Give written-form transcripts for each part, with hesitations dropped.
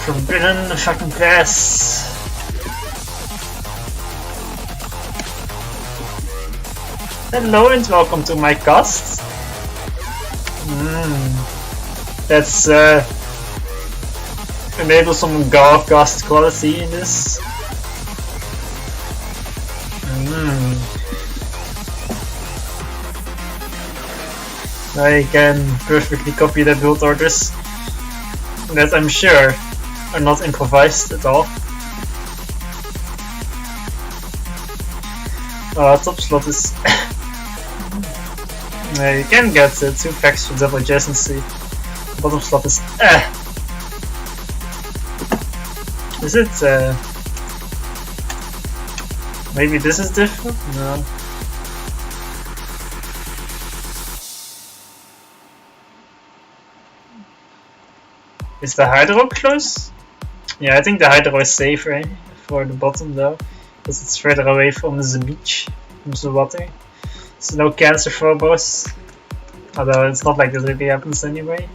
Forbidden fucking class. Hello and welcome to my cast. Let's enable some golf cast quality in this. I can perfectly copy the build orders that I'm sure are not improvised at all. Top slot is you can get 2 packs for double adjacency. Bottom slot is Is it maybe this is different? No. Is the hydro close? Yeah, I think the hydro is safer for the bottom though, because it's further away from the beach, from the water. So no cancer for boss. Although it's not like this really happens anyway.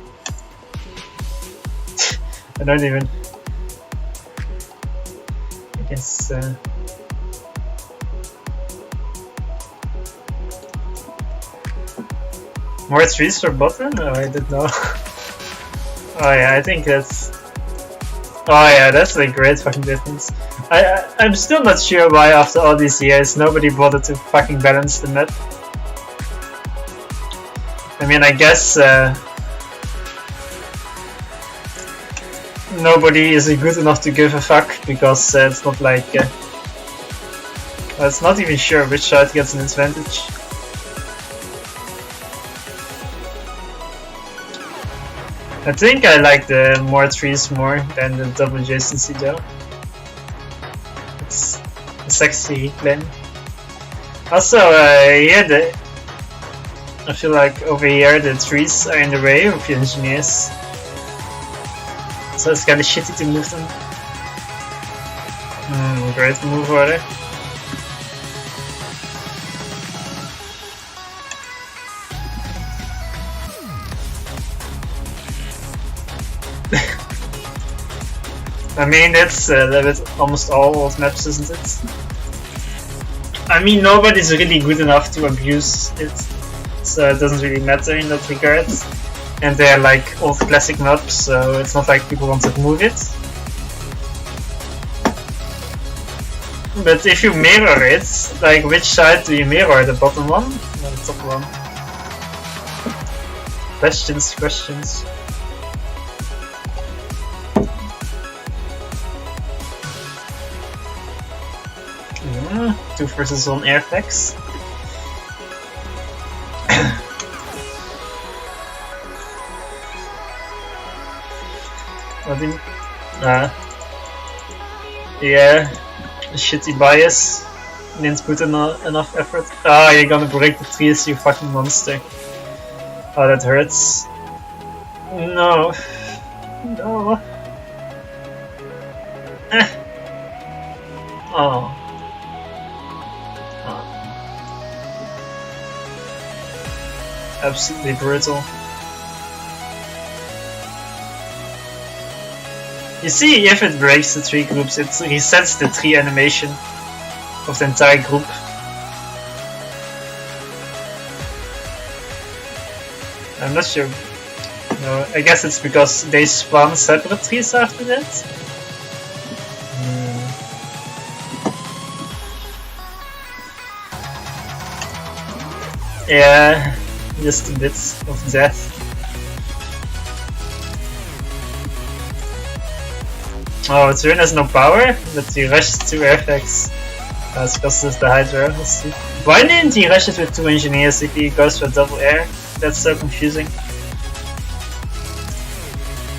I don't even. I guess. More trees for bottom? No, I didn't know. Oh yeah, I think that's. Oh yeah, that's a great fucking difference. I'm still not sure why after all these years nobody bothered to fucking balance the map. I mean, I guess nobody is good enough to give a fuck because it's not like it's not even sure which side gets an advantage. I think I like the more trees more than the double adjacency though. It's a sexy plan. Also, yeah, I feel like over here the trees are in the way of the engineers. So it's kinda shitty to move them. Great move order. I mean, that's almost all old maps, isn't it? I mean, nobody's really good enough to abuse it, so it doesn't really matter in that regard. And they're like old classic maps, so it's not like people want to move it. But if you mirror it, like which side do you mirror? The bottom one or the top one? Questions. 2 versus 1 airfax. Yeah, a shitty bias. Didn't put enough effort. You're gonna break the trees, you fucking monster. Oh, that hurts. No. Oh. Absolutely brutal. You see, if it breaks the tree groups, it resets the tree animation of the entire group. I'm not sure. No, I guess it's because they spawn separate trees after that. Yeah, just a bit of death. Oh, Turin has no power, but he rushed 2 airfax. That's because it's the Hydra. Let's see. Why didn't he rush it with 2 engineers if he goes for double air? That's so confusing.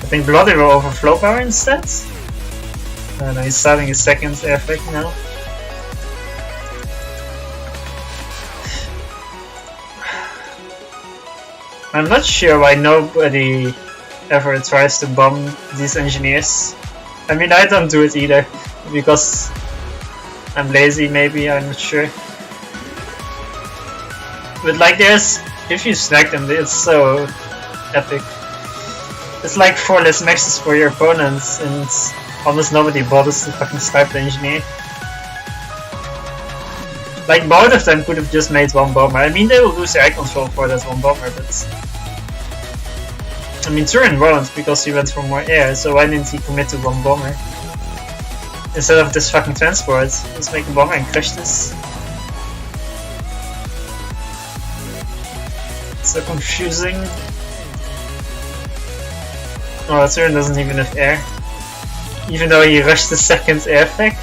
I think Blodir will overflow power instead. No, he's starting his 2nd airfax now. I'm not sure why nobody ever tries to bomb these engineers. I mean, I don't do it either, because I'm lazy maybe, I'm not sure. But like if you snack them, it's so epic. It's like 4 less maxes for your opponents, and almost nobody bothers to fucking snipe the engineer. Like, both of them could have just made 1 bomber. I mean, they will lose air control for that 1 bomber, but... I mean, Turin won't, because he went for more air, so why didn't he commit to 1 bomber? Instead of this fucking transport, let's make a bomber and crush this. So confusing. Oh, Turin doesn't even have air. Even though he rushed the second air pack.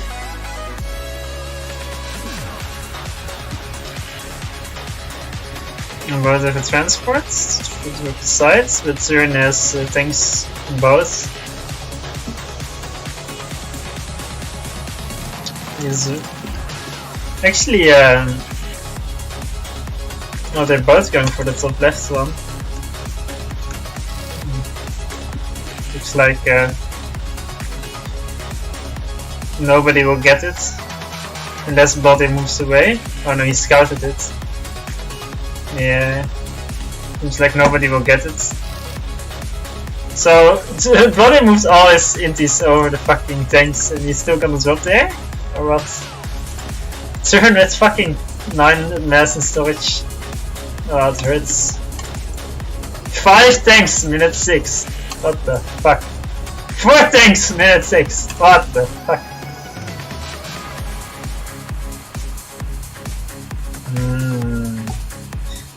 And both have a transport to the sides, but Turin has tanks on both. He's actually, oh, they're both going for the top left one. Looks like nobody will get it unless Blodir moves away. Oh no, he scouted it. Yeah, seems like nobody will get it. So Blodir moves all his intis over the fucking tanks, and he's still gonna drop there, or what? Turin with fucking 9 mass in storage. Oh, it hurts. 5 tanks, minute 6. What the fuck? 4 tanks, minute 6. What the fuck?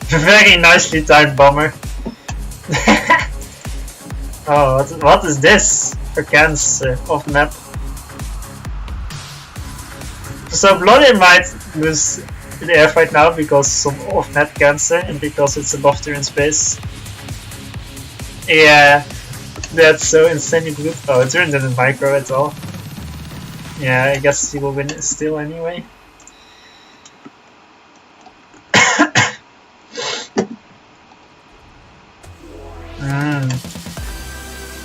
Very nicely timed bomber. Oh, what is this? For cans off map. So Blodir might lose the airfight now because some off map cancer and because it's above Turin space. Yeah, that's so insanely good. Oh, Turin didn't micro at all. Yeah, I guess he will win it still anyway.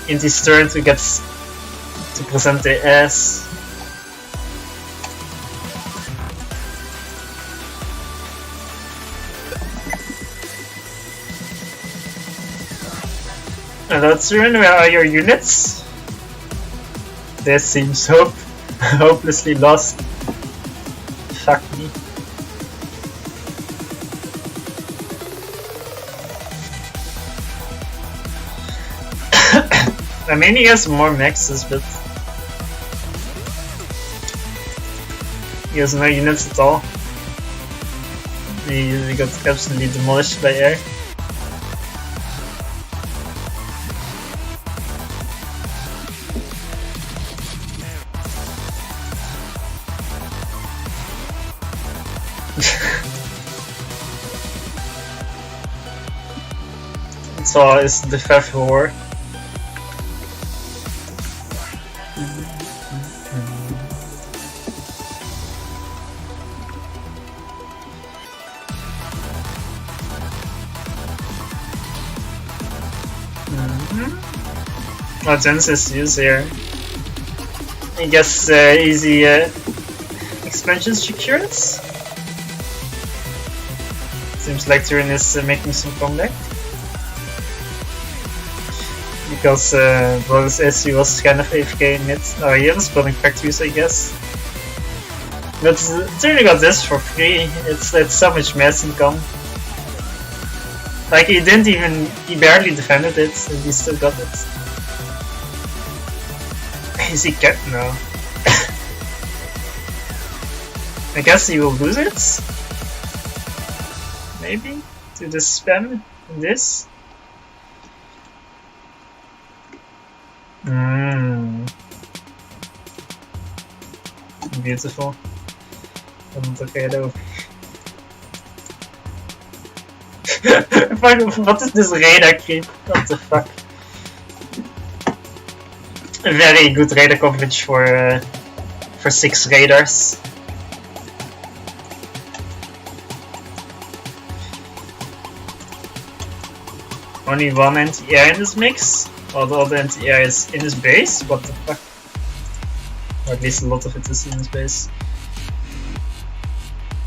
In this turn to get to present the ass. Hello Turin, where are your units? They seem hopelessly lost. Fuck me. I mean, he has more maxes, but he has no units at all. He got absolutely demolished by air. So it's the 5th war. Oh, Genesis use here. I guess easy expansion secured. Seems like Turin is making some comeback. Because Blodir's SU was kind of AFK in it. Oh, he was building factories, I guess. But Turin got this for free. It's so much mass income. Like, he barely defended it, and he still got it. Is he kept now? I guess he will lose it? Maybe? To the spam in this? Beautiful. Okay though. What is this radar creep? What the fuck? Very good radar coverage for 6 radars. Only 1 anti-air in this mix? All the other anti-air is in his base? What the fuck? Or at least a lot of it is in his base.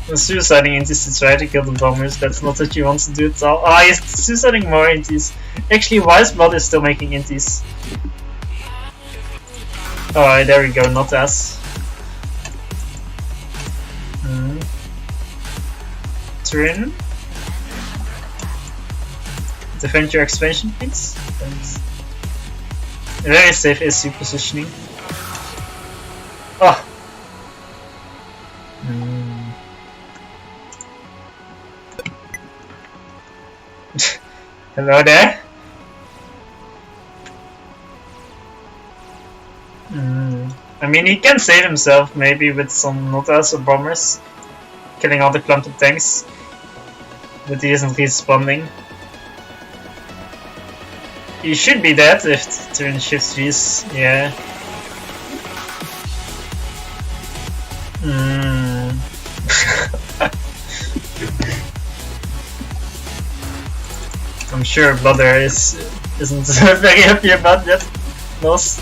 He's suiciding intis to try to kill the bombers, that's not what you want to do at all. Oh, he's suiciding more intis. Actually, why is Blodir still making inties? Oh, there we go, not us. Turin. Defend your expansion, please. Thanks. Very safe SU positioning. Oh! Hello there? I mean, he can save himself maybe with some Notas or bombers, killing all the clumped tanks, but he isn't responding. He should be dead if Turin shifts G's, yeah. I'm sure Blodir isn't very happy about that loss.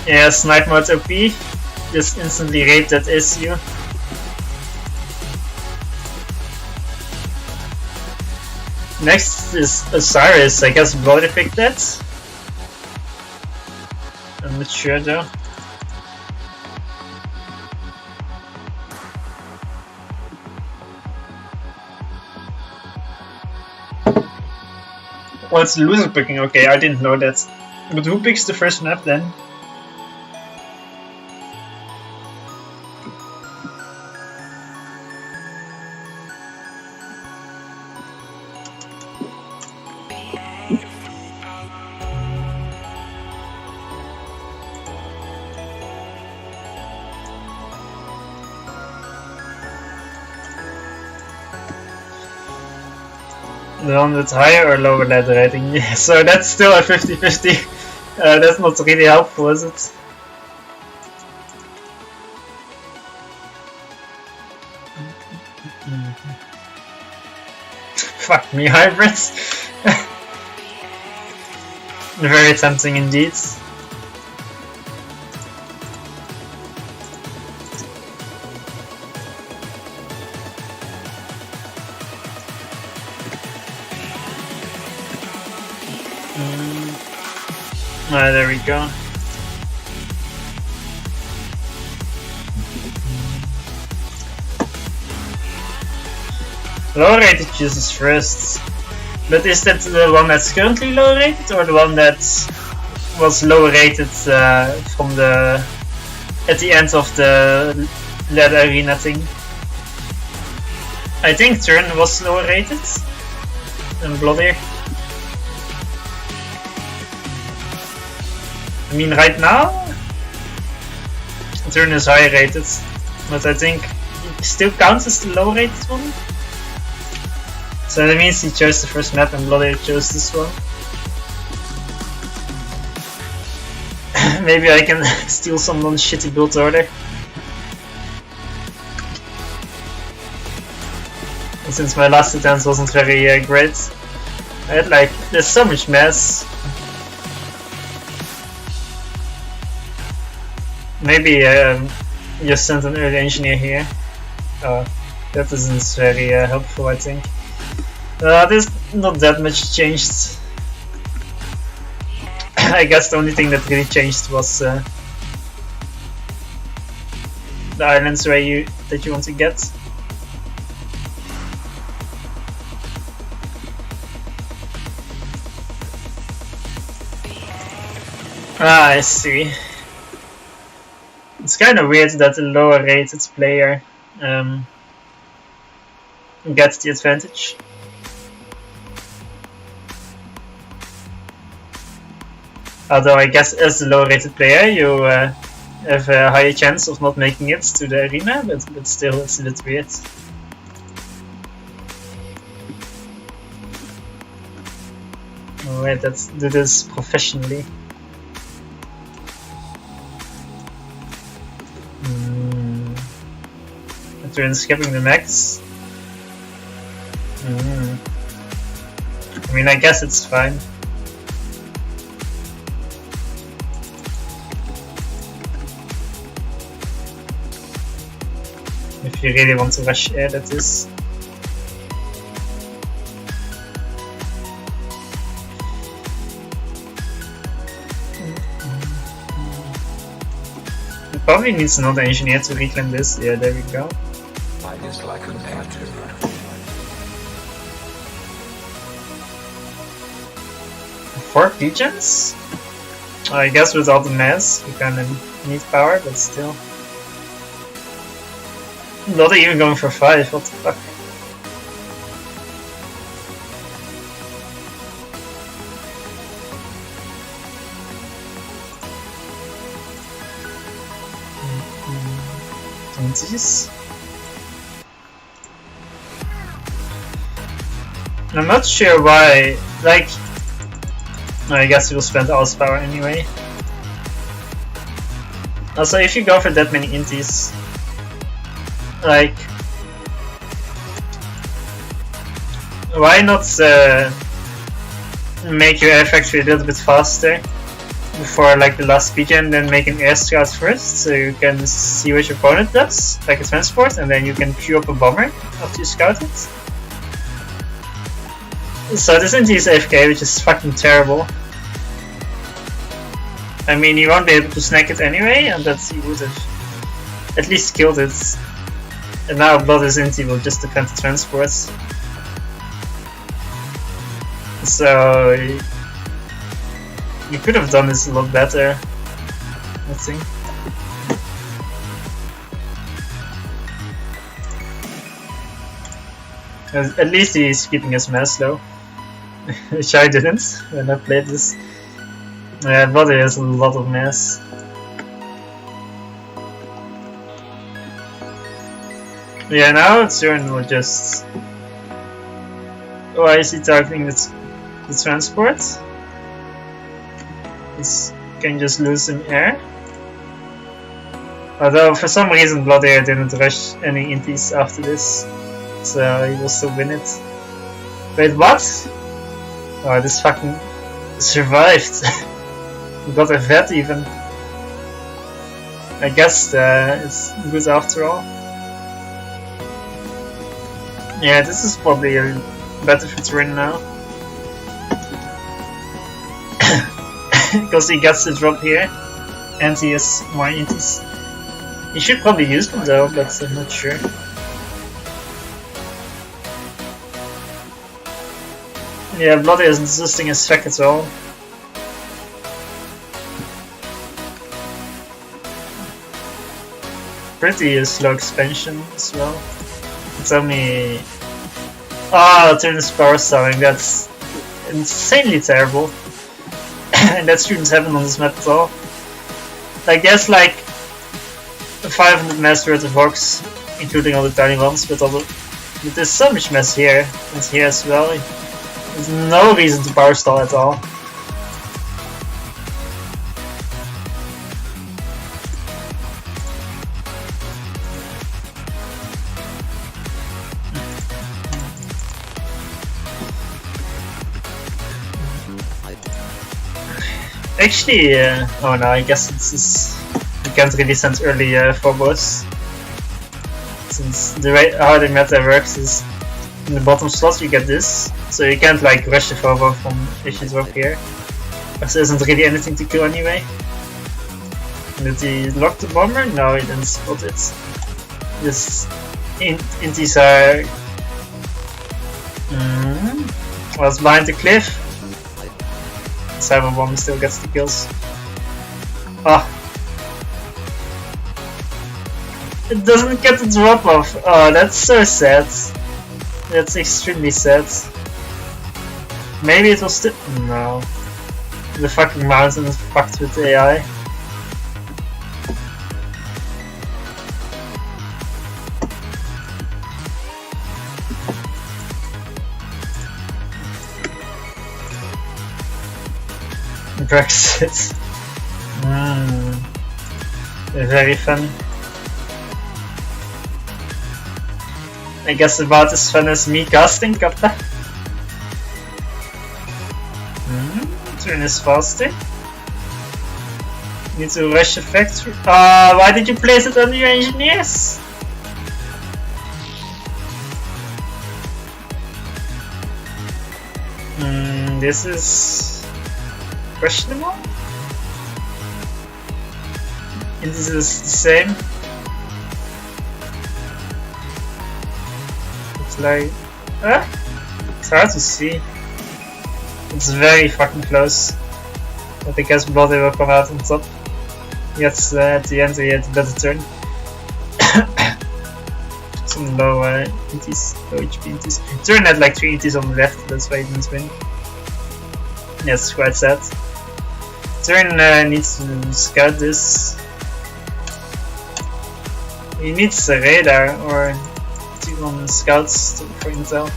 Yeah, snipe mode OP. Just instantly rape that SU. Next is Osiris. I guess Blodir picked that. I'm not sure though. Oh, it's loser picking. Okay, I didn't know that. But who picks the first map then? The one with higher or lower ladder rating. Yeah, so that's still a 50-50. That's not really helpful, is it? Fuck me, hybrids. Very tempting indeed. There we go. Low rated chooses first. But is that the one that's currently low rated or the one that was low rated from the at the end of the LED arena thing? I think Turin was low rated and Blodir. I mean, right now, Turin is high rated, but I think he still counts as the low rated one. So that means he chose the first map and Blodir chose this one. Maybe I can steal someone's shitty build order. And since my last attempt wasn't very great, I had like, there's so much mess. Maybe just send an early engineer here. That isn't very helpful, I think. There's not that much changed. I guess the only thing that really changed was the islands that you want to get. I see. It's kind of weird that a lower rated player gets the advantage. Although I guess as a low rated player you have a higher chance of not making it to the arena, but still it's a bit weird. Oh wait, let's do this professionally. Turin skipping the max. I mean, I guess it's fine. If you really want to rush air, that is. It probably needs another engineer to reclaim this. Yeah, there we go. I dislike competitive. 4 degens? I guess with all the mass, you kinda need power, but still. Not even going for 5, what the fuck? This. I'm not sure why, like, I guess we'll spend all his power anyway. Also, if you go for that many inties, like, why not make your air factory a little bit faster before like the last speed gen, then make an air scout first, so you can see what your opponent does, like a transport, and then you can queue up a bomber after you scout it. So this inti is AFK, which is fucking terrible. I mean, you won't be able to snack it anyway, and that he would have at least killed it. And now Blodir's inti will just defend the transports. So you could have done this a lot better, I think. At least he's keeping his mass low, which I didn't when I played this. Yeah, Blodir has a lot of mass. Yeah, now Turin will just... Why is he targeting the transport? He can just lose some air. Although for some reason Blodir didn't rush any inties after this, so he will still win it. Wait, what? Oh, this fucking survived. We got a vet even. I guess it's good after all. Yeah, this is probably better for Turin now. Because he gets the drop here, and he has more inties. He should probably use them though, but I'm not sure. Yeah, Blodir isn't resisting his spec at all. Pretty slow expansion as well. Tell me... Ah, Turin is power starving, that's insanely terrible. And that shouldn't happen on this map at all. I guess like 500 mass worth of orcs, including all the tiny ones, but there's so much mass here, and here as well. There's no reason to power stall at all. Actually, oh no, I guess you can't really send early phobos. Since the way how the meta works is in the bottom slot you get this, so you can't like rush the phobo from if you drop here. Because there isn't really anything to kill anyway. Did he lock the bomber? No, he didn't spot it. This inties are... Well, it's behind the cliff. Cyber Bomb still gets the kills. Ah. It doesn't get the drop off. Oh, that's so sad. That's extremely sad. Maybe it was still... No. The fucking mountain is fucked with AI. Brexit. Very fun. I guess about as fun as me casting Kappa. Turn is faster. Need to rush the factory. Why did you place it under your engineers? This is questionable. And this is the same. It's like, it's hard to see. It's very fucking close. But I guess Blodir will come out on top. Yes, at the end he had a better turn. Some low inties, low HP inties. Turin had like 3 inties on the left, that's why he didn't win. Yes, quite sad. Turin needs to scout this. He needs a radar or even scouts for intel.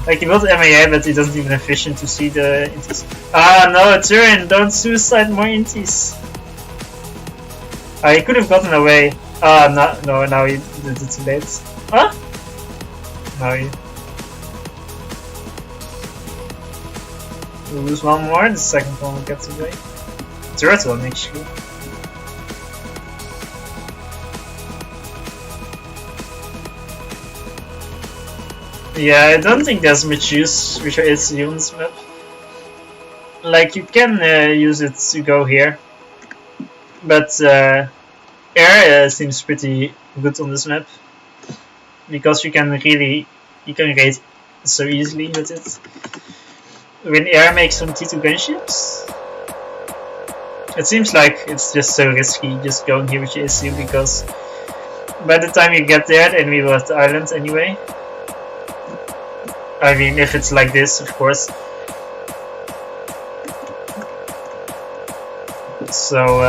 Like he built MAA, but he doesn't even have vision to see the inties. Ah no, Turin, don't suicide more inties. He could have gotten away. No, now he did it too late. Huh? Now he will lose one more, the second one will get away. Third one actually. Yeah, I don't think there's much use with your AC on this map. Like you can use it to go here, but air seems pretty good on this map because you can raid so easily with it. When air makes some T2 gunships, it seems like it's just so risky just going here with your AC because by the time you get there, then we will have the island anyway. I mean, if it's like this, of course. So,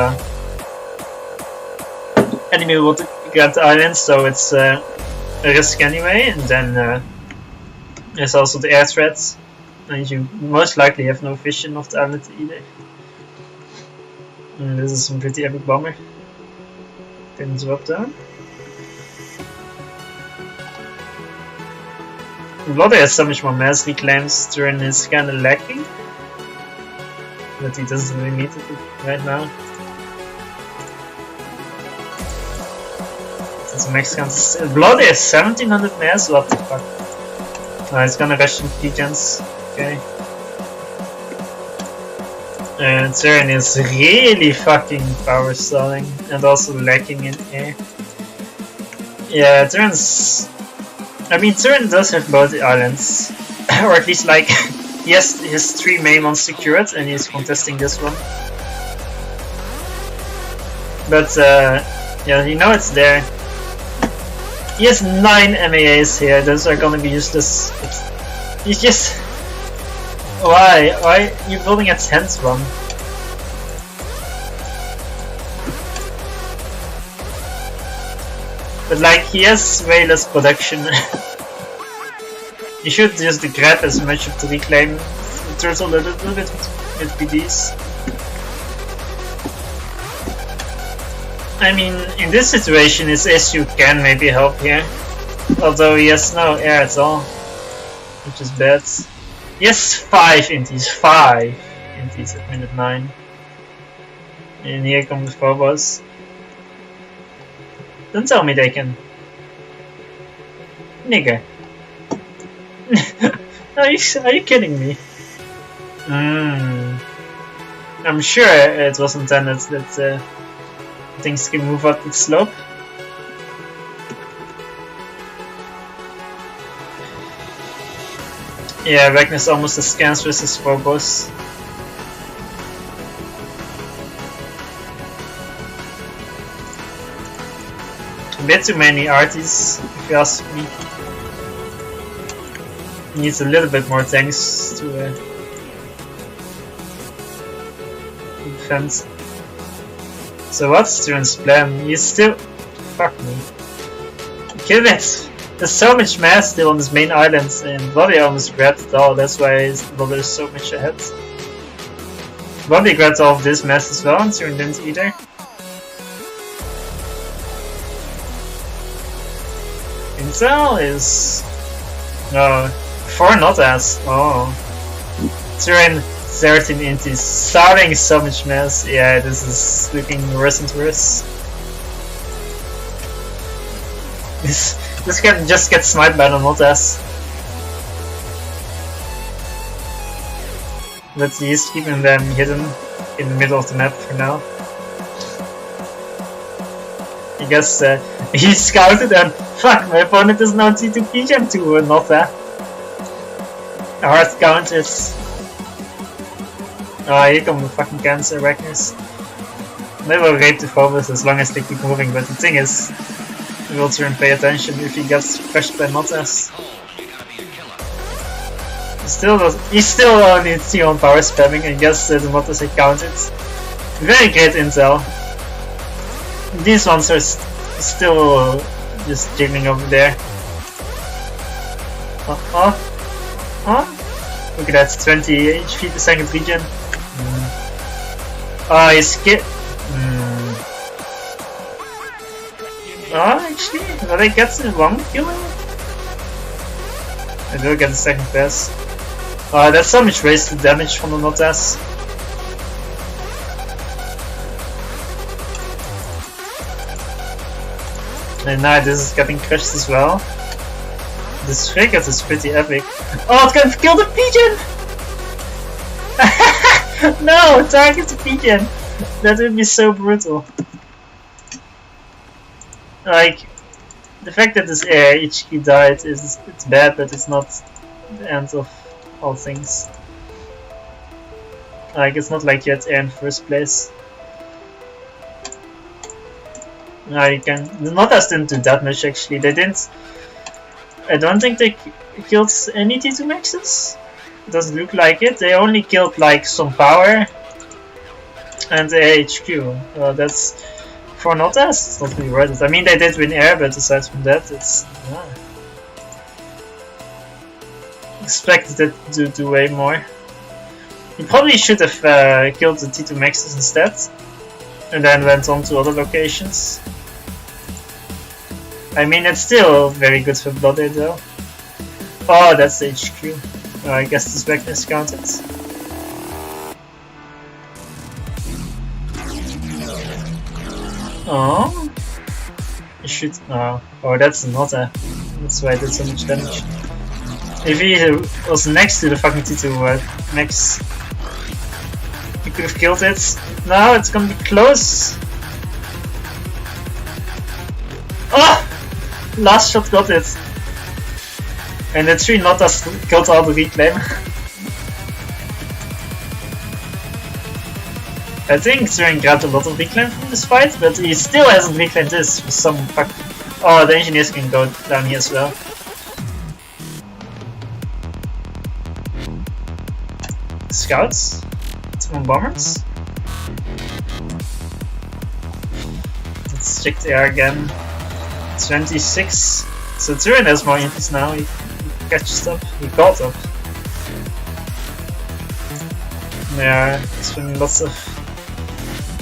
enemy will get the island, so it's a risk anyway. And then there's also the air threat, and you most likely have no vision of the island either. And this is some pretty epic bomber. Can drop down. Blodir has so much more mass reclaims. Turin is kinda lacking, but he doesn't really need it right now. That's max counts. Blodir has 1700 mass? What the fuck? No, he's gonna rush some keygens. Okay. And Turin is really fucking power stalling and also lacking in air. Yeah, Turin's. I mean, Turin does have both the islands, or at least like he has his 3 main ones secured, and he's contesting this one. But yeah, you know it's there. He has 9 MAAs here; those are gonna be useless. He's just why are you building a 10th one? But like, he has way less production. You should just grab as much of the reclaim turtle a little bit with PDs. I mean, in this situation, his SU can maybe help here. Although he has no air at all, which is bad. He has 5 inties, 5 inties at minute 9. And here come the phobos. Don't tell me they can. Nigga. Are you kidding me? I'm sure it was intended that things can move up the slope. Yeah, Magnus almost has scans versus phobos. A bit too many arties, if you ask me. Needs a little bit more tanks to defend. So what's Turin's plan? He's still... Fuck me. Kill it! There's so much mass still on this main island, and Blodir almost grabbed it all, that's why Blodir is so much ahead. Blodir grabbed all of this mass as well, and Turin didn't either. Intel is... Oh, 4 not as. Oh. Turin 13 inties, starting so much mass. Yeah, this is looking worse and worse. This can just get sniped by the not as. But he's keeping them hidden in the middle of the map for now. I guess he scouted and fuck, my opponent is now T2 PGM to not that. A hard count is. Oh, here come the fucking cancer Arachnis. They will rape the Phobos as long as they keep moving, but the thing is, will Turin pay attention if he gets crushed by Notas. He still only T1 power spamming, and guess the Notas had counted. Very great intel. These ones are still just jiggling over there. Look at that, 20 HP per second regen. Oh, he's Oh, actually, will I get the one killing? I do get the second pass. Oh, that's so much wasted damage from the Notas. And now this is getting crushed as well. This frigate is pretty epic. Oh, it can kill the pigeon! No, target the pigeon! That would be so brutal. Like, the fact that this air HQ died it's bad, but it's not the end of all things. Like, it's not like you had air in the first place. No, you can. The Notas didn't do that much actually. They didn't. I don't think they killed any T2 maxes. It doesn't look like it. They only killed like some power and the HQ. That's for Notas. It's not really worth it. I mean, they did win air, but aside from that, it's. Expected it to do way more. He probably should have killed the T2 maxes instead, and then went on to other locations. I mean, it's still very good for Blodir though. Oh, that's the HQ. I guess this backness counted. Oh, I should. Oh, that's not a. That's why I did so much damage. If he was next to the fucking T2 max, he could have killed it. Now it's gonna be close. Oh! Last shot got it. And the 3 Notas killed all the reclaim. I think Turin grabbed a lot of reclaim from this fight, but he still hasn't reclaimed this for some fuck. Oh, the engineers can go down here as well. Scouts? 2 bombers? Let's check the air again. 26. So Turin has more infos now. He catches up. He caught up. Yeah, he's doing lots of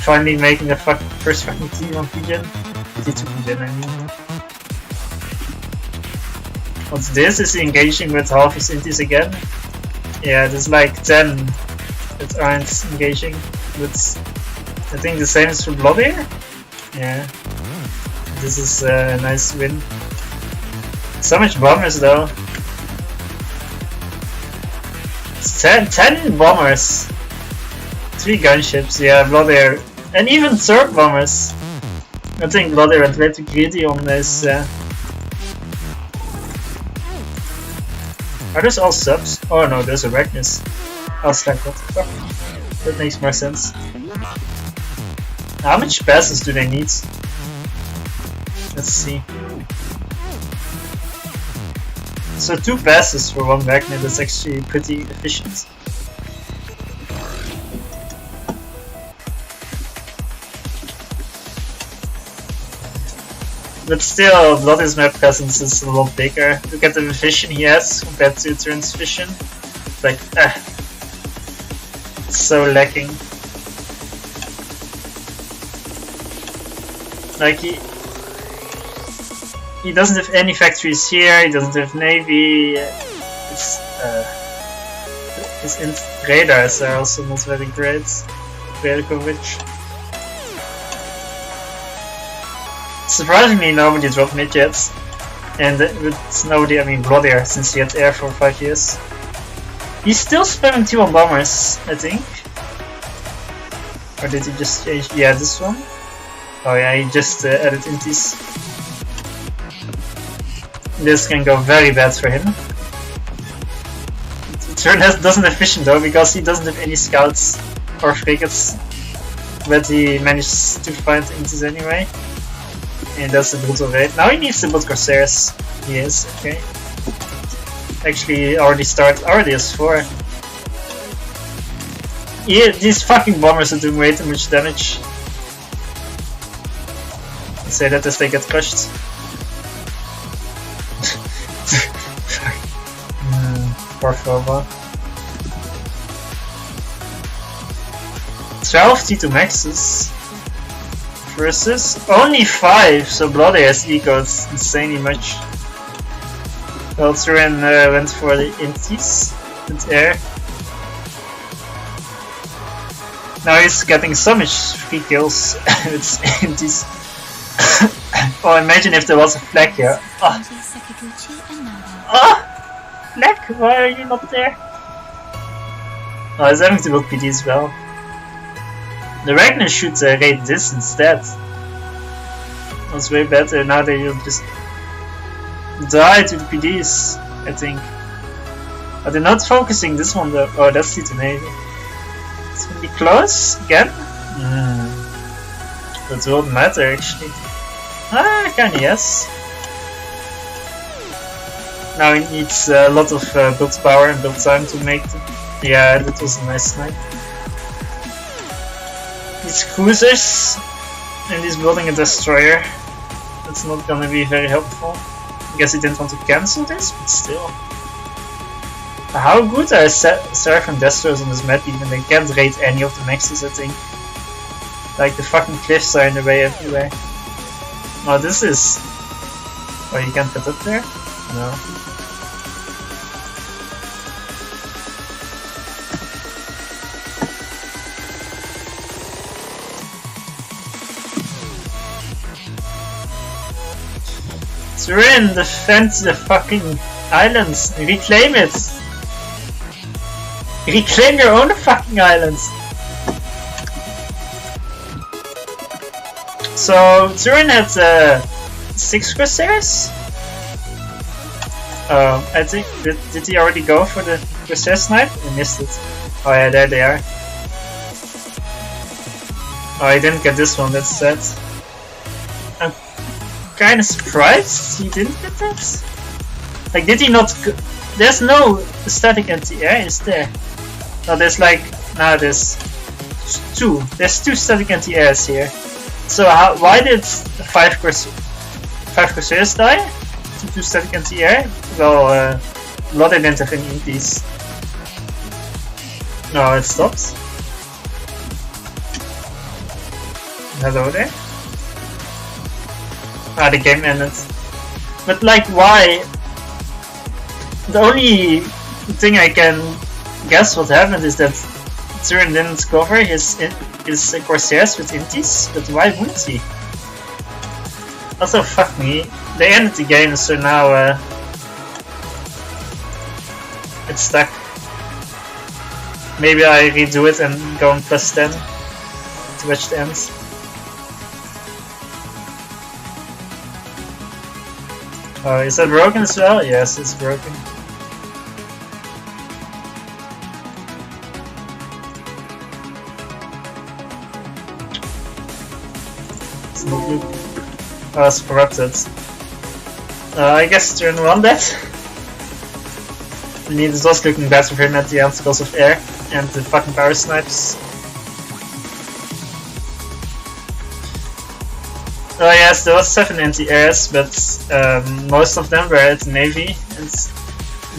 finally making the first fucking T1 PGen. T2 PGen, I mean. What's this? Is he engaging with half his intis again? Yeah, there's like 10 that aren't engaging. But I think the same is for Blodir? Yeah. This is a nice win. So much bombers though. It's 10 bombers. 3 gunships, yeah, Blodir. And even Zerg bombers. I think Blodir went way too greedy on this. Are those all subs? Oh no, there's Arachnis. I was like, what the fuck? That makes more sense. How much passes do they need? Let's see. So 2 passes for 1 magnet, that's actually pretty efficient. But still, Blodir's map presence is a lot bigger. Look at the vision he has compared to Turin's vision. It's like, it's so lacking. Like, he doesn't have any factories here, he doesn't have navy. His radars are also not very great. Radar coverage. Surprisingly, nobody dropped mid yet. And with nobody, I mean Blodir, since he had air for 5 years. He's still spamming T1 bombers, I think. Or did he just change? Yeah, this one. Oh yeah, he just added intis. This can go very bad for him. Turin doesn't have vision though, because he doesn't have any scouts or frigates. But he managed to find intis anyway. And that's a brutal raid. Now he needs to build Corsairs. He is, okay. Actually already has 4. Yeah, these fucking bombers are doing way too much damage. I'll say that as they get crushed. Poor Phobos. 12 T2 maxes versus only 5, so Blodir has ecoed insanely much. Well, Turin went for the intis with air. Now he's getting so much free kills with intis. Oh, imagine if there was a flag here. Oh, flag, why are you not there? Oh, he's having to build PD as well. The Ragnar should raid this instead. That's way better. Now they will just die to the PDs, I think. But they're not focusing this one though. Oh, that's T2 Navy. It's gonna be close again. That won't matter actually. Ah, kinda yes. Now he needs a lot of build power and build time to make it. Yeah, that was a nice snipe. These cruisers, and he's building a destroyer. That's not gonna be very helpful. I guess he didn't want to cancel this, but still. How good are Seraph and Destroyers on this map even? They can't raid any of the maxes, I think. Like the fucking cliffs are in the way everywhere. Oh, this is... Oh, you can't get up there? No. Turin, defend the fucking islands. Reclaim it. Reclaim your own fucking islands. So Turin had 6 Corsairs. I think did he already go for the Corsair snipe? I missed it. Oh yeah, there they are. Oh, I didn't get this one. That's sad. I'm kind of surprised he didn't get that. Like, did he not? There's no static anti-air, is there? No, there's like there's 2. There's 2 static anti-airs here. So why did 5 Corsairs die? 2 static anti-air? Well, Blodir didn't have any intis. No, it stops. Hello there. Ah, the game ended. But like, why? The only thing I can guess what happened is that Turin didn't cover his Corsairs with intis, but why would he? Also, fuck me. They ended the game, so now it's stuck. Maybe I redo it and go on +10 to watch the ends. Oh, is that broken as well? Yes, it's broken. It's not good. Oh, it's corrupted. I guess Turin won that. Indeed, it was looking better for him at the end because of air and the fucking power snipes. Oh yes, there was 7 anti-airs, but most of them were at the Navy, and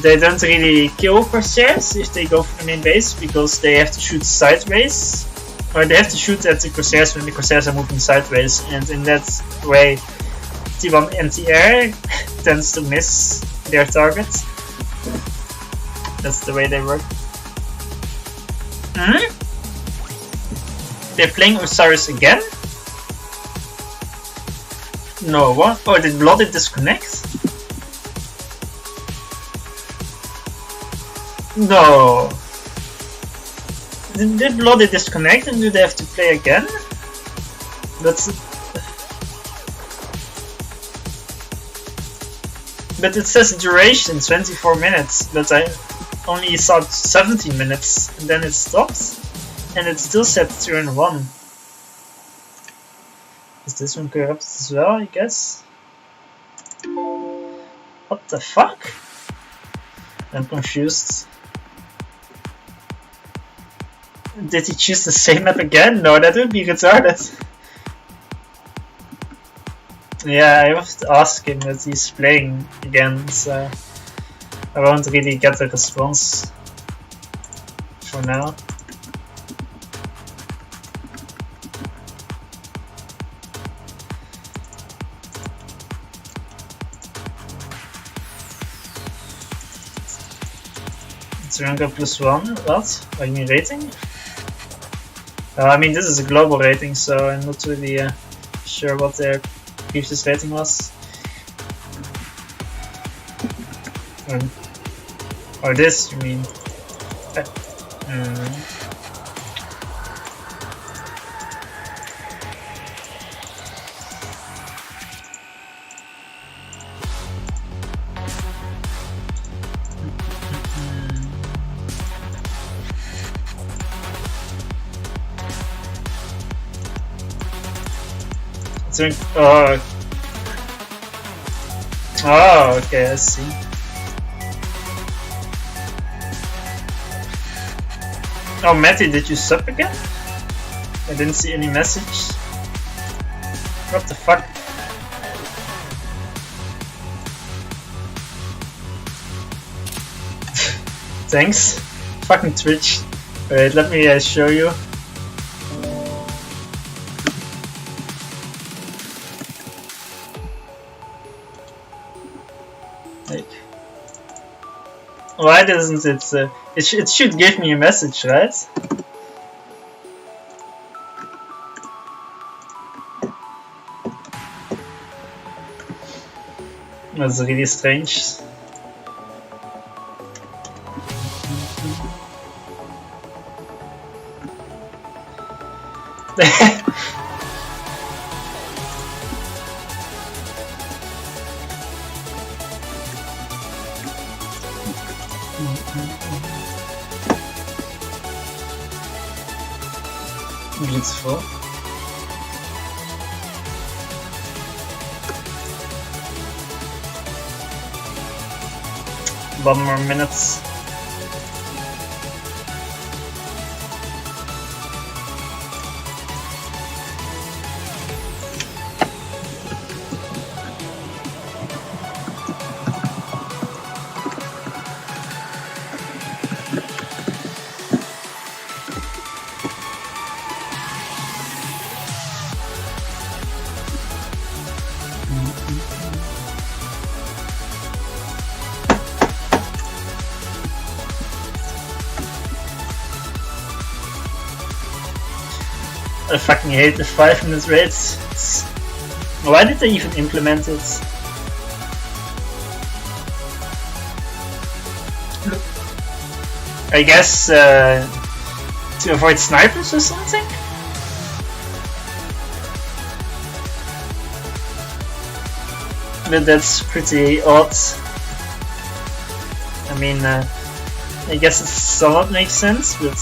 they don't really kill Corsairs if they go for the main base, because they have to shoot sideways, or they have to shoot at the Corsairs when the Corsairs are moving sideways, and in that way T1 anti-air tends to miss their target. That's the way they work. They're playing Osiris again? No, what? Oh, did Blodir disconnect? No. Did Blodir disconnect and do they have to play again? That's. But it says duration 24 minutes, but I only saw 17 minutes and then it stopped. And it still said Turin 1. Is this one corrupted as well, I guess? What the fuck? I'm confused. Did he choose the same map again? No, that would be retarded. Yeah, I have to ask him that he's playing again, so I won't really get a response for now. Rank +1, what? Are you mean rating? I mean, this is a global rating, so I'm not really sure what their previous rating was. Or this, you mean? Oh, okay, I see. Oh, Matty, did you sub again? I didn't see any message. What the fuck? Thanks. Fucking Twitch. Alright, let me show you. Why doesn't it? It should give me a message, right? That's really strange. Beautiful. One more minute. I fucking hate the 5-minute rates. Why did they even implement it? I guess to avoid snipers or something? But that's pretty odd. I mean, I guess it somewhat makes sense, but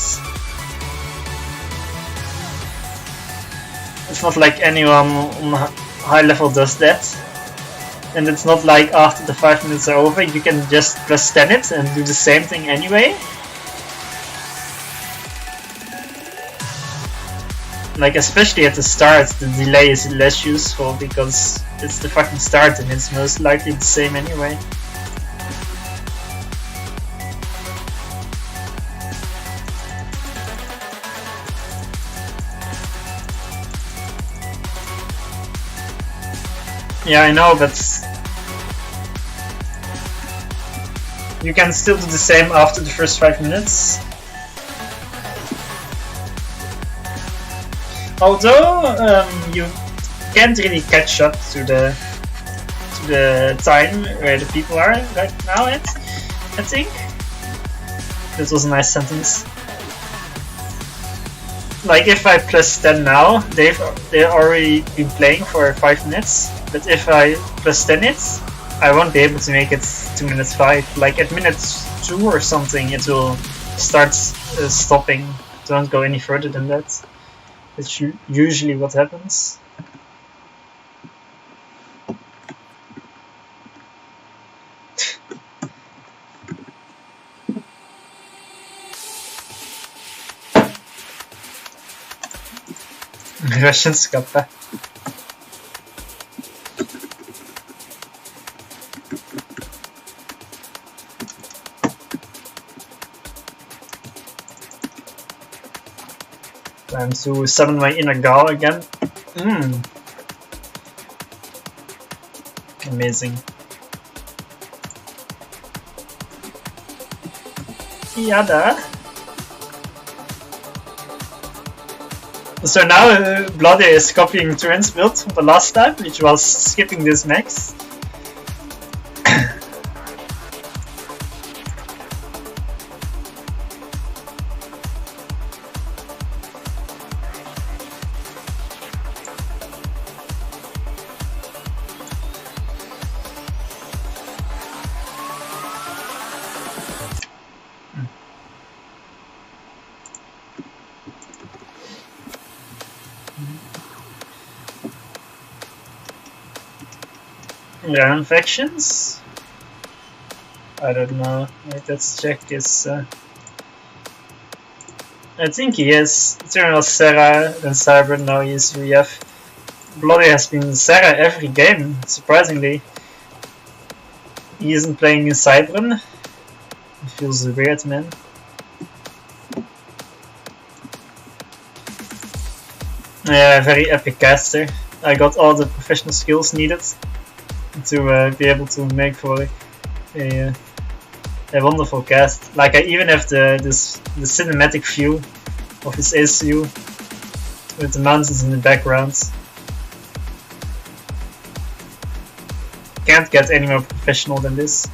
it's not like anyone on high level does that. And it's not like after the 5 minutes are over you can just press 10 it and do the same thing anyway. Like, especially at the start, the delay is less useful because it's the fucking start and it's most likely the same anyway. Yeah, I know, but you can still do the same after the first 5 minutes. Although you can't really catch up to the time where the people are right now at, I think. This was a nice sentence. Like if I plus 10 now, they've already been playing for 5 minutes. But if I plus 10 it, I won't be able to make it to minute 5. Like at minute 2 or something, it will start stopping. Don't go any further than that. That's usually what happens. Russian skappa. Time to summon my inner Gal again. Amazing. Yada. So now Blodir is copying Turin's build from the last time, which was skipping this max. Yeah, infections? I don't know. Wait, let's check his. I think he is. Eternal Serra, then Cyber, now he is UEF. Blodir has been Serra every game, surprisingly. He isn't playing in Cybran. It feels weird, man. Yeah, very epic caster. I got all the professional skills needed to be able to make for a wonderful cast. Like I even have the cinematic view of his ACU with the mountains in the background. Can't get any more professional than this.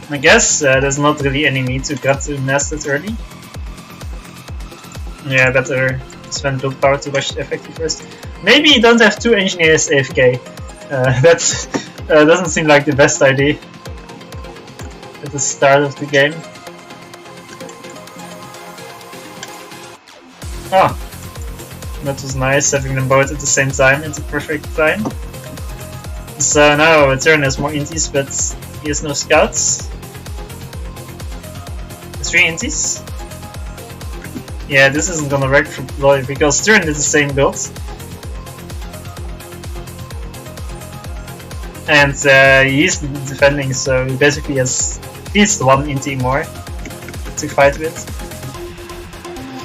I guess there's not really any need to cut the nested early. Yeah, better spend build power to rush effective first. Maybe you don't have 2 engineers AFK. That doesn't seem like the best idea at the start of the game. Oh, that was nice, having them both at the same time at the perfect time. So now Turin has more inties, but he has no scouts. 3 inties? Yeah, this isn't gonna work for Blodir because Turin did the same build. And he's defending, so he basically has at least 1 intie more to fight with.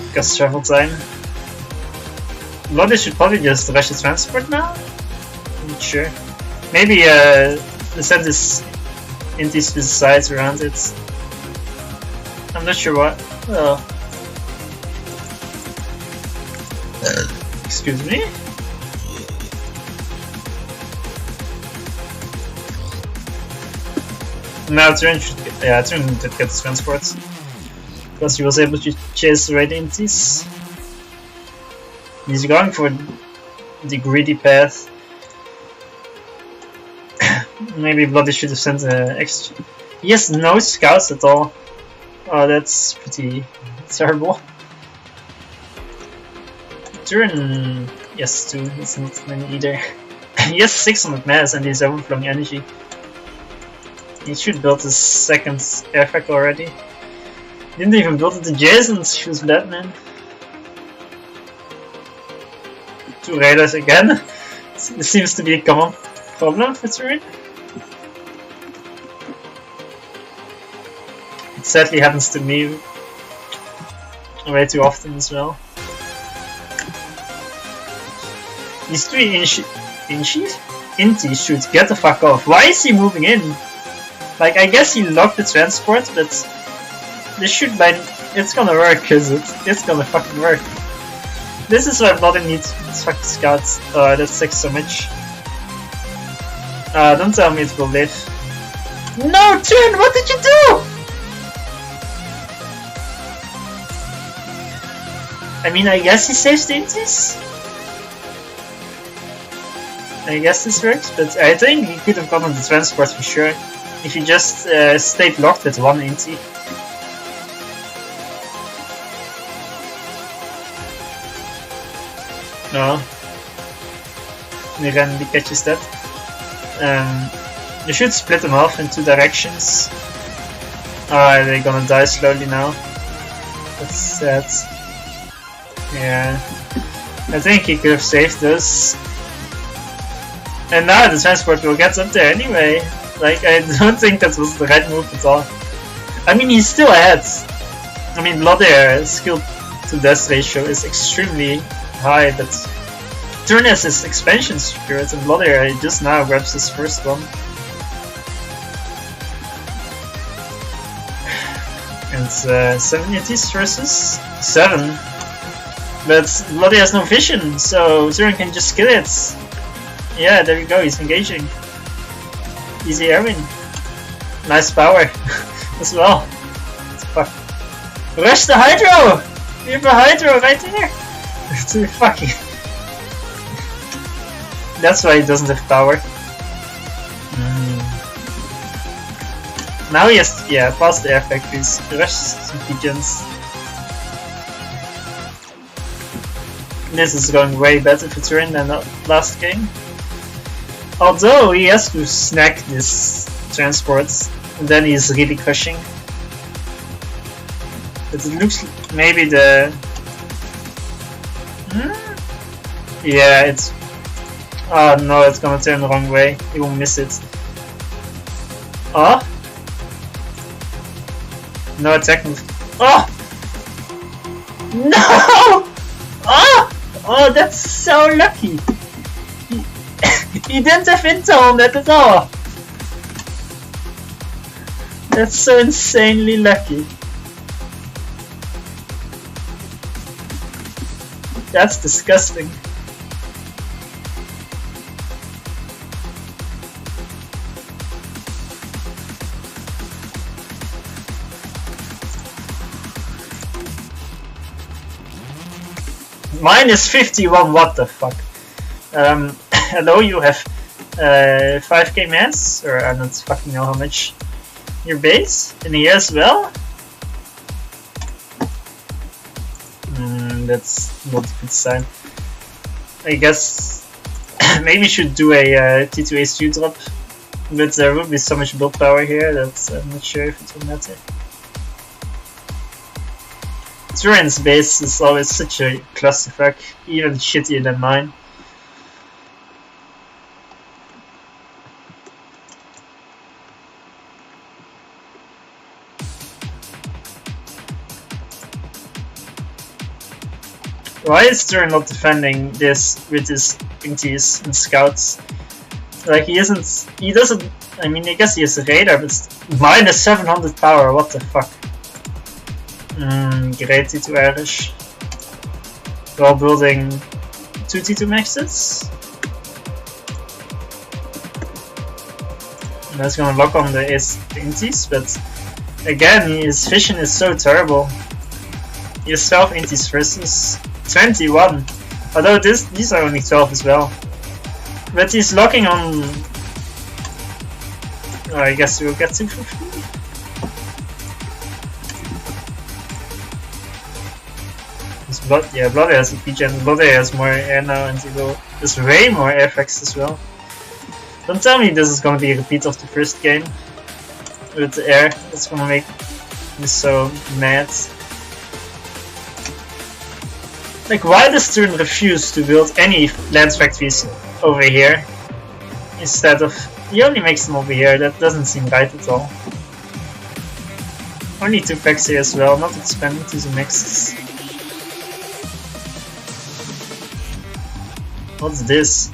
Because travel time. Blodir should probably just rush the transport now? I'm not sure. Maybe send his inties to the sides around it. I'm not sure what. Oh. Excuse me? Now Turin should get, Turin did get the transports. Because he was able to chase the Radiantes. He's going for the greedy path. Maybe Blodir should have sent an extra. He has no scouts at all. Oh, that's pretty terrible. Turin, yes, 2, it's not many either. He has 600 mass and he's overflowing energy. He should build his second airfac already. Didn't even build it adjacent, she was dead, man. 2 radars again. This seems to be a common problem for Turin. It sadly happens to me way too often as well. These 3 inties should get the fuck off. Why is he moving in? Like, I guess he locked the transport, but This should by it's gonna work, cause it's gonna fucking work. This is why Blodir needs fucking scouts. Oh, that sucks so much. Don't tell me it will live. No, Turin, what did you do? I mean, I guess he saves the inties. I guess this works, but I think he could have gotten the transport for sure if he just stayed locked with one intie. No. Mirandi catches that. You should split them off in two directions. Oh, they're gonna die slowly now. That's sad. Yeah. I think he could have saved us. And now the transport will get up there anyway. Like, I don't think that was the right move at all. I mean, he's still ahead. I mean, Blodir's skill to death ratio is extremely high, but Turin has his expansion secured, and Blodir just now grabs his first one. And 7 ETs versus 7. But Blodir has no vision, so Turin can just kill it. Yeah, there we go, he's engaging. Easy airwin. Nice power as well. Fuck. Rush the Hydro! We have a Hydro right there! Fucking. That's why he doesn't have power. Now he has, yeah, past the air factories. Rush some pigeons. This is going way better for Turin than the last game. Although he has to snack this transport, and then he's really crushing. But it looks like maybe the... Yeah, it's... Oh no, it's gonna turn the wrong way. He will miss it. Oh? No attack move. Oh! No! Oh! Oh, that's so lucky! He didn't have intel on that at all! That's so insanely lucky. That's disgusting. Minus 51, what the fuck? Hello, you have 5k mass, or I don't fucking know how much. Your base? And he as well? That's not a good sign. I guess maybe should do a T2A2 drop, but there will be so much build power here that I'm not sure if it will matter. Turin's base is always such a clusterfuck, even shittier than mine. Why is Turin not defending this with his inties and scouts? Like he doesn't, I mean I guess he has a radar, but minus 700 power, what the fuck? Great T2 Irish. While building 2 T2 maxes. And that's gonna lock on the inties, but again his vision is so terrible. He has 12 inties versus 21. Although these are only 12 as well. But he's locking on... Oh, I guess we'll get to 50. Yeah, Blodir has a PG and Blodir has more air now, and he will... There's way more air effects as well. Don't tell me this is gonna be a repeat of the first game with the air. That's gonna make me so mad. Like, why does Turin refuse to build any land factories over here? Instead of... He only makes them over here, that doesn't seem right at all. Only 2 packs here as well, not expanding to the maxes. What's this?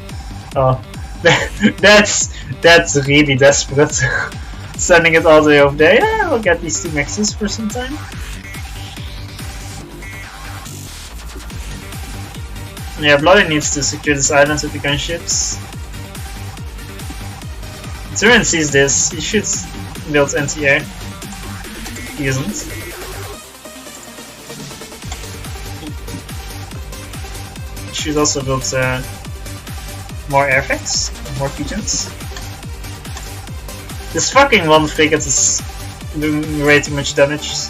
Oh, that's really desperate. Sending it all the way over there. Yeah, we'll get these two mixes for some time. Yeah, Blodir needs to secure this island with the gunships. Turin sees this, he should build anti-air. He isn't. He should also build more air effects, more pigeons. This fucking one frigate is doing way too much damage.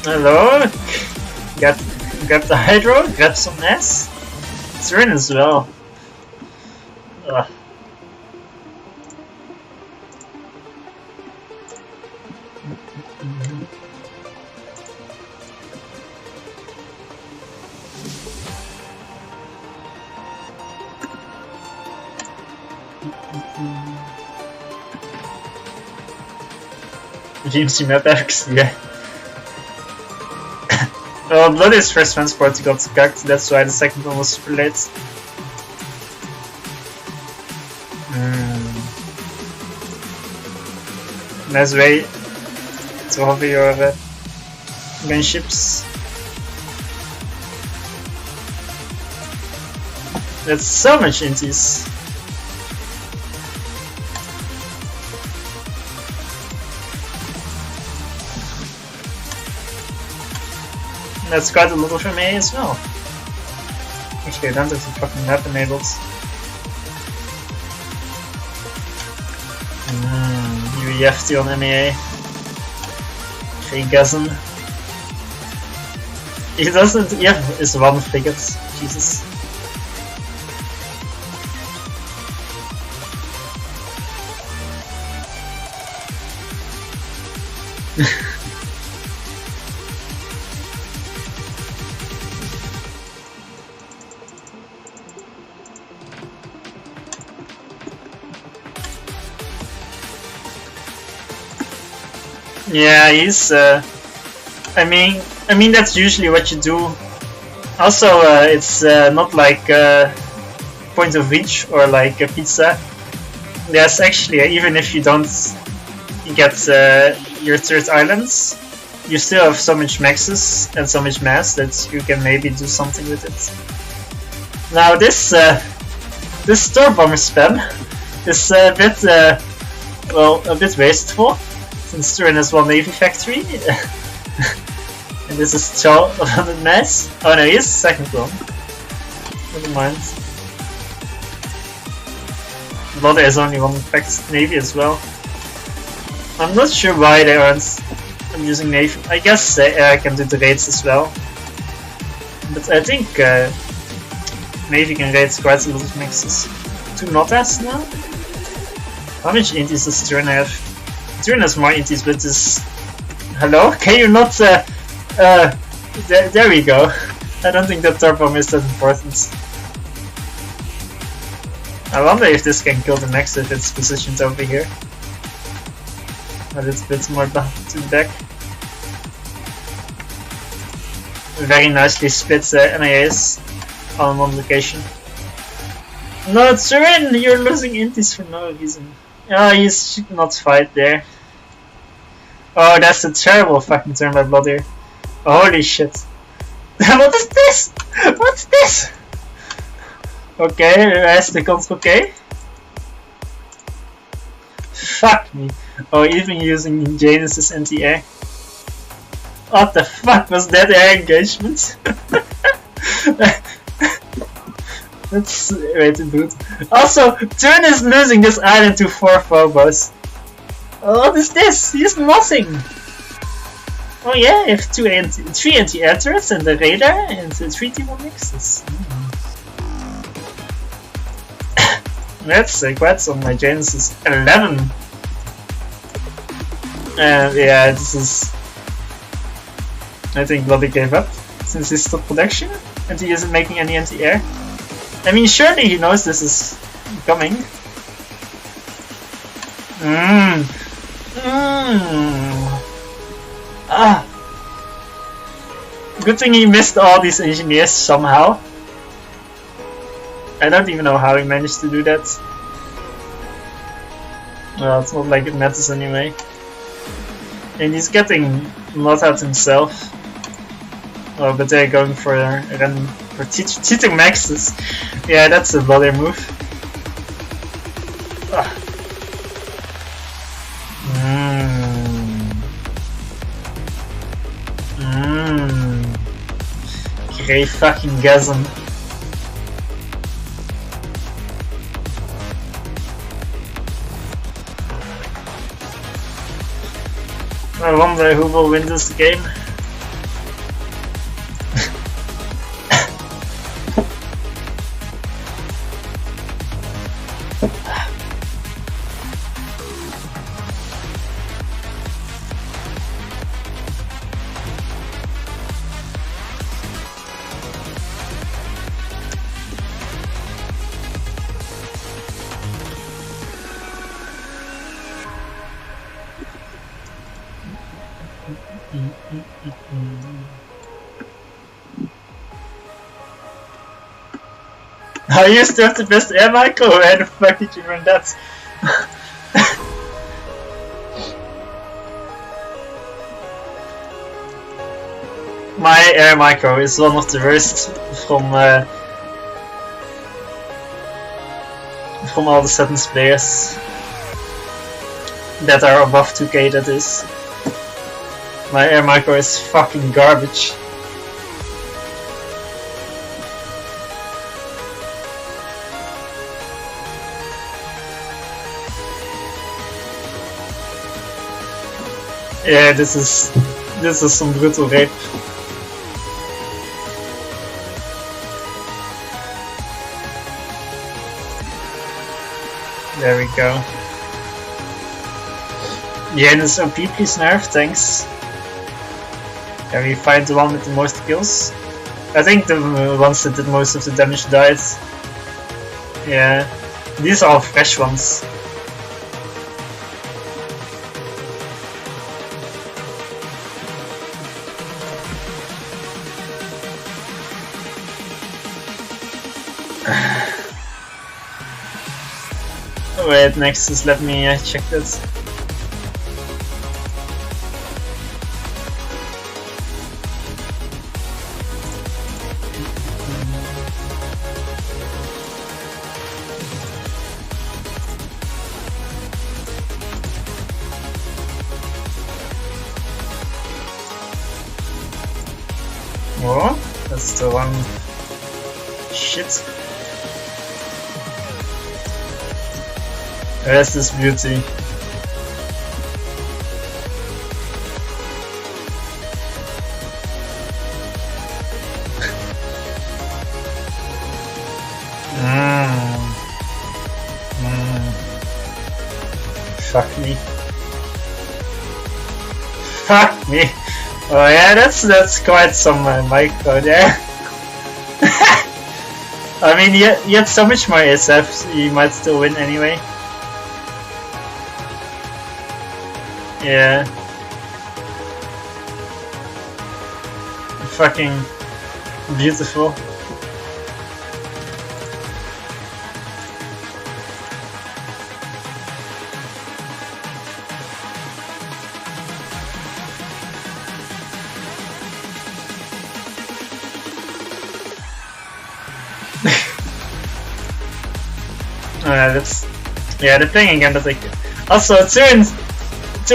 Hello? Grab the hydro, grab some ass. Turin as well. Ugh. GMC map X, yeah. Well, Blodir's first transport got gagged, that's why the second one was super late. Nice way to hover your gunships. That's so much inties. That's quite a little from A as well. Actually, I don't have the fucking map enabled. UEFT on MEA. Vergessen. He doesn't. Yeah, it's one frigate. Jesus. Yeah, he's. I mean that's usually what you do. Also, it's not like point of reach or like a pizza. There's actually, even if you don't get your third islands, you still have so much maxes and so much mass that you can maybe do something with it. Now this store bomber spam is a bit well, a bit wasteful. Since Turin has one navy factory, and this is 1200 mass. Oh no, he is the second one. Never mind. Blodir has only one navy as well. I'm not sure why they aren't using navy. I guess I can do the raids as well. But I think navy can raid quite a lot of mixes. 2 notas now? How much inties does Turin have? Turin has more inties, but this. Hello? Can you not? There we go. I don't think that turbo bomb is that important. I wonder if this can kill the max if it's positioned over here. A little bit more to the back. Very nicely split NIAs on one location. No, Turin, you're losing inties for no reason. Oh, he should not fight there. Oh, that's a terrible fucking turn by Blodir. Holy shit. What is this? What's this? Okay, rest the control K. Fuck me. Oh, even using Janus's anti-air. What the fuck was that air engagement? That's way too brutal. Also, Turin is losing this island to 4 phobos. What is this? He's nothing! Oh yeah, if 3 anti-air turrets and the radar and the 3 T1 mixes. That's quite some. My Janus is 11. And yeah, this is. I think Blodir gave up since he stopped production. and he isn't making any anti-air. I mean, surely he knows this is coming. Good thing he missed all these engineers somehow. I don't even know how he managed to do that. Well, it's not like it matters anyway. And he's getting not out himself. Oh, but they're going for cheating maxes. Yeah, that's a Blodir move. Great fucking gasm. I wonder who will win this game. I used to have the best air micro. Where the fuck did you run that? My air micro is one of the worst from all the settings players that are above 2K. That is, my air micro is fucking garbage. Yeah, this is some brutal rape. There we go. Yeah, this OP please nerf, thanks. Can we fight the one with the most kills? I think the ones that did most of the damage died. Yeah, these are all fresh ones. Wait, next is let me check this. Oh, that's the one. Shit. Where's this beauty? Fuck me. Fuck me. Oh yeah, that's quite some micro there. I mean, you had so much more SF, so you might still win anyway. Yeah. Fucking beautiful. They're playing again, but like, also Turin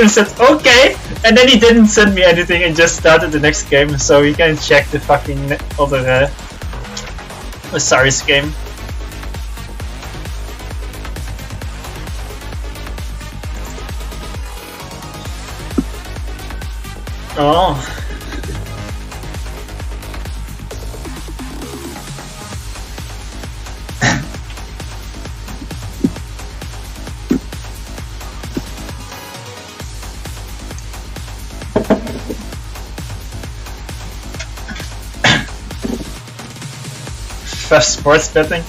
said okay, and then he didn't send me anything and just started the next game, so we can check the fucking other Osiris game. Oh. F5 sports betting.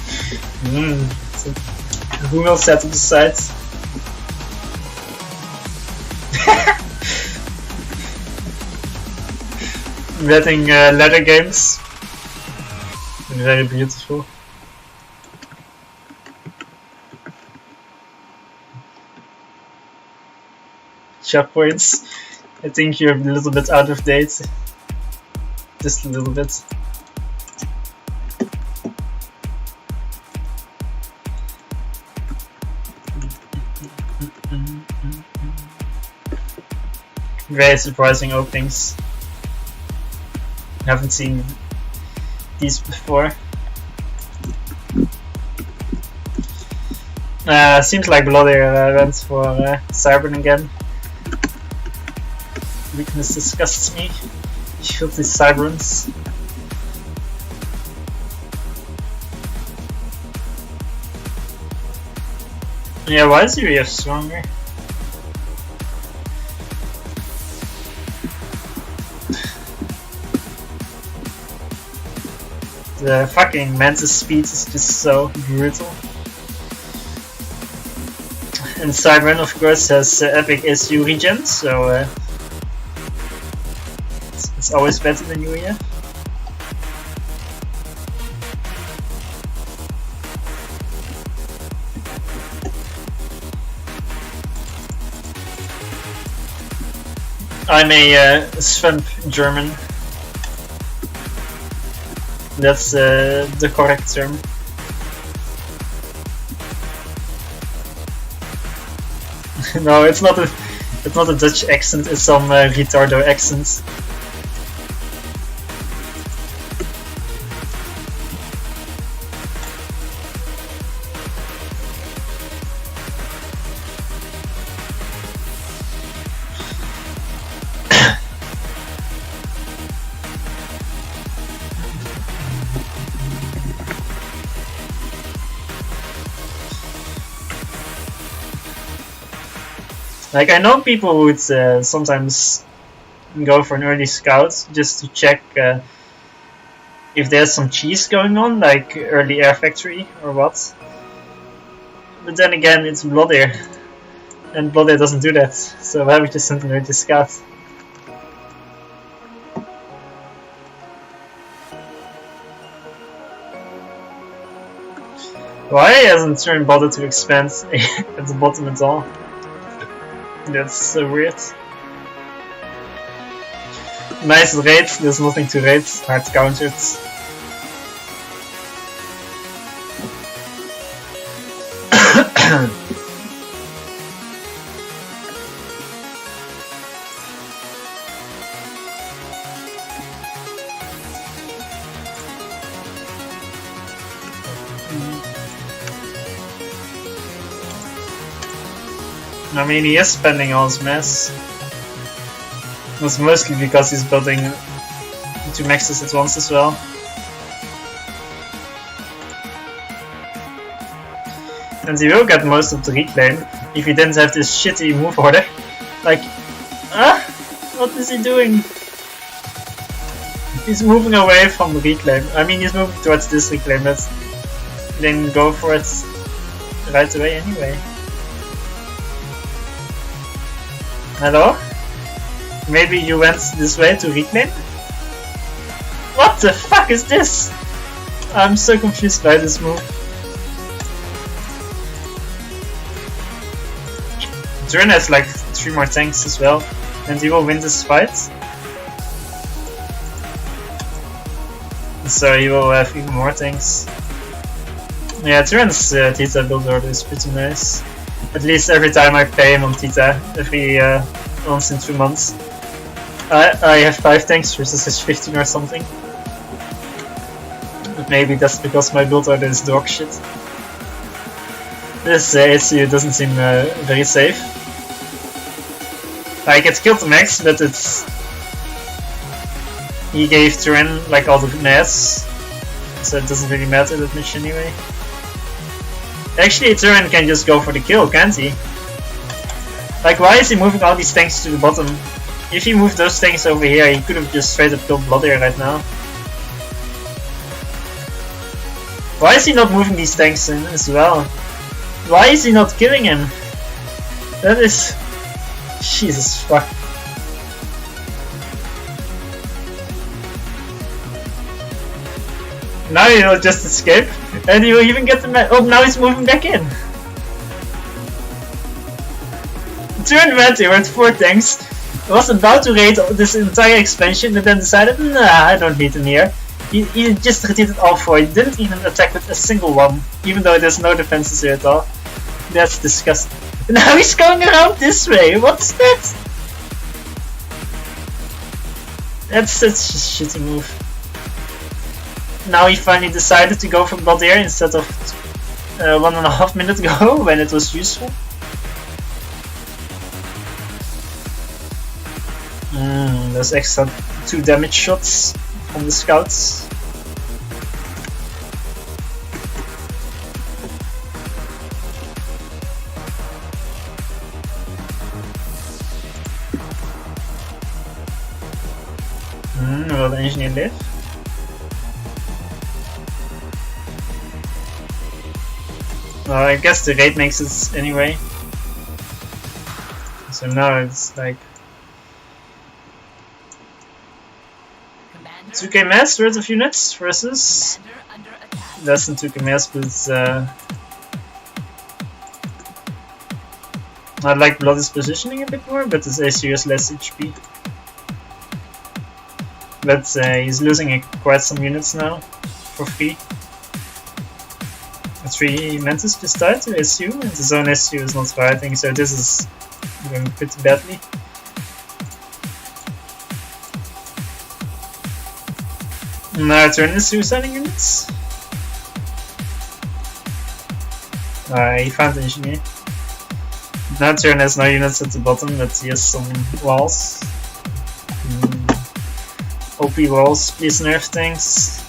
So Google set up the site. Betting ladder games. Very beautiful. Checkpoints. I think you're a little bit out of date. Just a little bit. Very surprising openings. Haven't seen these before. Seems like Blodir went for Cybern again. Weakness disgusts me. Filthy Cyberns. Yeah, why is UEF stronger? The fucking Mantis speed is just so brutal. And Cybern, of course, has epic SU regen, so it's always better than UEF. I'm a Svamp German. That's the correct term. No, it's not a Dutch accent. It's some retardo accent. Like, I know people would sometimes go for an early scout just to check if there's some cheese going on, like early air factory or what. But then again, it's Blodir, and Blodir doesn't do that, so why would you send an early scout? Why hasn't Turin bothered to expand at the bottom at all? That's so weird. Nice raid, there's nothing to raid, hard countered. I mean, he is spending all his mass. That's mostly because he's building 2 maxes at once as well. And he will get most of the reclaim if he didn't have this shitty move order. Like, what is he doing? He's moving away from the reclaim. I mean, he's moving towards this reclaim, but he didn't go for it right away anyway. Hello? Maybe you went this way to reclaim? What the fuck is this? I'm so confused by this move. Turin has like 3 more tanks as well, and he will win this fight. So he will have even more tanks. Yeah, Turin's Tita build order is pretty nice. At least every time I pay him on Tita, every once in 2 months. I have 5 tanks versus his 15 or something. But maybe that's because my build order is dog shit. This ACU doesn't seem very safe. Like, it killed the max, but it's... He gave Turin like all the mass, so it doesn't really matter that much anyway. Actually, Turin can just go for the kill, can't he? Like, why is he moving all these tanks to the bottom? If he moved those tanks over here, he could have just straight up killed Blodir right now. Why is he not moving these tanks in as well? Why is he not killing him? That is... Jesus fuck. Now he'll just escape, and he will even get the oh, now he's moving back in. Turin went here with 4 tanks, was about to raid this entire expansion, and then decided, nah, I don't need him here. He just retreated all 4, he didn't even attack with a single one, even though there's no defenses here at all. That's disgusting. Now he's going around this way, what's that? That's such a shitty move. Now he finally decided to go for Blodir instead of 1.5 minutes ago when it was useful. There's extra 2 damage shots from the scouts. Will the engineer live? I guess the raid makes it anyway. So now it's like 2k mass worth of units versus less than 2k mass, but I like Blodir's positioning a bit more, but his ACU has less HP. But he's losing quite some units now for free. 3 Mantis just died to SU, and his own SU is not fighting, so this is going pretty badly. Now Turin is suiciding units. He found the engineer. Now Turin has no units at the bottom, but he has some walls. OP walls, please nerf things.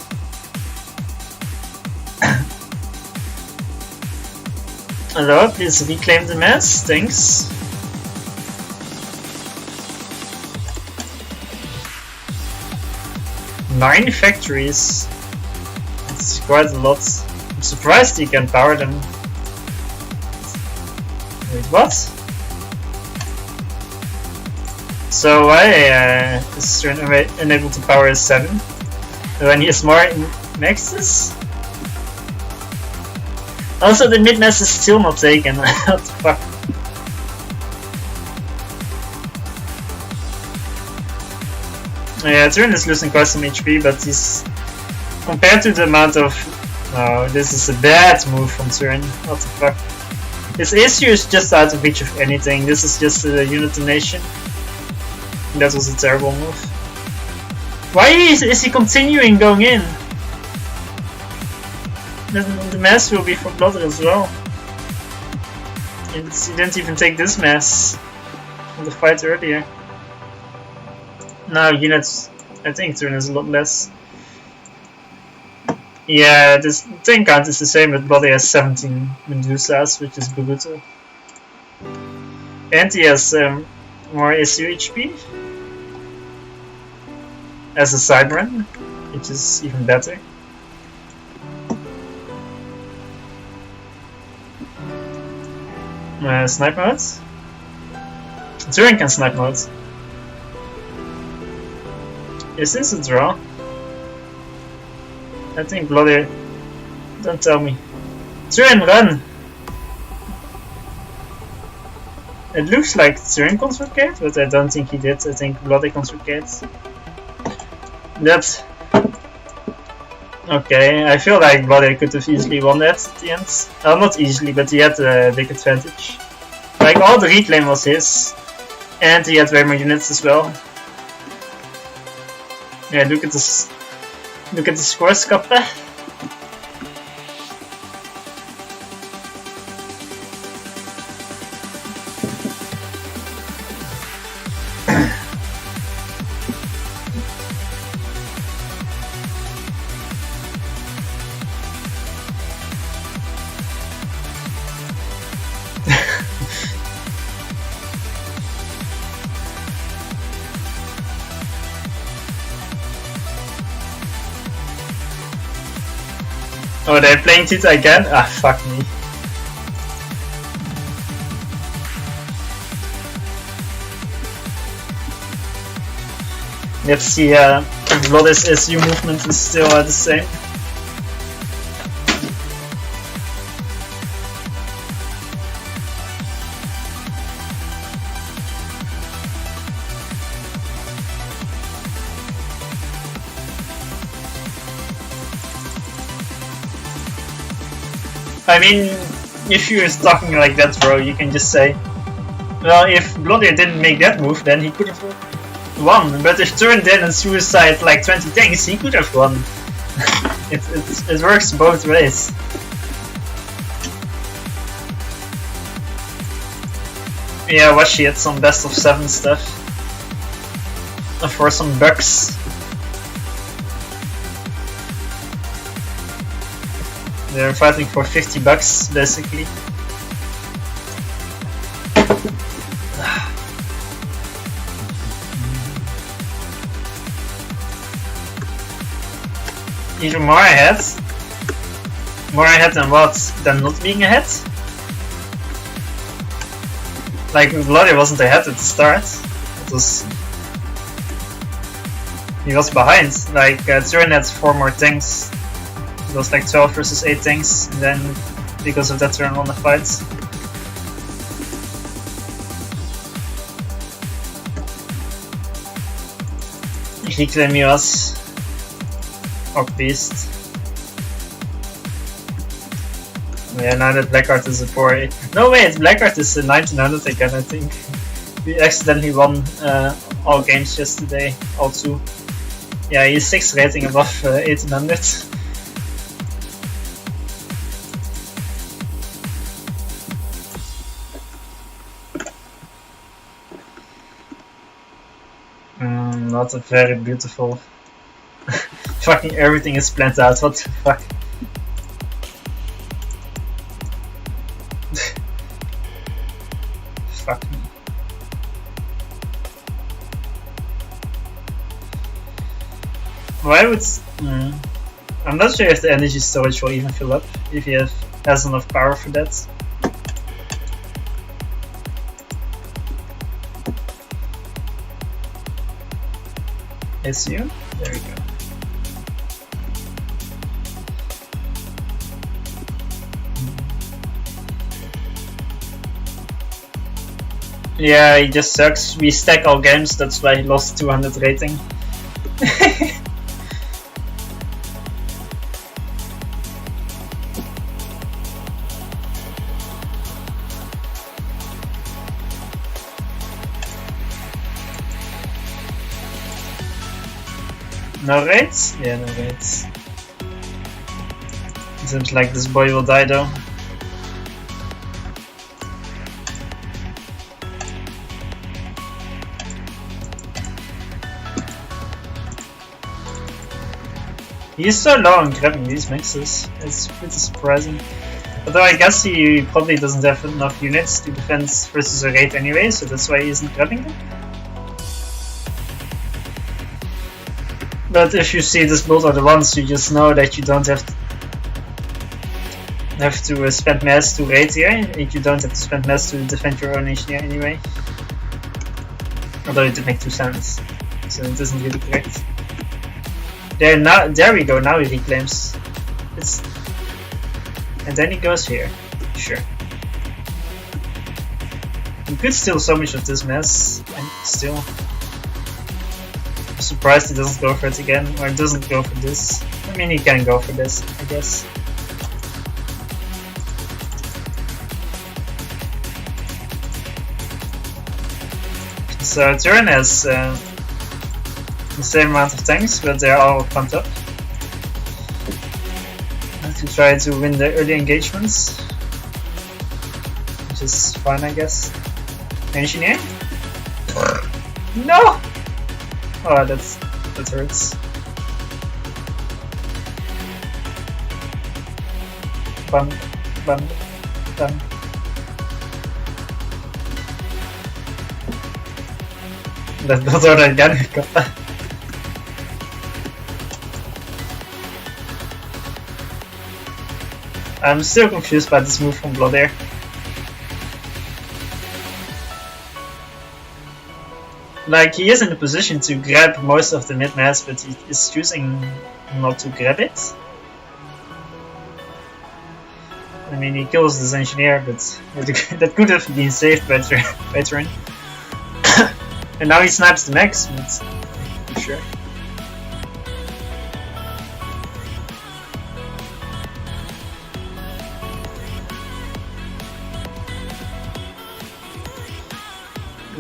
Hello, please reclaim the mass, thanks. Nine factories. It's quite a lot. I'm surprised you can power them. Wait, what? So why is Turin unable to power a 7 when he has more maxes? Also, the mid-mass is still not taken. What the fuck? Yeah, Turin is losing quite some HP, but he's... compared to the amount of... Oh, this is a bad move from Turin. What the fuck? His issue is just out of reach of anything. This is just a unit donation. That was a terrible move. Why is he continuing going in? The mass will be for Blodir as well. And he didn't even take this mass from the fight earlier. Now units, I think Turin is a lot less. Yeah, this tank count is the same, but Blodir has 17 Medusas, which is brutal. And he has more SU HP as a side run, which is even better. Snipe mode? Turin can snipe mode. Is this a draw? I think Blodir. Don't tell me. Turin, run! It looks like Turin constructed, but I don't think he did. I think Blodir constructed. That's okay. I feel like Blodir could have easily won that at the end. Not easily, but he had a big advantage. Like all the reclaim was his, and he had way more units as well. Yeah, look at this. Look at the scores, Kappa. Oh, they're playing Tita again? Ah, fuck me. Let's see if Blodir's SU movement is still the same. I mean, if you're talking like that, bro, you can just say, well, if Blodir didn't make that move, then he could have won. But if Turin didn't suicide like 20 things, he could have won. it works both ways. Yeah, Washi had some best of 7 stuff. For some bucks. They're fighting for 50 bucks, basically. Even more ahead. More ahead than what? Than not being ahead? Like, Blodir wasn't ahead at the start. It was... He was behind. Like, Turin had 4 more things. It was like 12 versus 8 things, and then because of that Turin won the fight. Reclaim US. Orc Beast. Yeah, now that Blackheart is a 4. No wait, Blackheart is a 1900 again, I think. We accidentally won all games yesterday, all 2. Yeah, he's 6 rating above 1800. Not a very beautiful. Fucking everything is planned out, what the fuck? Fuck me. Why would... I'm not sure if the energy storage will even fill up, if he has enough power for that. SU? There we go. Yeah, he just sucks. We stack all games, that's why he lost 200 rating. No raids? Yeah, no raids. Seems like this boy will die though. He's so low on grabbing these mixes, it's pretty surprising. Although I guess he probably doesn't have enough units to defend versus a raid anyway, so that's why he isn't grabbing them. But if you see this build are the ones, you just know that you don't have to spend mass to raid here, and you don't have to spend mass to defend your own engineer anyway. Although it did make 2 cents, so it isn't really correct. There we go, now he reclaims. And then he goes here. Sure. He could steal so much of this mess, and still. I'm surprised he doesn't go for it again, or doesn't go for this. I mean, he can go for this, I guess. So Turin has the same amount of tanks, but they're all pumped up. To try to win the early engagements, which is fine, I guess. Engineer? No! Oh, that hurts. Bum, bum, bum. Dat was er again. I'm still confused by this move from Blodir. Like, he is in a position to grab most of the mid mass, but he is choosing not to grab it. I mean, he kills this engineer, but that could have been saved by Turin. And now he snipes the max, but for sure.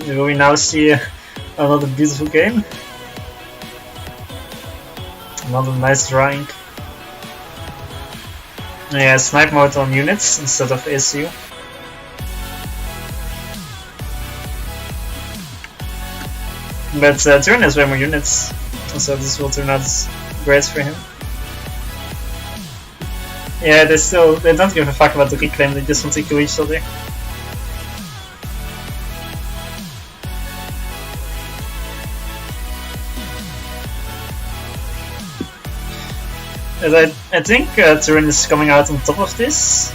Will we now see another beautiful game? Another nice drawing. Yeah, snipe mode on units instead of ACU. But Turin has way more units, so this will turn out great for him. Yeah, they don't give a fuck about the reclaim, they just want to kill each other. And I think Turin is coming out on top of this.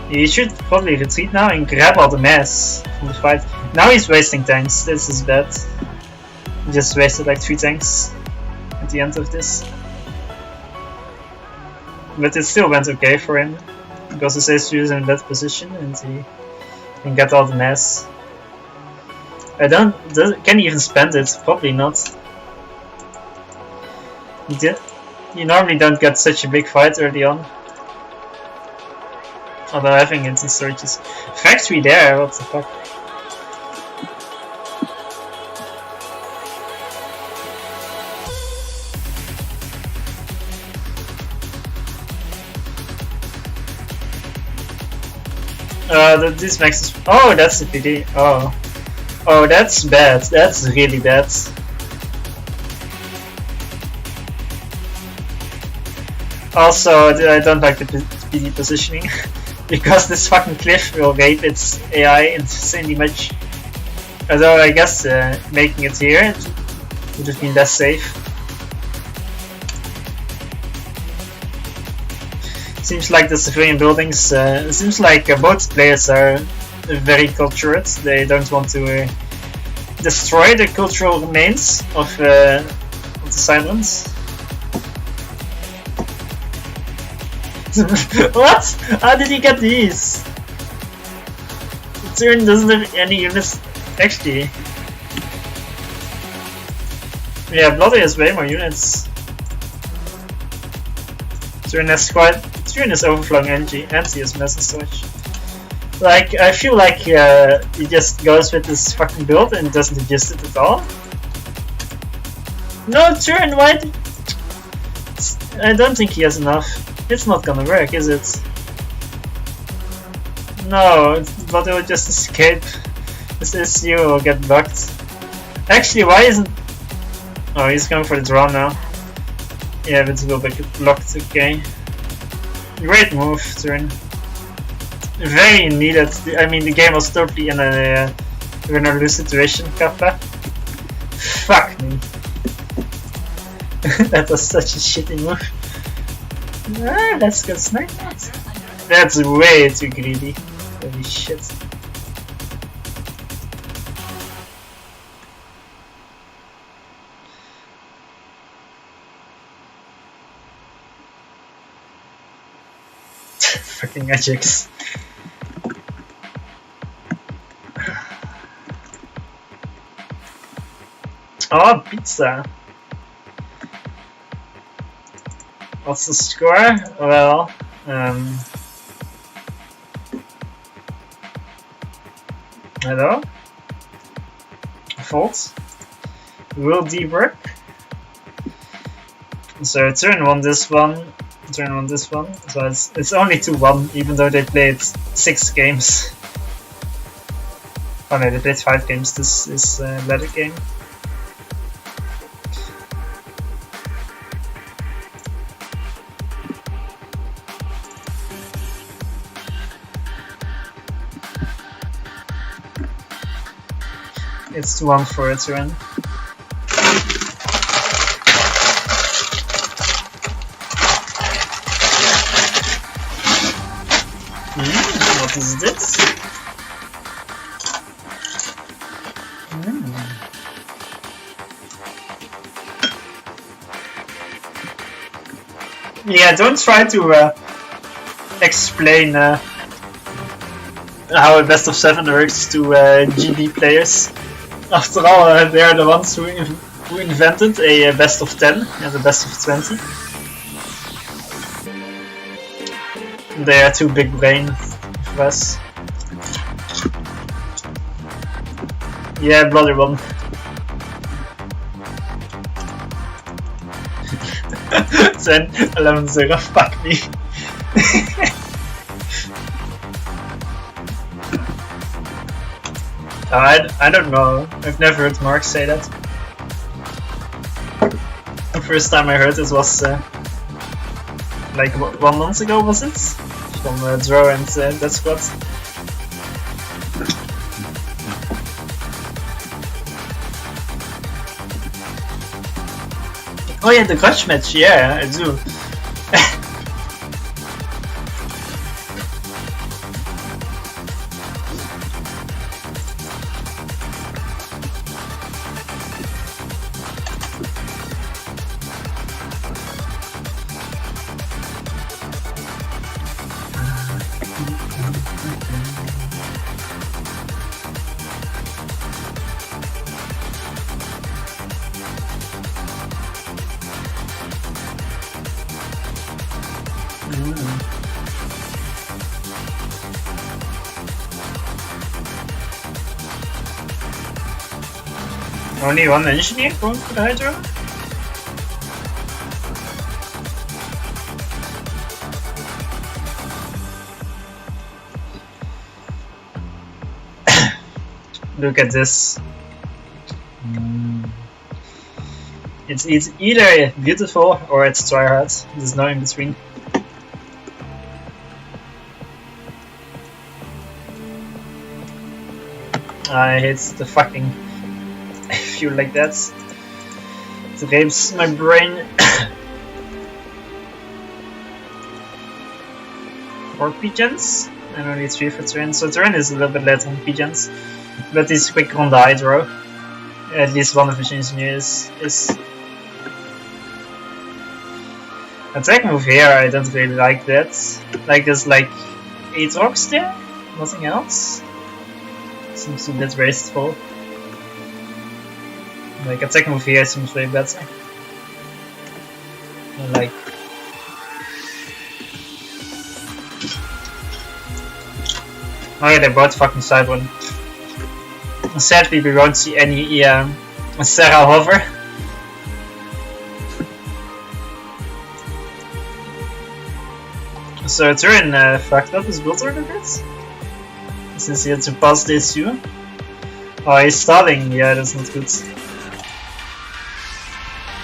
He should probably retreat now and grab all the mass from the fight. Now he's wasting tanks, this is bad. He just wasted like 3 tanks at the end of this. But it still went okay for him, because his SU is in a bad position and he can get all the mass. Can he even spend it? Probably not. You normally don't get such a big fight early on. Although having it in searches. Factory there, what the fuck? This makes us. Oh, that's the PD. Oh. Oh, that's bad. That's really bad. Also, I don't like the PD positioning. Because this fucking cliff will rape its AI insanely much. Although I guess making it here would have been less safe. Seems like the civilian buildings, seems like both players are very cultured. They don't want to destroy the cultural remains of the Silence. What? How did he get these? Turin doesn't have any units. Actually. Yeah, Blodir has way more units. Turin is overflowing anti-as mass and such. Like, I feel like he just goes with this fucking build and doesn't adjust it at all. No, Turin, why? I don't think he has enough. It's not gonna work, is it? No, but it will just escape. This SU will get bugged. Actually, why isn't... Oh, he's going for the draw now. Yeah, but it will be blocked, okay. Great move, Turin. Very needed. I mean, the game was totally in a win-or-lose situation, Kappa. Fuck me. That was such a shitty move. Ah, let's go snipe that. That's way too greedy. Holy shit. Fucking Ajax. Oh, pizza. What's the score? Well, hello? Fault. Will D work? So Turin won this one. Turin won this one. So it's only 2-1, even though they played 6 games. Oh no, they played 5 games this latter game. It's 2-1 for Turin. What is this? Yeah, don't try to explain how a best of 7 works to GB players. After all, they are the ones who invented a best of 10 and a best of 20. They are too big brain for us. Yeah, Blodir won. Then 11-0, fuck me. I don't know. I've never heard Mark say that. The first time I heard it was like 1 month ago, was it? From Draw and that squad. Oh yeah, the grudge match, yeah, I do. Only one engineer going for the Hydra? Look at this. It's either beautiful or it's tryhard. There's no in between. I hate the fucking fuel like that. It rapes my brain. 4 pigeons and only 3 for Turin. So Turin is a little bit later than pigeons, but he's quick on the hydro. At least one of the engineers is. Attack move here, I don't really like that. Like there's like 8 rocks there, nothing else. Seems a bit wasteful. Like attack move here seems way better. And like oh yeah, they brought fucking side one. Sadly we won't see any Sarah hover. So Turin fucked up his build order a bit. Since he had to pass this too. Oh, he's stalling, yeah, that's not good.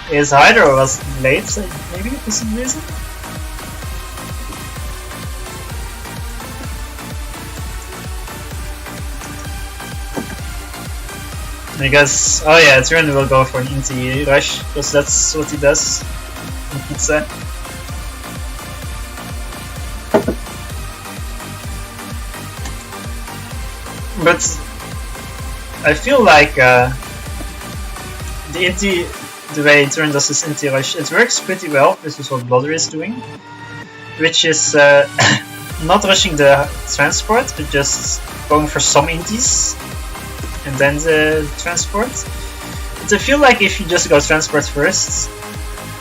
His Hydro was late, maybe for some reason. I guess, oh yeah, Turin will go for an inti rush, because that's what he does in pizza. But I feel like the way Turin does this inti rush, it works pretty well. This is what Blodir is doing, which is not rushing the transport, but just going for some intis and then the transport. But I feel like if you just go transport first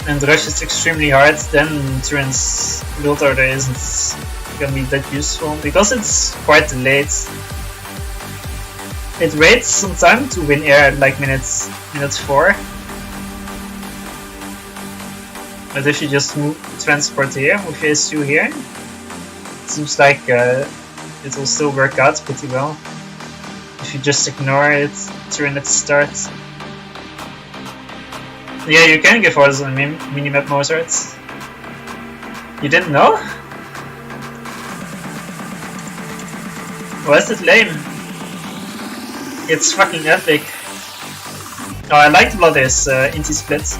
and rush it extremely hard, then Turin's build order isn't gonna be that useful because it's quite late. It waits some time to win air at like minute 4. But if you just move transport here with phase 2 here, it seems like it will still work out pretty well. If you just ignore it during its start. Yeah, you can give orders on minimap Mozart. You didn't know? Why is it lame? It's fucking epic. Oh, I like Blodir's inti split.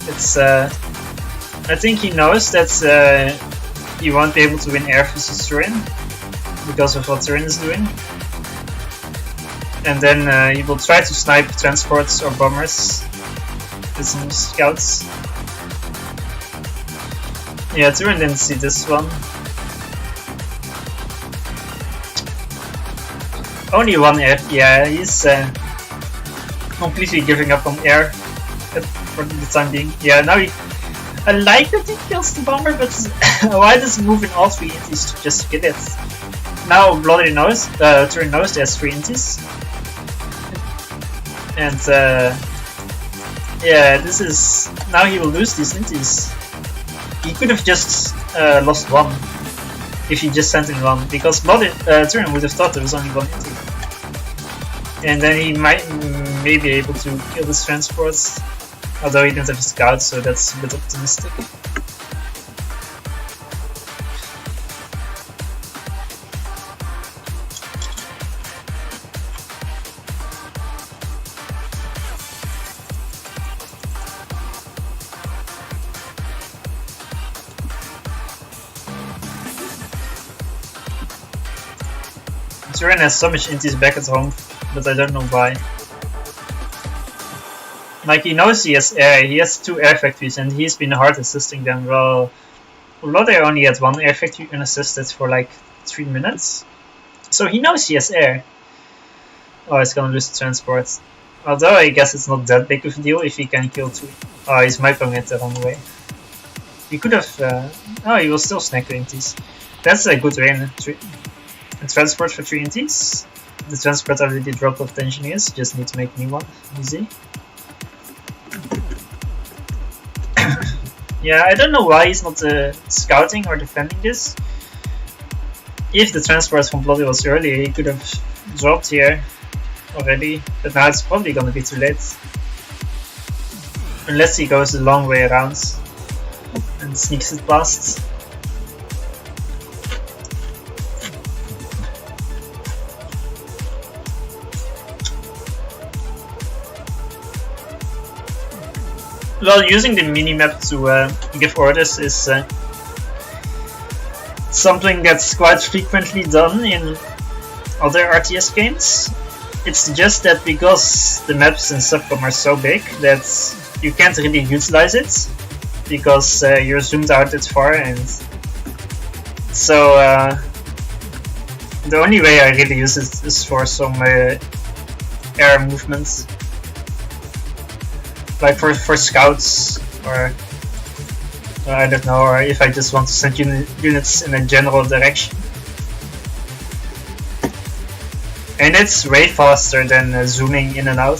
It's I think he knows that you won't be able to win air versus Turin because of what Turin is doing. And then he will try to snipe transports or bombers with some scouts. Yeah, Turin didn't see this one. Only one air. Yeah, he's completely giving up on air for the time being. Yeah, now I like that he kills the bomber, but why does he move in all 3 inties to just get it? Now Blodir knows, Turin knows there's 3 inties. And yeah, this is... now he will lose these inties. He could have just lost 1 if he just sent in 1, because Turin would have thought there was only 1 intie. And then he may be able to kill this transports, although he didn't have a scout, so that's a bit optimistic. Turin has so much inties back at home, but I don't know why. Like, he knows he has air, he has 2 air factories and he's been hard assisting them. Well, Blodir only had 1 air factory unassisted for like 3 minutes. So he knows he has air. Oh, he's gonna lose the transport. Although I guess it's not that big of a deal if he can kill 2. Oh, he's microing it the wrong way. He could have... oh, he will still snack the inties. That's a good rain. A transport for 3 inties. The transport already dropped off the engineers, just need to make a new one. Easy. Yeah, I don't know why he's not scouting or defending this. If the transport from Blodir was earlier, he could have dropped here already, but now it's probably gonna be too late. Unless he goes the long way around and sneaks it past. Well, using the minimap to give orders is something that's quite frequently done in other RTS games. It's just that because the maps in Subcom are so big that you can't really utilize it because you're zoomed out that far, and so the only way I really use it is for some air movements. Like for scouts, or I don't know, or if I just want to send units in a general direction. And it's way faster than zooming in and out.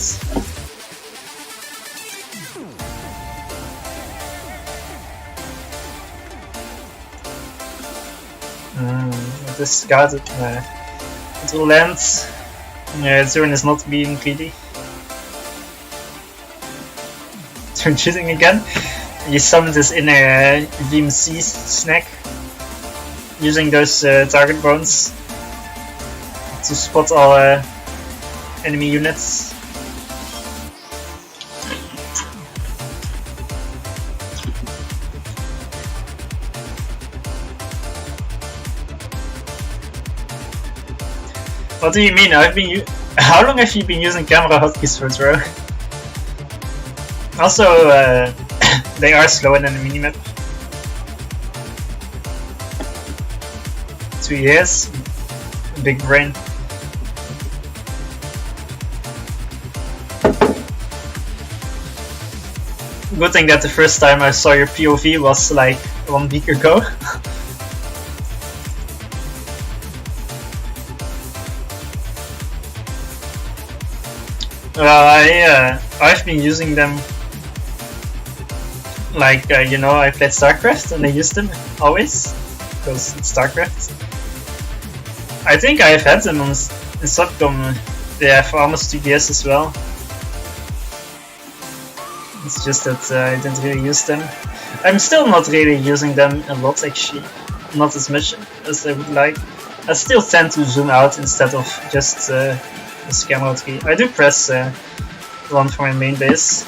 This scout, it will land. Turin is not being greedy. Turn shooting again. You summon this inner VMC snack using those target bones to spot all enemy units. What do you mean? How long have you been using camera hotkeys for, bro? Also, they are slower than the minimap. 2 years, big brain. Good thing that the first time I saw your POV was like 1 week ago. Well, I've been using them. Like, you know, I played StarCraft and I used them always, because it's StarCraft. I think I've had them in Subcom, yeah, for almost 2 years as well. It's just that I didn't really use them. I'm still not really using them a lot actually, not as much as I would like. I still tend to zoom out instead of just this camera key. I do press one for my main base.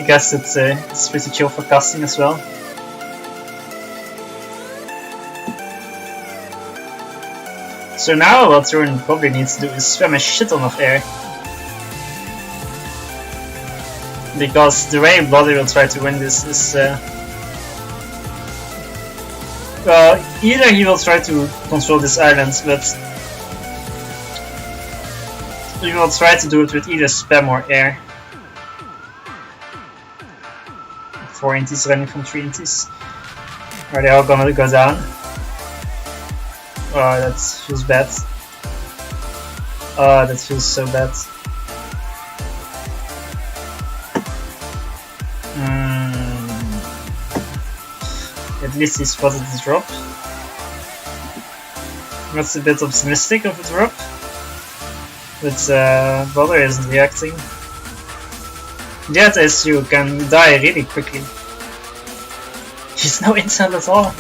guess it's pretty chill for casting as well. So now what Turin probably needs to do is swim a shit ton of air. Because the way Blodir will try to win this is... well, either he will try to control this island, but... he will try to do it with either spam or air. 4 inties running from 3 inties. Are they all gonna go down? Oh, that feels bad. Oh, that feels so bad. At least he spotted the drop. That's a bit optimistic of a drop. But Blodir isn't reacting. That SU can die really quickly. He's no intel at all.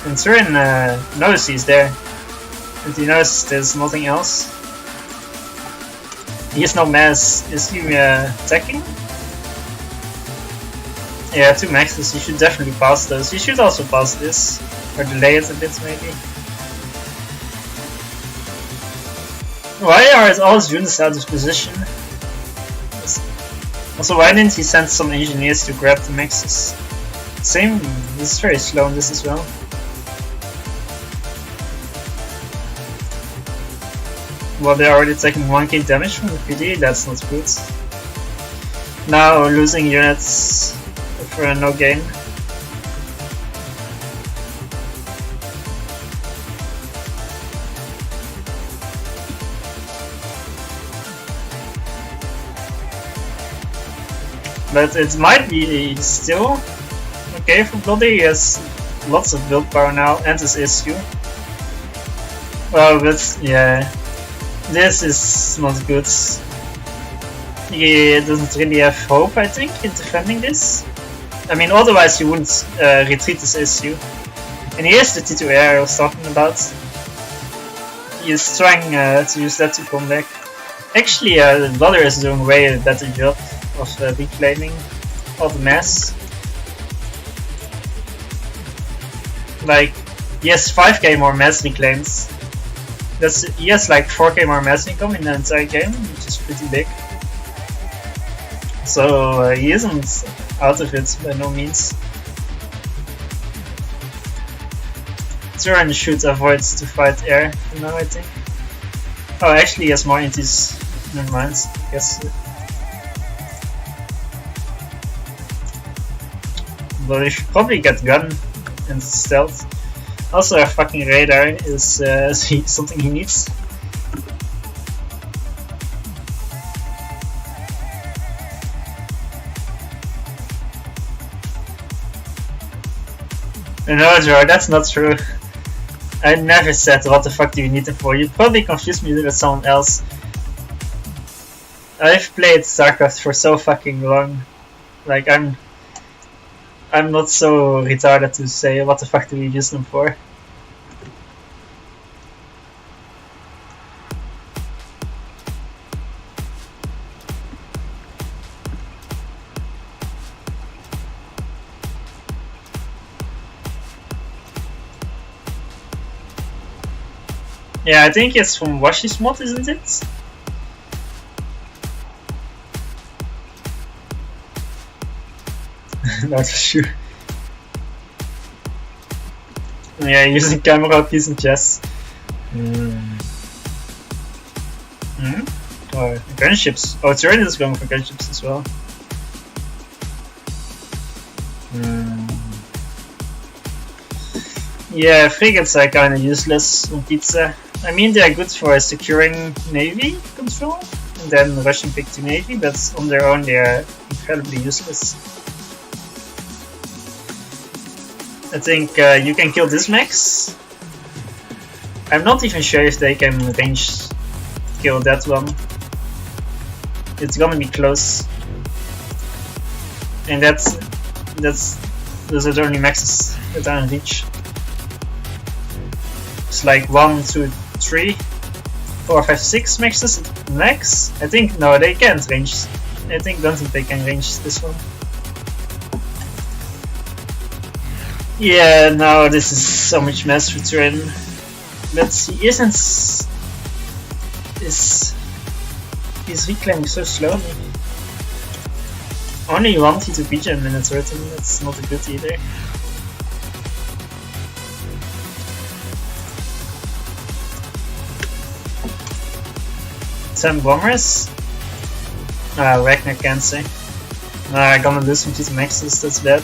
And Turin knows he's there. And he knows there's nothing else. He has no mass. Is he attacking? Yeah, 2 maxes. You should definitely pass those. You should also pass this. Or delay it a bit maybe. Why are all his units out of position? Also, why didn't he send some engineers to grab the maxes? Same, this is very slow on this as well. Well, they're already taking 1k damage from the PD, that's not good. Now losing units for no gain. But it might be still okay for Blodir. He has lots of build power now and his SU. Well, but yeah, this is not good. He doesn't really have hope, I think, in defending this. I mean, otherwise he wouldn't retreat his SU. And he has the T2A I was talking about. He is trying to use that to come back. Actually, Blodir is doing way a better job of reclaiming all the mass. Like, he has 5k more mass reclaims. He has like 4k more mass income in the entire game, which is pretty big. So he isn't out of it by no means. Turin should avoid to fight air for now, I think. Oh, actually he has more intis. Never mind, I guess. But he should probably get gun and stealth. Also, a fucking radar is something he needs. No, Joe, that's not true. I never said what the fuck do you need them for. You probably confused me with someone else. I've played StarCraft for so fucking long. Like, I'm not so retarded to say what the fuck do you use them for. Yeah, I think it's from Washi's mod, isn't it? Not sure. Yeah, using camera piece and chess. Or gunships. Oh, Turin is going for gunships as well. Yeah, frigates are kinda useless on pizza. I mean, they are good for securing navy control and then rushing back to navy, but on their own they are incredibly useless. I think you can kill this max. I'm not even sure if they can range kill that one. It's gonna be close. And those are the only maxes that are in reach. It's like 1, 2, 3, 4, 5, 6 maxes max. I think no, they can't range I don't think they can range this one. Yeah, no, this is so much mess for Turin. But he isn't. He's reclaiming so slowly. Only one T2 PG in minutes written, that's not good either. 10 bombers? Ragnar can't say. I'm gonna lose some T2 maxes, that's bad.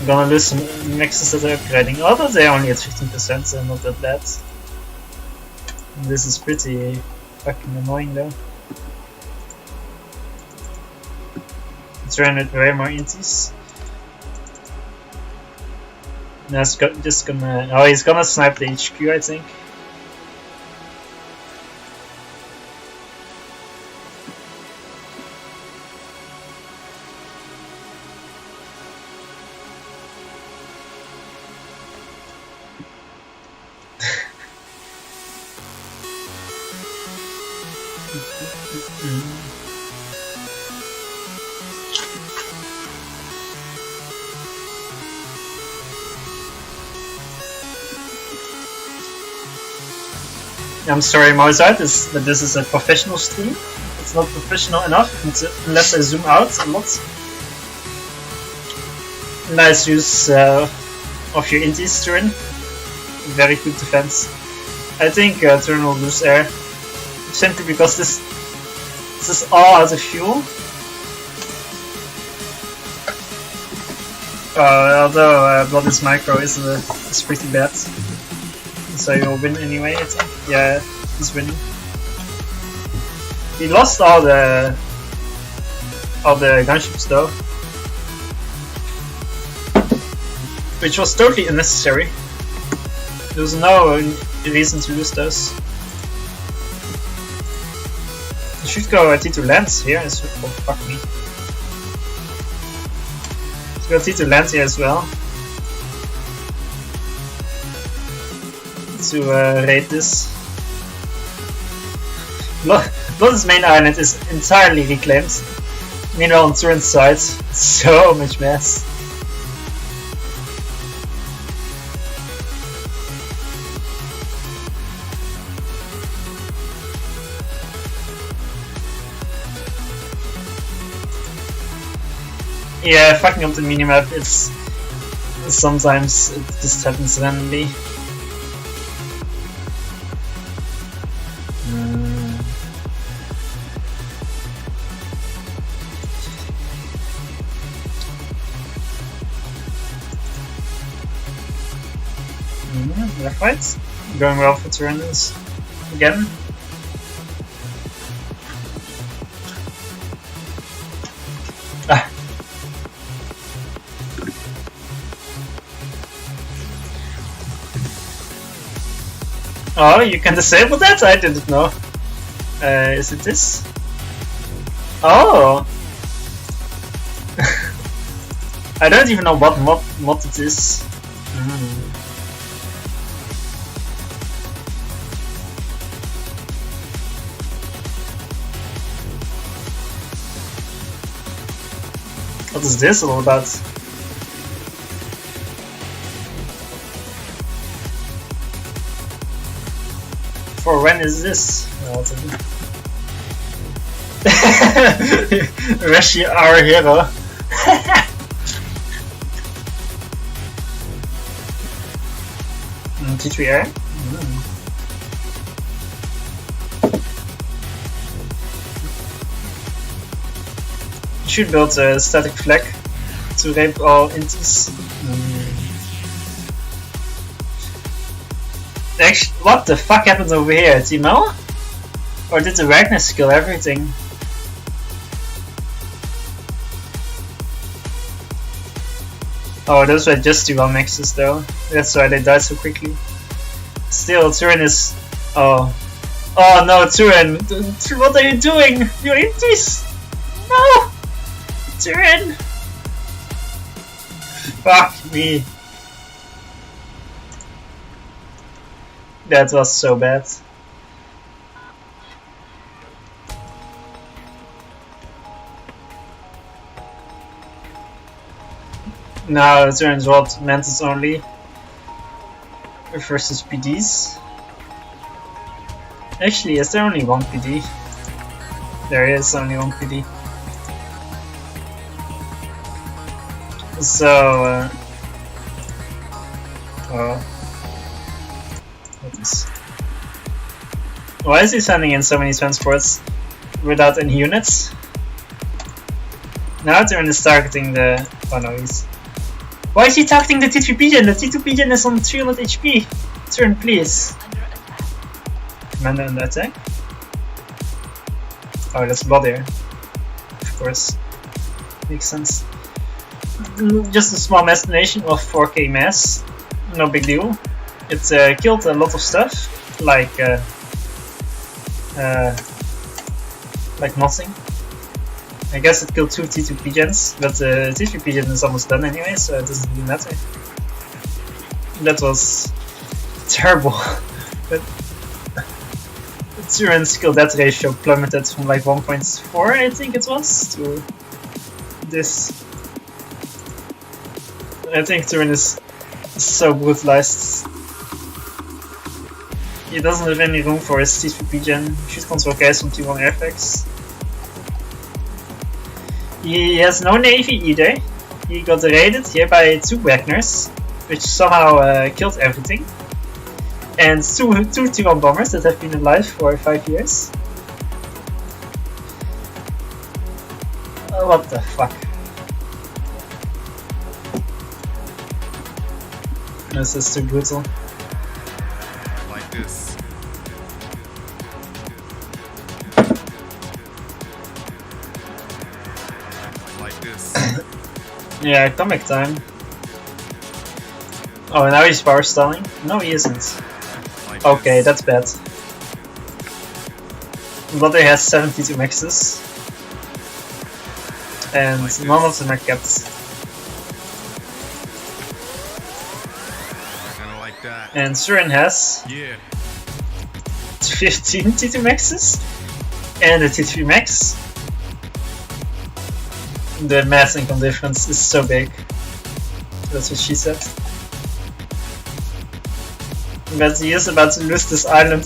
I'm gonna lose some maxes that are upgrading, although they're only at 15%, so not that bad. This is pretty fucking annoying though. Let's run with way more inties. No, it's just gonna. Oh, he's gonna snipe the HQ, I think. I'm sorry, Mozart, but this is a professional stream. It's not professional enough unless I zoom out a lot. Nice use of your inties, Turin. Very good defense. I think Turin will lose air simply because this is all out of fuel. Although Blodir's micro is pretty bad. So you'll win anyway, I think. Yeah, he's winning. He lost all the gunships though, which was totally unnecessary. There was no reason to lose those. You should go T2 lands here as well. Oh, fuck me. Let's go T2 lands here as well. To raid this. Blodir's main island is entirely reclaimed. Meanwhile on Turin's side, so much mess. Yeah, fucking up the minimap, it's sometimes it just happens randomly. Left fight. Going well for Tyrannus again. Ah. Oh, you can disable that? I didn't know. Is it this? Oh! I don't even know what mod it is. What is this all about? For when is this? Oh, Rashi, our hero. T3R? You should build a static flag to rape all inties. Actually, what the fuck happened over here? Timo? Or did the Ragnar kill everything? Oh, those were just the one maxes though. That's why they died so quickly. Still, Turin is... Oh. Oh no, Turin! What are you doing? You're inties! No! Turin! Fuck me. That was so bad. Now it turns what Mantis only versus PDs. Actually, is there only one PD? There is only one PD. So, what is? Why is he sending in so many transports without any units? Now Turin is targeting the. Oh no, he's. Why is he targeting the T3 pigeon? The T2 pigeon is on 300 HP. Turin, please. Commander under attack. Oh, that's Blodir. Of course. Makes sense. Just a small mass donation of 4k mass. No big deal. It killed a lot of stuff. Like nothing. I guess it killed 2 T2 pigeons, but the T3 pigeon is almost done anyway, so it doesn't really matter. That was terrible. But Turin's kill death ratio plummeted from like 1.4, I think it was, to this. I think Turin is so brutalized. He doesn't have any room for his T3 pigeon. Should control guys from T1 airfax. He has no navy either. He got raided here by 2 Wagners, which somehow killed everything. And two T1 bombers that have been alive for 5 years. What the fuck? This is too brutal. Like this. Like this. Yeah, atomic time. Oh, now he's power stalling? No, he isn't. Like Okay, this. that's bad. Blodir has 72 maxes. And Like none this. of them are kept. Kinda like that. And Turin has Yeah. 15 T2 maxes and a T3 max. The mass income difference is so big. That's what she said. But he is about to lose this island.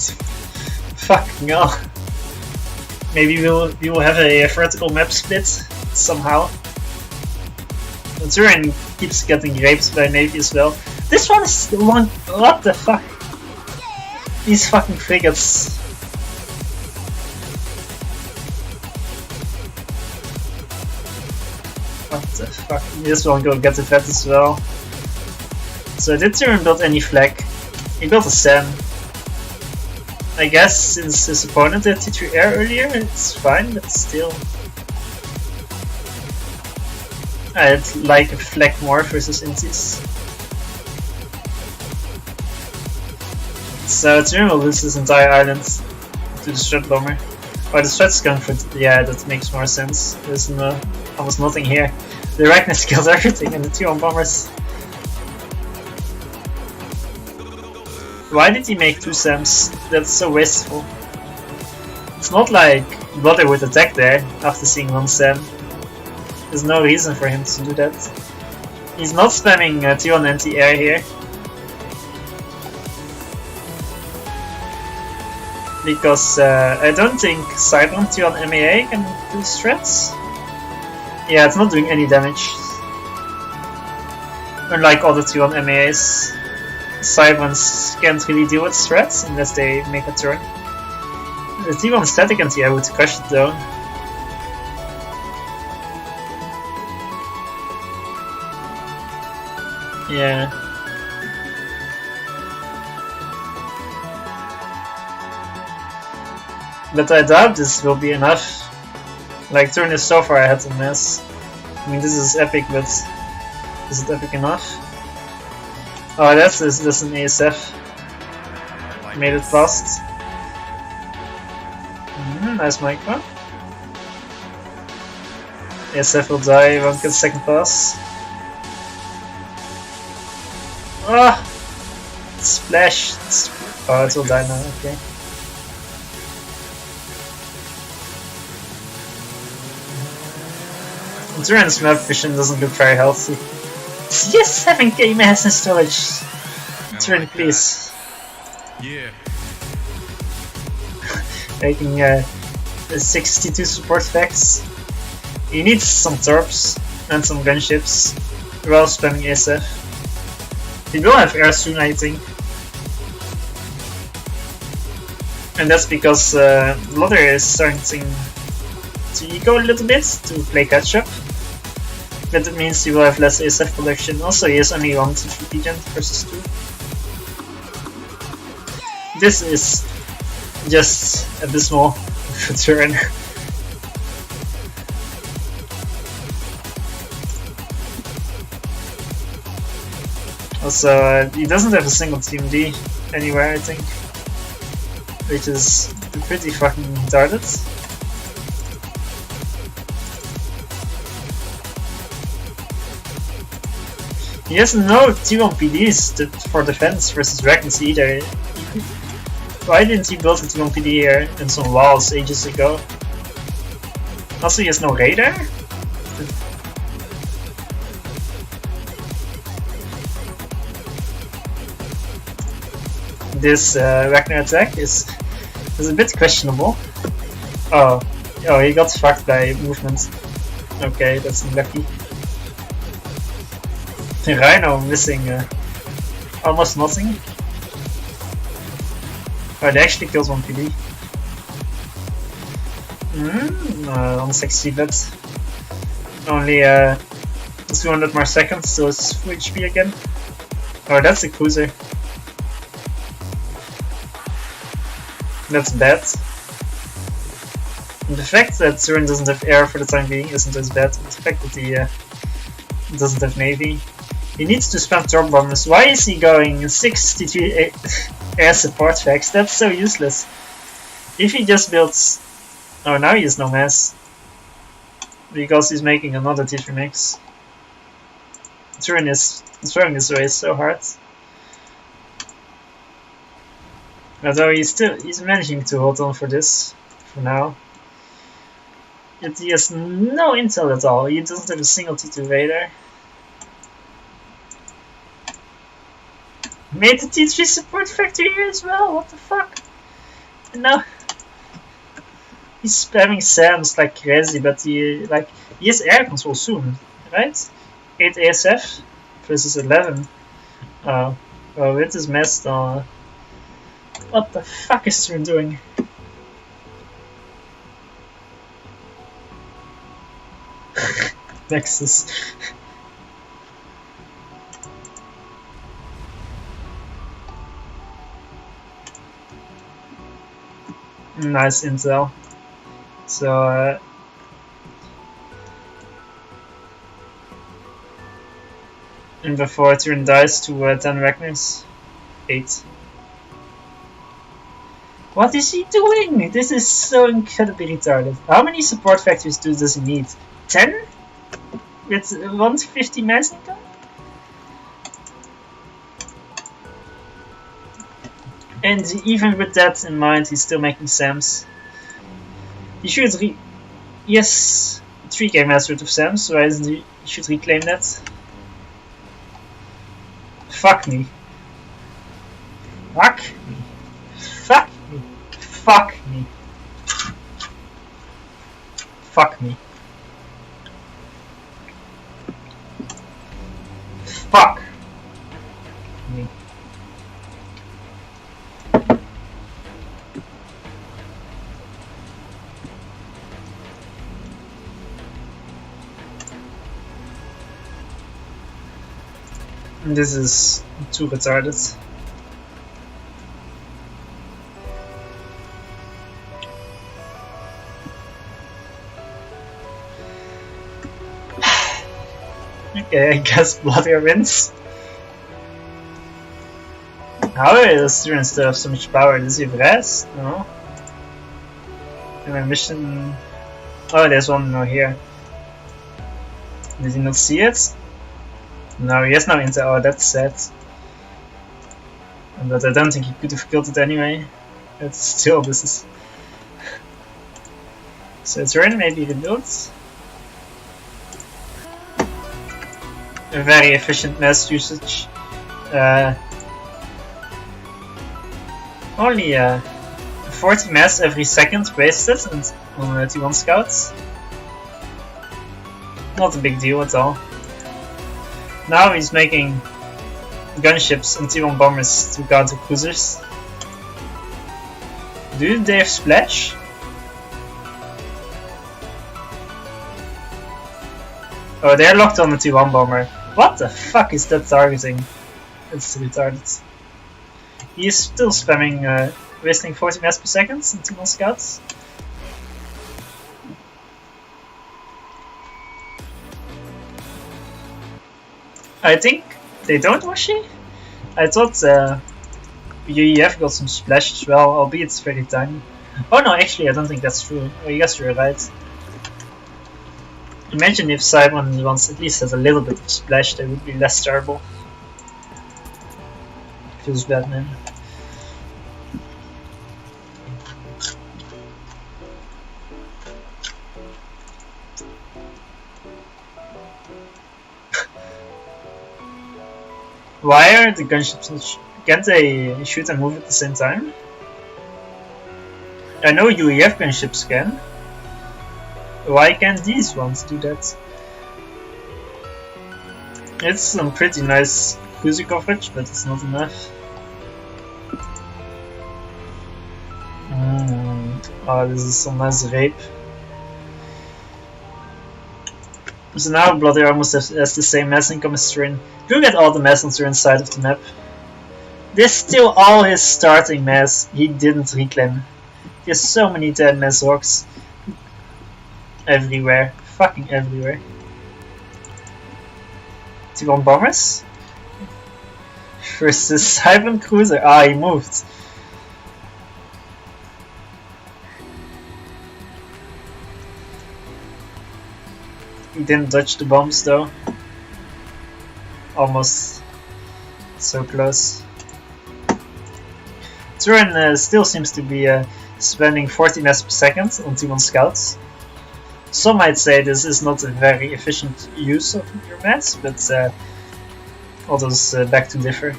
Fucking hell. Maybe we will have a vertical map split somehow. And Turin keeps getting raped by Navy as well. This one is the one. What the fuck? These fucking frigates. What the fuck? This one will get the vet as well. So did Turin build any flag? He built a SAM. I guess since his opponent did T3 air earlier, it's fine, but still. I'd like a flag more versus Intis. So Turin will lose this entire island to the Strat bomber. Or the Strat's going for. Yeah, that makes more sense. There's almost nothing here. The Ragnus killed everything and the T1 bombers. Why did he make 2 SAMs? That's so wasteful. It's not like Blodir would attack there after seeing 1 SAM. There's no reason for him to do that. He's not spamming T1 anti-air here. Because I don't think Sidron T1 MAA can do strats. Yeah, it's not doing any damage. Unlike other T1 MAAs. Sidrons can't really deal with strats unless they make a turn. The T1 static anti-air would crush it though. Yeah. But I doubt this will be enough. Like, Turin is so far ahead in mass. I mean, this is epic, but is it epic enough? Oh, that's an ASF. Like Made it this. fast. Nice micro. ASF will die, won't get second pass. Ah! Splash! Oh, it will die now, okay. Turin's map vision doesn't look very healthy. Yes, 7k mass and storage. Turin, like please. Yeah. Making 62 support facts. He needs some torps and some gunships while spamming SF. He will have air soon, I think. And that's because Blodir is starting to eco a little bit to play catch up. But it means he will have less SF production. Also, he has only 1 TP gen versus 2. This is just abysmal for Turin. Also, he doesn't have a single Team D anywhere, I think. Which is pretty fucking retarded. He has no T1 PDs for defense versus Dragons either. Why didn't he build a T1 PD here and some walls ages ago? Also, he has no radar? This Ragnar attack is a bit questionable. Oh, he got fucked by movement. Okay, that's unlucky. Rhino missing almost nothing. Oh, they actually killed 1 PD. Unsucceeded. Only 200 more seconds, so it's full HP again. Oh, that's a cruiser. That's bad. And the fact that Turin doesn't have air for the time being isn't as bad. The fact that he doesn't have navy. He needs to spam turbo bombers. Why is he going 63 air support facts? That's so useless. If he just builds... Oh, now he has no mass. Because he's making another T3 max. Turin is throwing this race so hard. Although he's managing to hold on for this, for now. Yet he has no intel at all. He doesn't have a single T2 radar. Made the T3 support factor here as well, what the fuck? And now he's spamming SAMs like crazy, but he has air control soon, right? 8 ASF versus 11. Oh, with this mess, what the fuck is Turin doing? Nexus. Nice intel. So, and before Turin dies to 10 Ragnars? 8. What is he doing? This is so incredibly retarded. How many support factories does he need? 10? With 150 mass income? And even with that in mind, he's still making SAMs. He should yes, 3k mass worth of SAMs, so he should reclaim that. Fuck me. Fuck me. Fuck me. Fuck me. Fuck me. Fuck me. This is too retarded. Okay, I guess Blodir wins. How does Turin still have so much power? Does he have res? No. And my mission... Oh, there's one more here. Did he not see it? No, he has no intel. Oh, that's sad. But I don't think he could have killed it anyway. But still, this is... So Turin maybe rebuilds. a very efficient mass usage. Only 40 mass every second wasted on T1 scouts. Not a big deal at all. Now he's making gunships and T1 bombers to counter cruisers. Do they have splash? Oh, they're locked on the T1 bomber. What the fuck is that targeting? It's retarded. He's still spamming, wasting 40 mass per second in T1 scouts. I think they don't, Washi? I thought UEF got some splash as well, albeit it's very tiny. Oh no, actually I don't think that's true. Oh, I guess you're right. Imagine if Simon once at least has a little bit of splash, that would be less terrible. Feels bad, man. Why are the gunships? Can't they shoot and move at the same time? I know UEF gunships can. Why can't these ones do that? It's some pretty nice cruiser coverage, but it's not enough. Oh, this is some nice rape. So now Blodir almost has the same mass income as Turin. Look at all the mass on Turin's side of the map. There's still all his starting mass he didn't reclaim. There's so many 10 mass rocks. Everywhere. Fucking everywhere. T1 bombers? Versus Cyber Cruiser. Ah, he moved. He didn't dodge the bombs though. Almost so close. Turin still seems to be spending 40 mass per second on T1 scouts. Some might say this is not a very efficient use of your mass, but others beg to differ.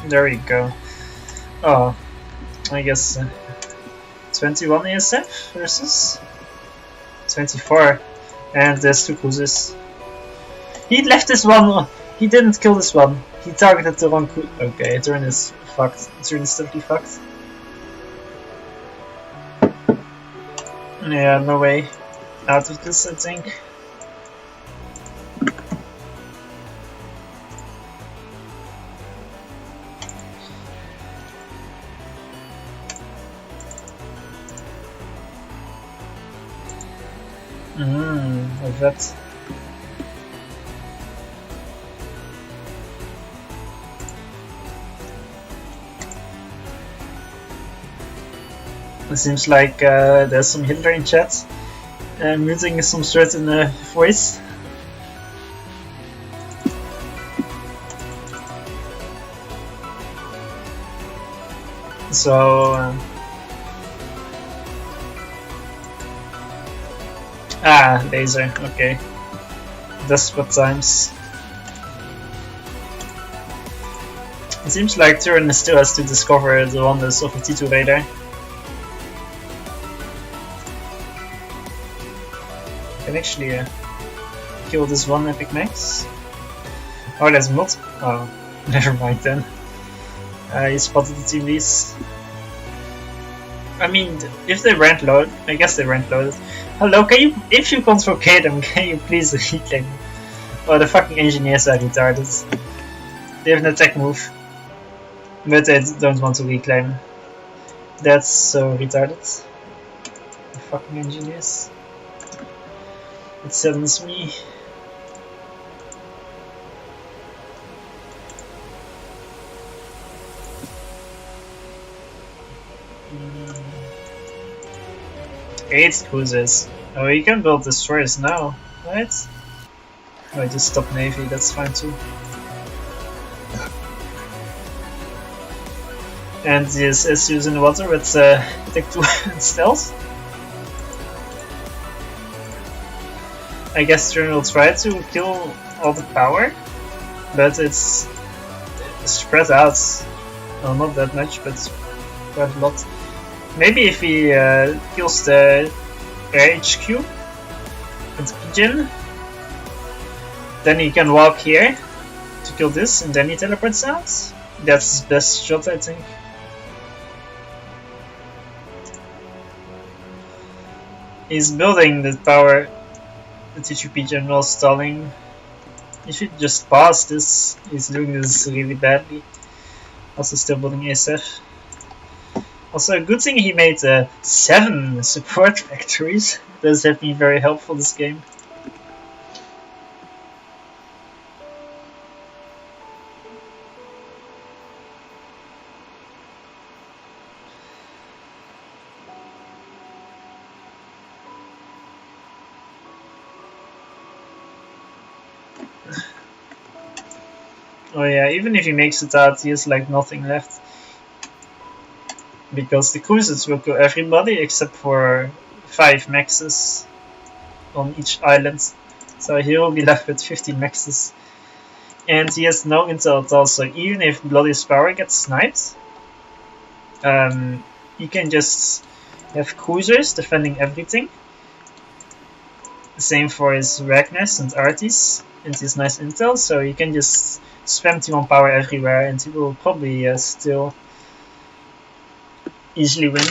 There you go. Oh, I guess 21 ASF versus 24, and there's 2 cruisers. He left this one. He didn't kill this one. He targeted the wrong cruiser. Okay, Turin is fucked. Turin is totally fucked. Yeah, no way out of this, I think. Like that. It seems like there's some Hitler in chat, muting some certain voice. So laser, okay. Desperate times. It seems like Turin still has to discover the wonders of a T2 radar. Can actually kill this one epic max. Oh, there's multiple. Oh, never mind then. He spotted the TVs. I mean, if they rank load, I guess they rank loaded. Hello, can you, if you control K them, can you please reclaim? Oh, the fucking engineers are retarded. They have an attack move, but they don't want to reclaim. That's so retarded. The fucking engineers. It saddens me. Eight cruisers. Oh, you can build destroyers now, right? Oh, I just stopped Navy, that's fine too. And this SU's in the water with Tech 2 and Stealth. I guess Turin will try to kill all the power, but it's spread out. Well, not that much, but quite a lot. Maybe if he kills the air HQ and Pigeon, then he can walk here to kill this, and then he teleports out. That's his best shot, I think. He's building the power, the TTP general stalling. He should just pass this. He's doing this really badly. Also still building SF. Also a good thing he made 7 support factories. Those have been very helpful this game. Oh yeah, even if he makes it out, he has like nothing left. Because the cruisers will kill everybody except for 5 maxes on each island. So he will be left with 15 maxes. And he has no intel at all, so even if Blodir's power gets sniped, he can just have cruisers defending everything. Same for his Ragnars and Artis and his nice intel, so he can just spam T1 power everywhere and he will probably still easily win.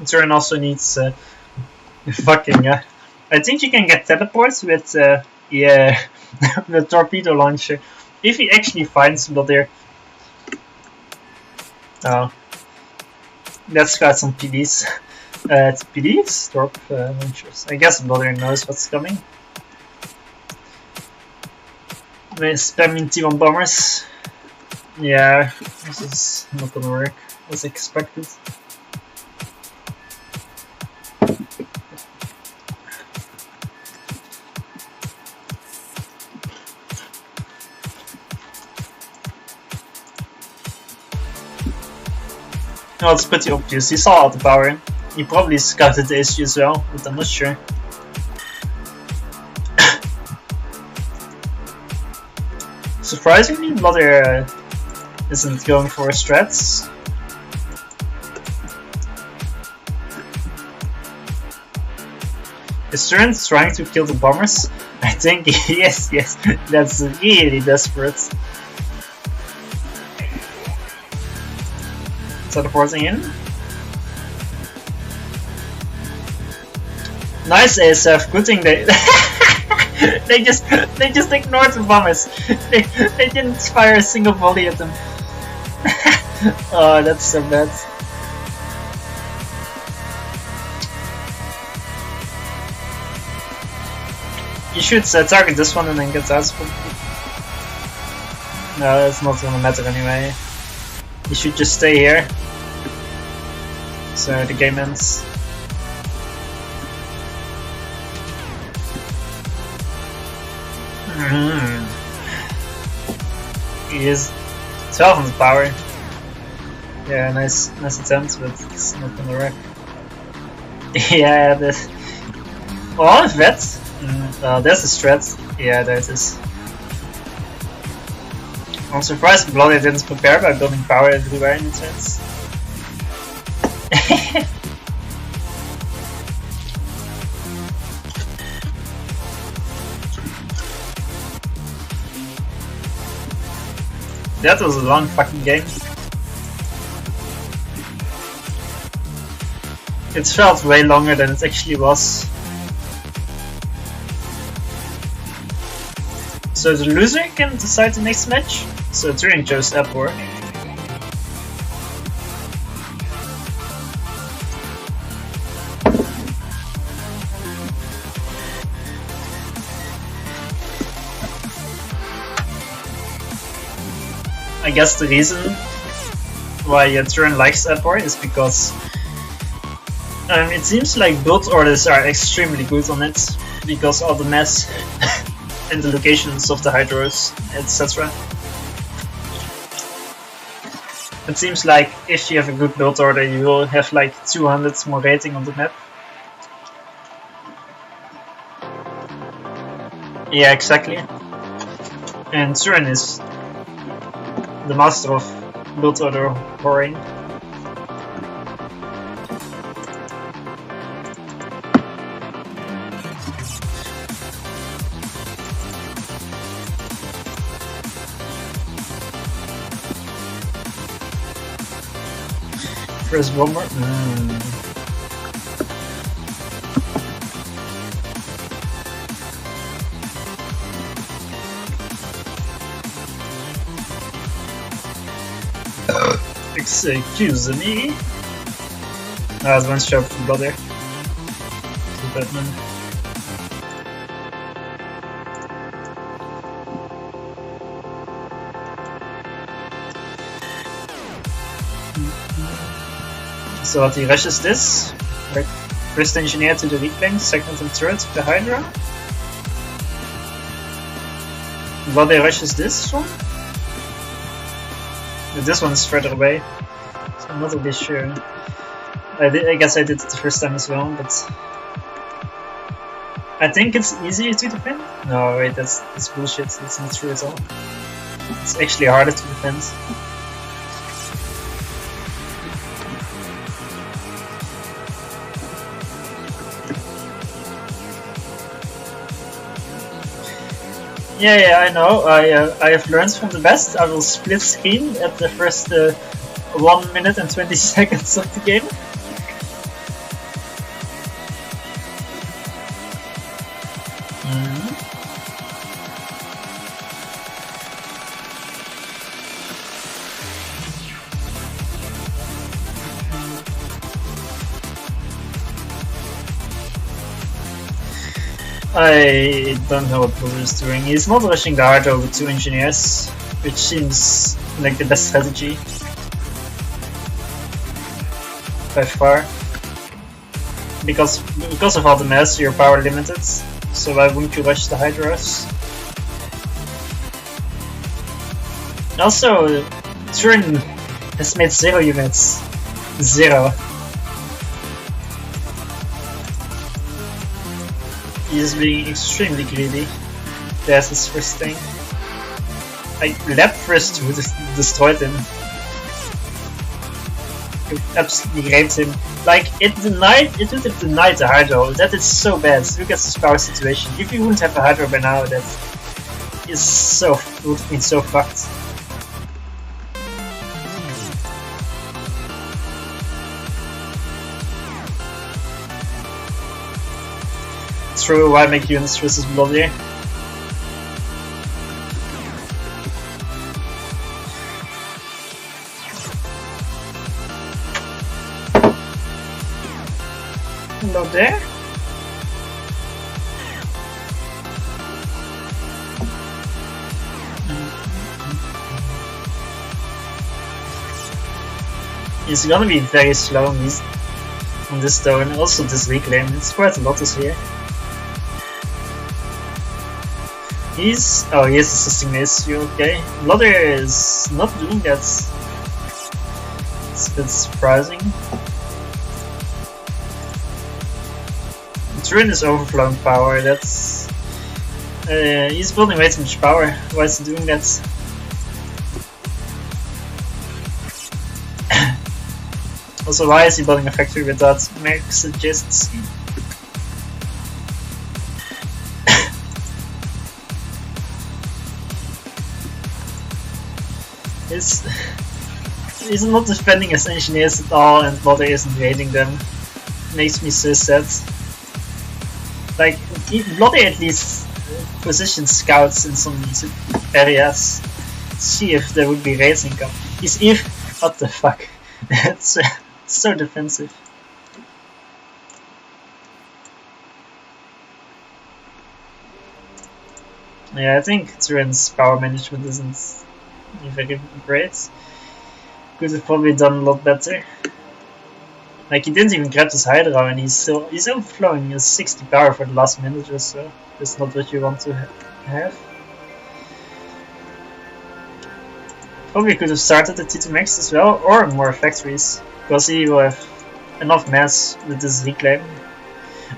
Turin also needs fucking I think you can get teleports with yeah the torpedo launcher if he actually finds Blodir. Oh, let's got some PDs. PDs? Torp launchers. I guess Blodir knows what's coming. We're spamming T1 bombers. Yeah, this is not gonna work as expected. No, it's pretty obvious. He saw all the power. He probably scouted the issue as well, but I'm not sure. Surprisingly, Blodir isn't going for strats. Is Turin trying to kill the bombers? I think yes, that's really desperate. Teleporting in. Nice ASF, good thing they they just ignored the bombers. They didn't fire a single volley at them. Oh, that's so bad. You should target this one and then get that. No, it's not gonna matter anyway. You should just stay here. So the game ends. He is 12 on power. Yeah, nice attempt, but it's not gonna work. Yeah, this. Oh, vet. There's a strat. Yeah, there it is. I'm surprised Blodir didn't prepare by building power everywhere in the turns. That was a long fucking game. It felt way longer than it actually was. So the loser can decide the next match. So Turin chose Epor. I guess the reason why Turin likes that board is because it seems like build orders are extremely good on it because all the mass and the locations of the hydros, etc. It seems like if you have a good build order, you will have like 200 more rating on the map. Yeah, exactly. And Turin is the master of build order whoring. First bomber. Excuse me. That's one shot from Blodir. To Batman. So he rushes this. Like first engineer to the weak link, second and third to the Hydra. Blodir rushes this one. This one is further away, so I'm not really sure. I guess I did it the first time as well, but I think it's easier to defend. No, wait, that's bullshit. It's not true at all. It's actually harder to defend. Yeah, I know. I have learned from the best. I will split screen at the first 1 minute and 20 seconds of the game. I don't know what Blodir is doing. He's not rushing the Hydra with 2 engineers, which seems like the best strategy by far. Because of all the mass, you're power limited, so why wouldn't you rush the Hydras? Also, Turin has made 0 units. 0. He's being extremely greedy. That's his first thing. I lab first would have destroyed him. It absolutely raped him. Like, it would have denied the Hydro. That is so bad. Look at this power situation. If you wouldn't have a Hydro by now, that is so, would have been so fucked. True, why make units versus Blodir? Blodir? He's gonna be very slow on this though, and also this weak lane. It's quite a lot this here. He's assisting this, you okay? Blodir is not doing that. It's a bit surprising. Turin is overflowing power, that's... he's building way too much power. Why is he doing that? Also, why is he building a factory without max suggests? He's not defending his engineers at all, and Blodir isn't raiding them. Makes me so sad. Like, Blodir at least positions scouts in some areas. See if there would be raids income. He's what the fuck? It's so defensive. Yeah, I think Turin's power management isn't very great. Could have probably done a lot better. Like, he didn't even grab his Hydra and he's overflowing his 60 power for the last minute or so. That's not what you want to have. Probably could have started the T2 Max as well, or more factories, because he will have enough mass with this reclaim.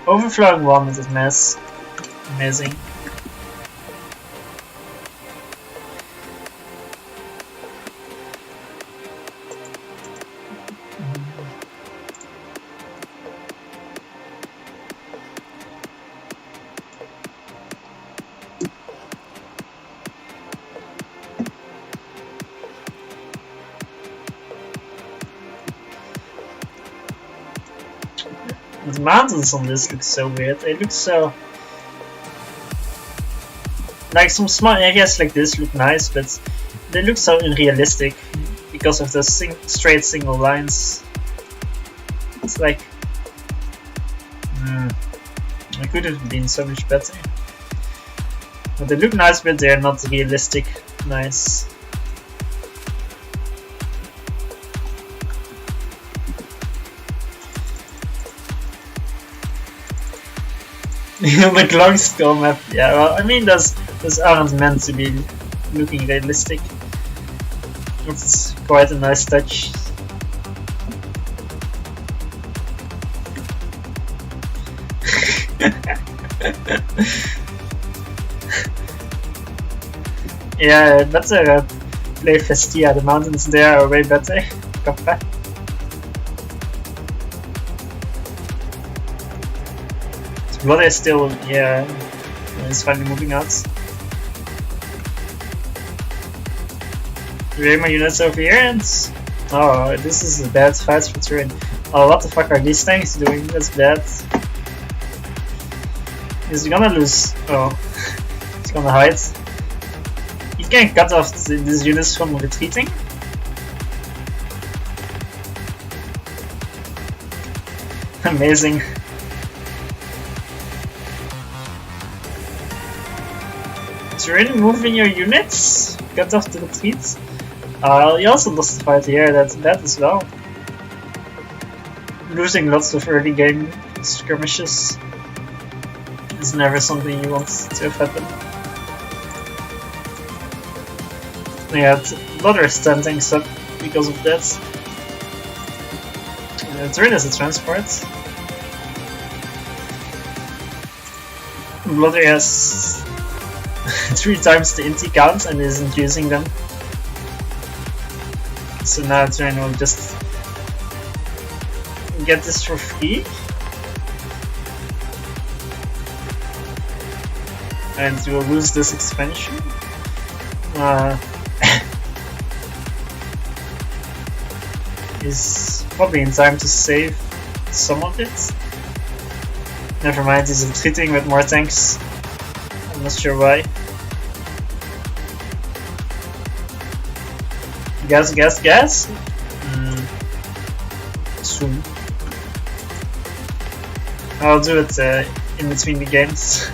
Overflowing 1 with his mass. Amazing. The mountains on this look so weird. They look so... Like, some small areas like this look nice, but they look so unrealistic because of the straight single lines. It's like... it could have been so much better. But they look nice, but they're not realistic nice. With long skull map, yeah, well, I mean, those aren't meant to be looking realistic. It's quite a nice touch. Yeah, better play Festia, the mountains there are way better. Kappa. Blodir is still, yeah, he's finally moving out. We have my units over here and... Oh, this is a bad fight for Turin. Oh, what the fuck are these tanks doing? That's bad. He's gonna lose. Oh, he's gonna hide. He can cut off these units from retreating. Amazing. Turin, moving your units, cut off the retreat. You also lost the fight here, that's bad as well. Losing lots of early game skirmishes is never something you want to have happen. Yeah, Blodir is 10 tanks up because of that. Turin has a transport. Blodir has 3 times the inti count and isn't using them. So now Turin will just get this for free. And we will lose this expansion. He's probably in time to save some of it. Never mind, he's retreating with more tanks. I'm not sure why. Gas, gas, gas? Soon. I'll do it in between the games.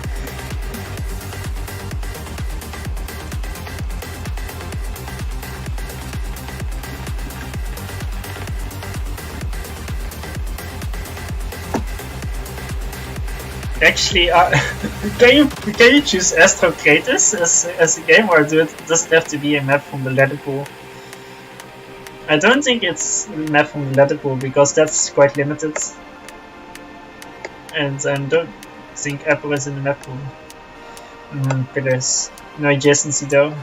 Actually, can you choose Astro Kratos as a game, or does it have to be a map from the ladder pool? I don't think it's a map from the ladder pool because that's quite limited, and I don't think Apple is in the map pool. Pillars, no adjacency though.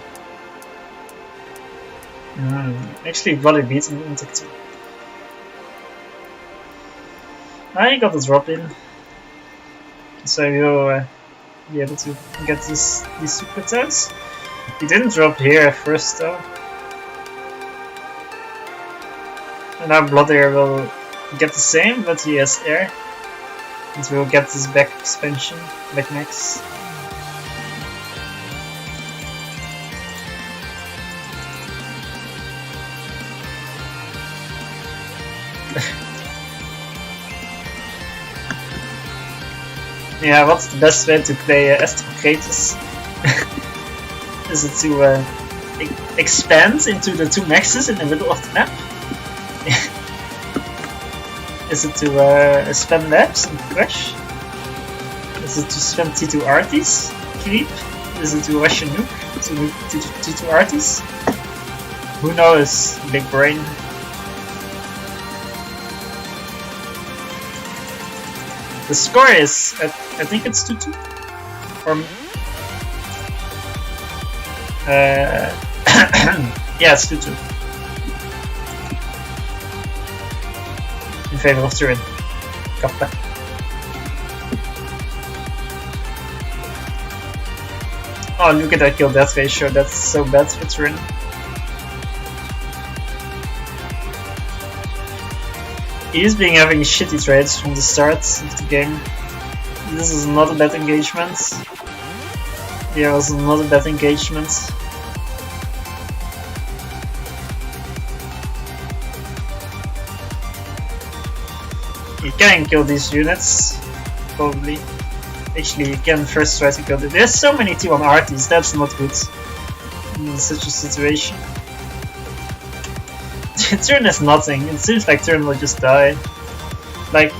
Actually, Blodir beats him in Tech 2. I got a drop in. So you'll be able to get these super tanks. He didn't drop here at first though. And now Blodir will get the same, but he has air. And we'll get this back expansion, back max. Yeah, what's the best way to play Astro Kratos? Is it to expand into the two maxes in the middle of the map? Is it to spam labs and crash? Is it to spam T2 arties? Creep? Is it to rush a nuke? To nuke T2 arties? Who knows? Big brain. The score is, I think it's 2-2? Or... yeah, it's 2-2. In favor of Turin. Kappa. Oh, look at that kill death ratio, that's so bad for Turin. He's been having shitty trades from the start of the game. This is not a bad engagement. Yeah, it was not a bad engagement. You can kill these units, probably. Actually, you can first try to kill them. There's so many T1 arties, that's not good in such a situation. Turin has nothing, it seems like Turin will just die. Like,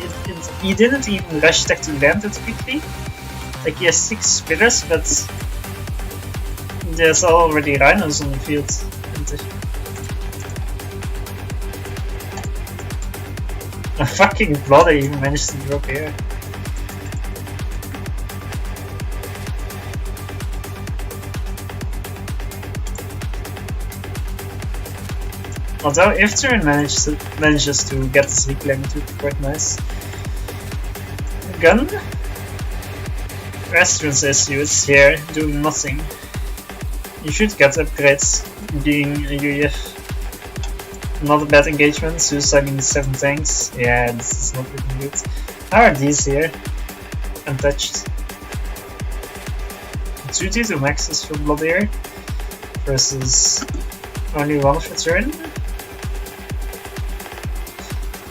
he didn't even rush tech to land it quickly. Like, he has 6 pillars, but there's already rhinos on the field. A fucking Blodir even managed to drop here. Although if Turin manages to get this reclaim, it would be quite nice. Gun? Restaurant's SU is here, doing nothing. You should get upgrades, being a UEF. Not a bad engagement, suiciding 7 tanks. Yeah, this is not looking good. How are these here? Untouched. 2 T2 maxes for Blodir versus only 1 for Turin.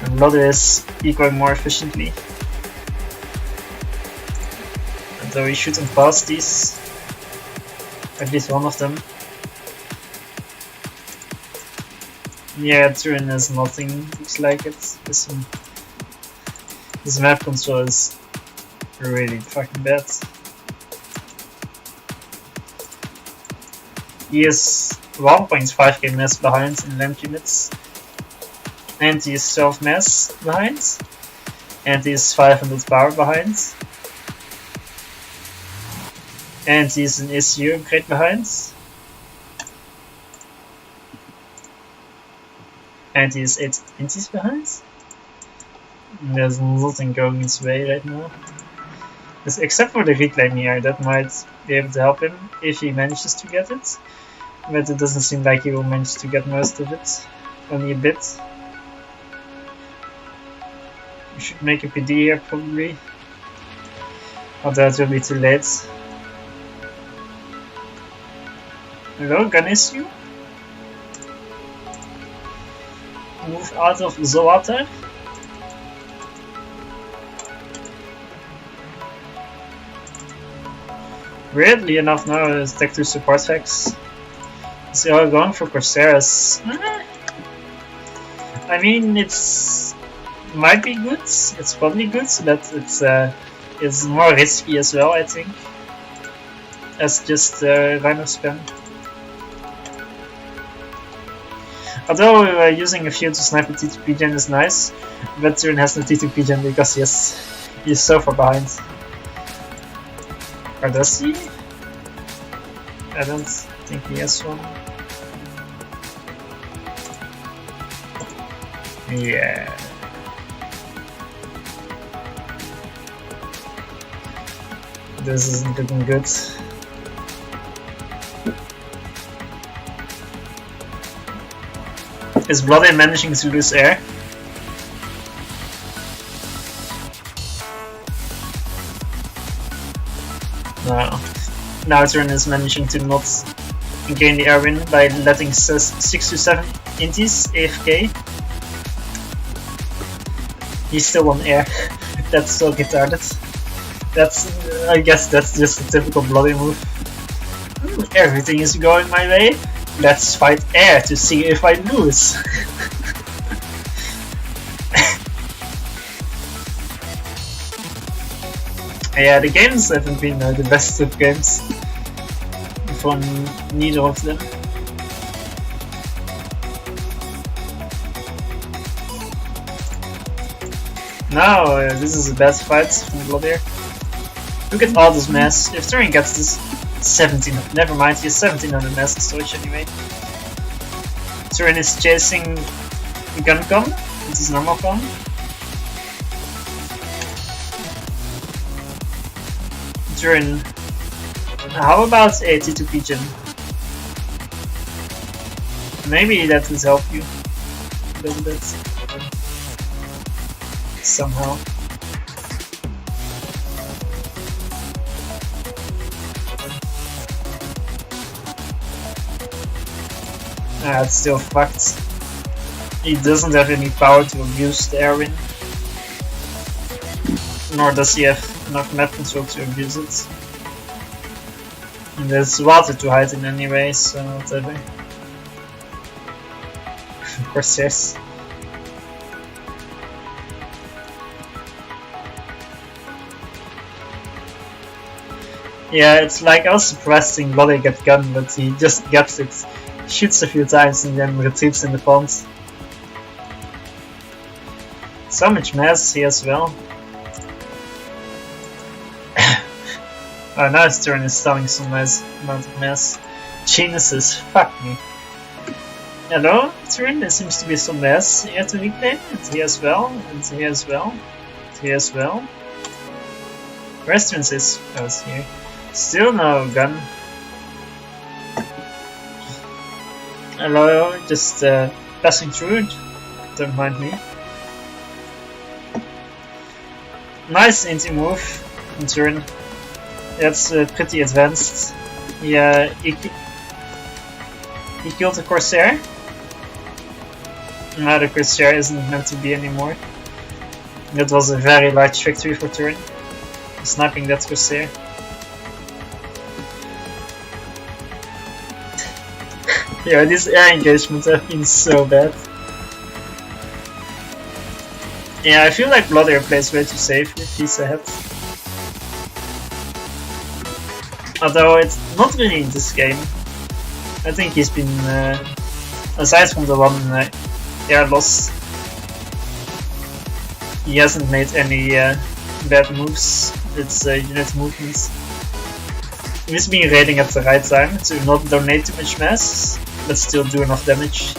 And Blodir is ecoing more efficiently. And though he's shooting past these, at least one of them. Yeah, Turin has nothing, looks like it. This map control is really fucking bad. He is 1.5k mass behind in lamp units. And he is 12 mass behind. And he is 500 power behind. And he is an SU upgrade behind. And he is 8 inches behind. There's nothing going his way right now. Except for the reclaim here, that might be able to help him if he manages to get it. But it doesn't seem like he will manage to get most of it. Only a bit. We should make a PD here probably. Although it will be too late. Hello, gun issue? Move out of the water. Weirdly enough now is Tech 2 support facts. So are going for Corsairs. I mean it's might be good, it's probably good, but it's more risky as well I think. As just Rhino spam. Although using a few to snipe a T2P gen is nice, but Turin has no T2P gen because he's so far behind. Or does he? I don't think he has one. Yeah. This isn't looking good. Is Blodir managing to lose air? No. Now Turin is managing to not gain the air win by letting 6 to 7 inties AFK. He's still on air. That's so retarded. I guess that's just a typical Blodir move. Everything is going my way. Let's fight air to see if I lose. Yeah, the games haven't been the best of games from neither of them. Now, this is the best fight from Blodir. Look at all this mass. If Turin gets this 17, never mind, he has 1700 mass storage anyway. Turin is chasing gun con with his normal con. Turin, how about a T2 pigeon? Maybe that would help you a little bit. Somehow. Ah, it's still fucked. He doesn't have any power to abuse the airwind. Nor does he have enough map control to abuse it. And there's water to hide in anyway, so whatever. Of course, yes. Yeah, it's like I was surprised seeing Blodir get gun, but he just gets it, shoots a few times and then retreats in the pond. So much mass here as well. Oh, now his turn is throwing some nice amount of mass. Genuses, fuck me. Hello, Turin, there seems to be some mass here to reclaim, and here as well, and here as well, and here as well. Where's Turin? Oh, it's here. Still no gun. Hello, just passing through it. Don't mind me. Nice anti move in Turin. That's pretty advanced. Yeah, he killed the Corsair. Now the Corsair isn't meant to be anymore. That was a very large victory for Turin. Sniping that Corsair. Yeah, these air engagements have been so bad. Yeah, I feel like Blodir plays way too safe if he's ahead. Although it's not really in this game. I think he's been, aside from the one air loss, he hasn't made any bad moves. It's unit movements. He's been raiding at the right time to not donate too much mass, but still do enough damage.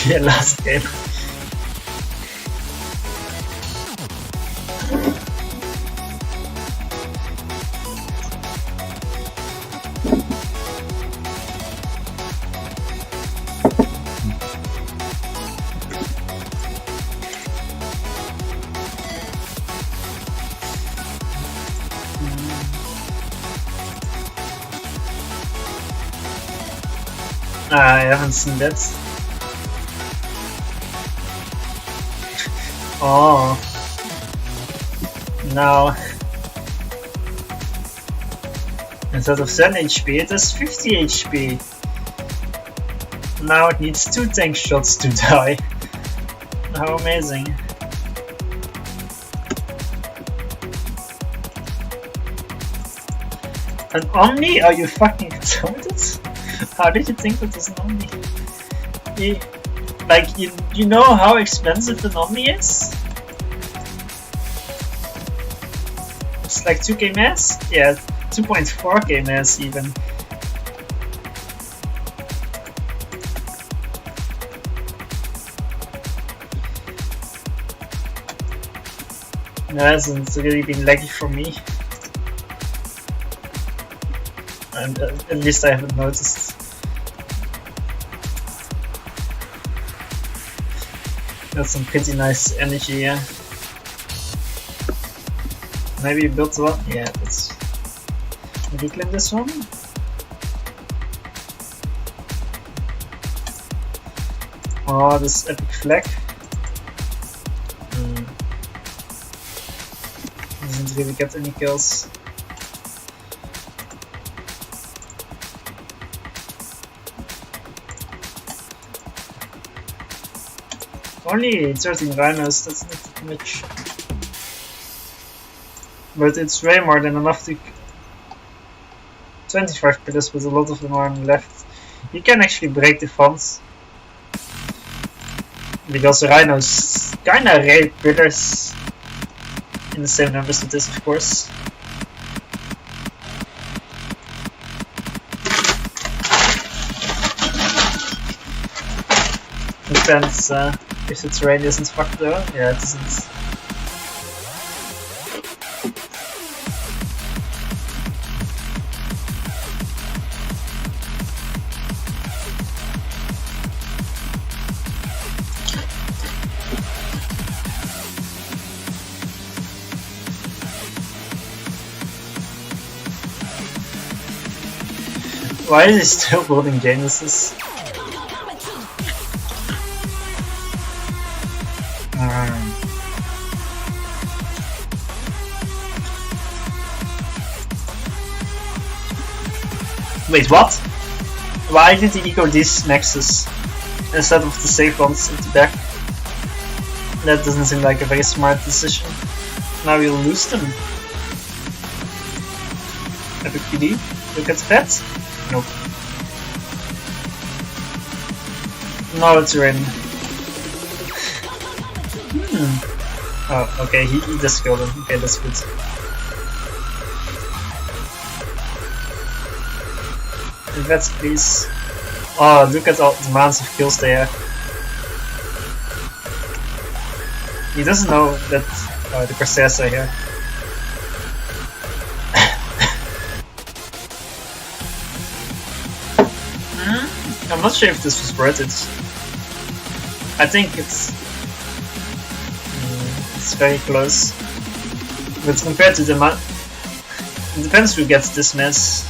Yeah, last game. I haven't seen that. Oh. Now. Instead of 10 HP, it has 50 HP. Now it needs 2 tank shots to die. How amazing. An Omni? Are you fucking retarded? How did you think that was an Omni? You know how expensive an Omni is? It's like 2k mass? Yeah, 2.4k mass even. No, it hasn't really been laggy for me. And at least I haven't noticed. Got some pretty nice energy here. Maybe you built one? Yeah, that's... Maybe claim this one? Oh, this epic flag. Doesn't really get any kills. Only 13 rhinos, that's not too much. But it's way more than enough to... 25 pillars, but a lot of them are left. You can actually break the fonts. Because the rhinos kinda raid pillars. In the same numbers as this, of course. Depends if the terrain isn't fucked though. Yeah, it isn't. Why is he still building Genesis? Wait, what? Why did he eco these nexus instead of the safe ones at the back? That doesn't seem like a very smart decision. Now we'll lose them. Epic PD, look at that. Nope. No, Turin. Oh, okay, he just killed him. Okay, that's good. Vets, please. Oh, look at all the amounts of kills they have. He doesn't know that the Corsairs are here. I'm not sure if this was worth it. I think it's very close. But compared to the it depends who gets this mess.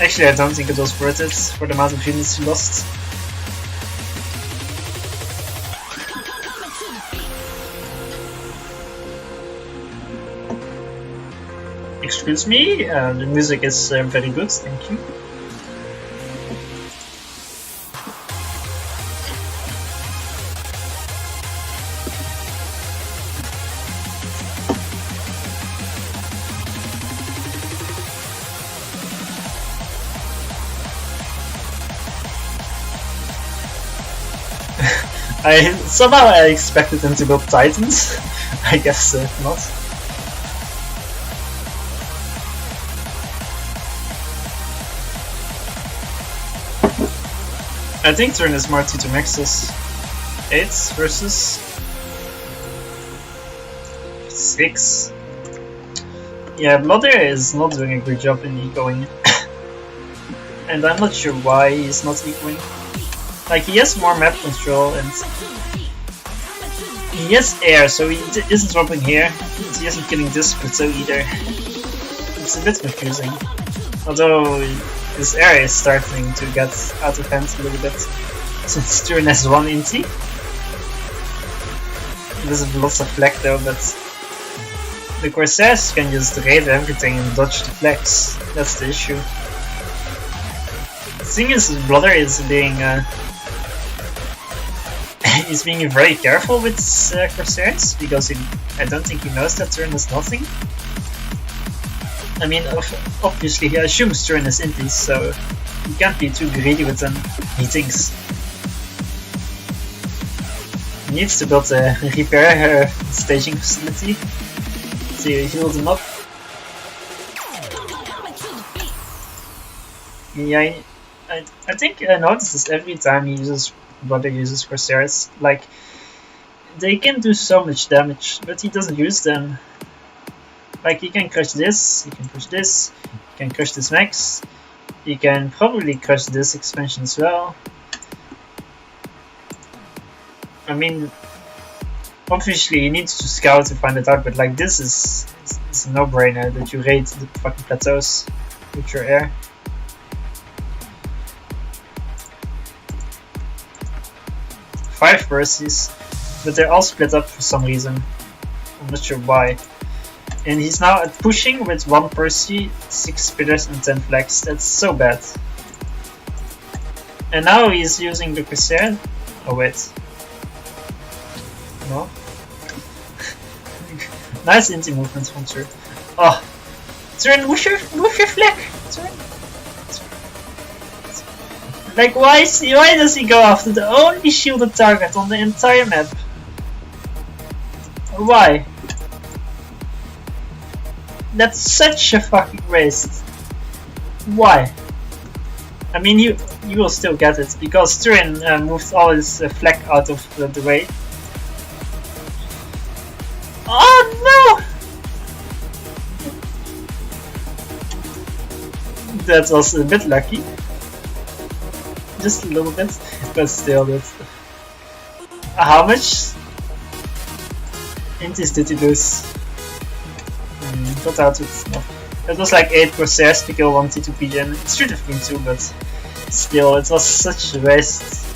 Actually, I don't think it was worth it for the amount of units he lost. Excuse me, the music is very good, thank you. Somehow I expected them to build Titans. I guess not. I think Turin is more 2 Nexus. 8 versus 6. Yeah, Blodir is not doing a good job in ecoing. And I'm not sure why he's not ecoing. Like, he has more map control and he has air, so he isn't dropping here. He isn't killing this plateau either. It's a bit confusing. Although this area is starting to get out of hand a little bit. Since Turin has 1 inti. There's lots of flag though, but the Corsairs can just raid everything and dodge the flags. That's the issue. The thing is, Blodir is being he's being very careful with Corsairs because I don't think he knows that Turin has nothing. I mean, obviously he assumes Turin has intis, so he can't be too greedy with them, he thinks. He needs to build a repair staging facility to heal them up. Yeah, I think I notice this every time he uses Blodir uses Corsairs. Like, they can do so much damage, but he doesn't use them. Like, he can crush this, he can crush this, he can crush this max, he can probably crush this expansion as well. I mean, obviously you need to scout to find it out, but like, this is a no-brainer that you raid the fucking plateaus with your air. Five Percies, but they're all split up for some reason. I'm not sure why. And he's now at pushing with 1 Percy, 6 pillars and 10 flags. That's so bad. And now he's using the Corsair. Oh wait. No? Nice inti movements from Turin. Oh! Turin, move your flag! Turin. Like, why does he go after the only shielded target on the entire map? Why? That's such a fucking waste. Why? I mean, you will still get it because Turin moved all his flag out of the way. Oh no! That was a bit lucky. Just a little bit, but still, that's. How much intis did he lose? Got out with enough. It was like 8 Corsairs to kill 1 T2 and it should have been 2, but still, it was such a waste.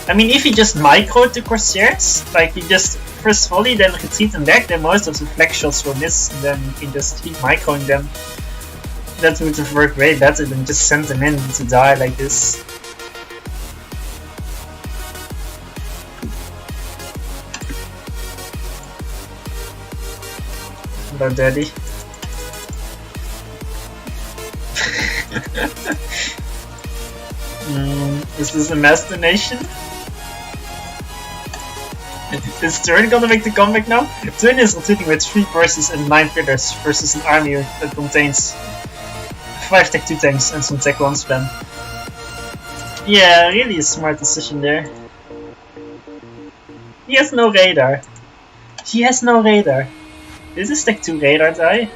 I mean, if he just microed the Corsairs, like he just first volley, then retreat and back, then most of the flag shots will miss, and then you can just keep microing them. That would have worked way better than just send them in to die like this. Hello, Daddy. Is this a mass donation? Is Turin gonna make the comeback now? Turin is retreating with 3 forces and 9 pillars versus an army that contains 5 Tech 2 tanks and some Tech 1 spam. Yeah, really a smart decision there. He has no radar. He has no radar. Is this Tech 2 radar die?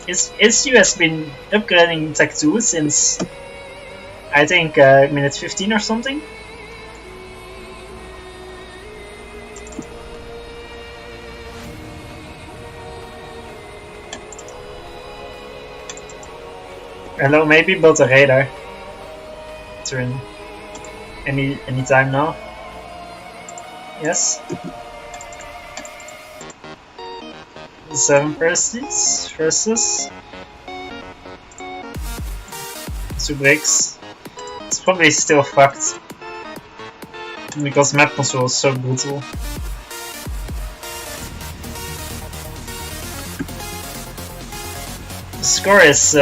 SU has been upgrading Tech 2 since I think minute 15 or something. Hello, maybe build a radar. Turin. Any time now? Yes. 7 Percies versus 2 breaks. It's probably still fucked because map control is so brutal. The score is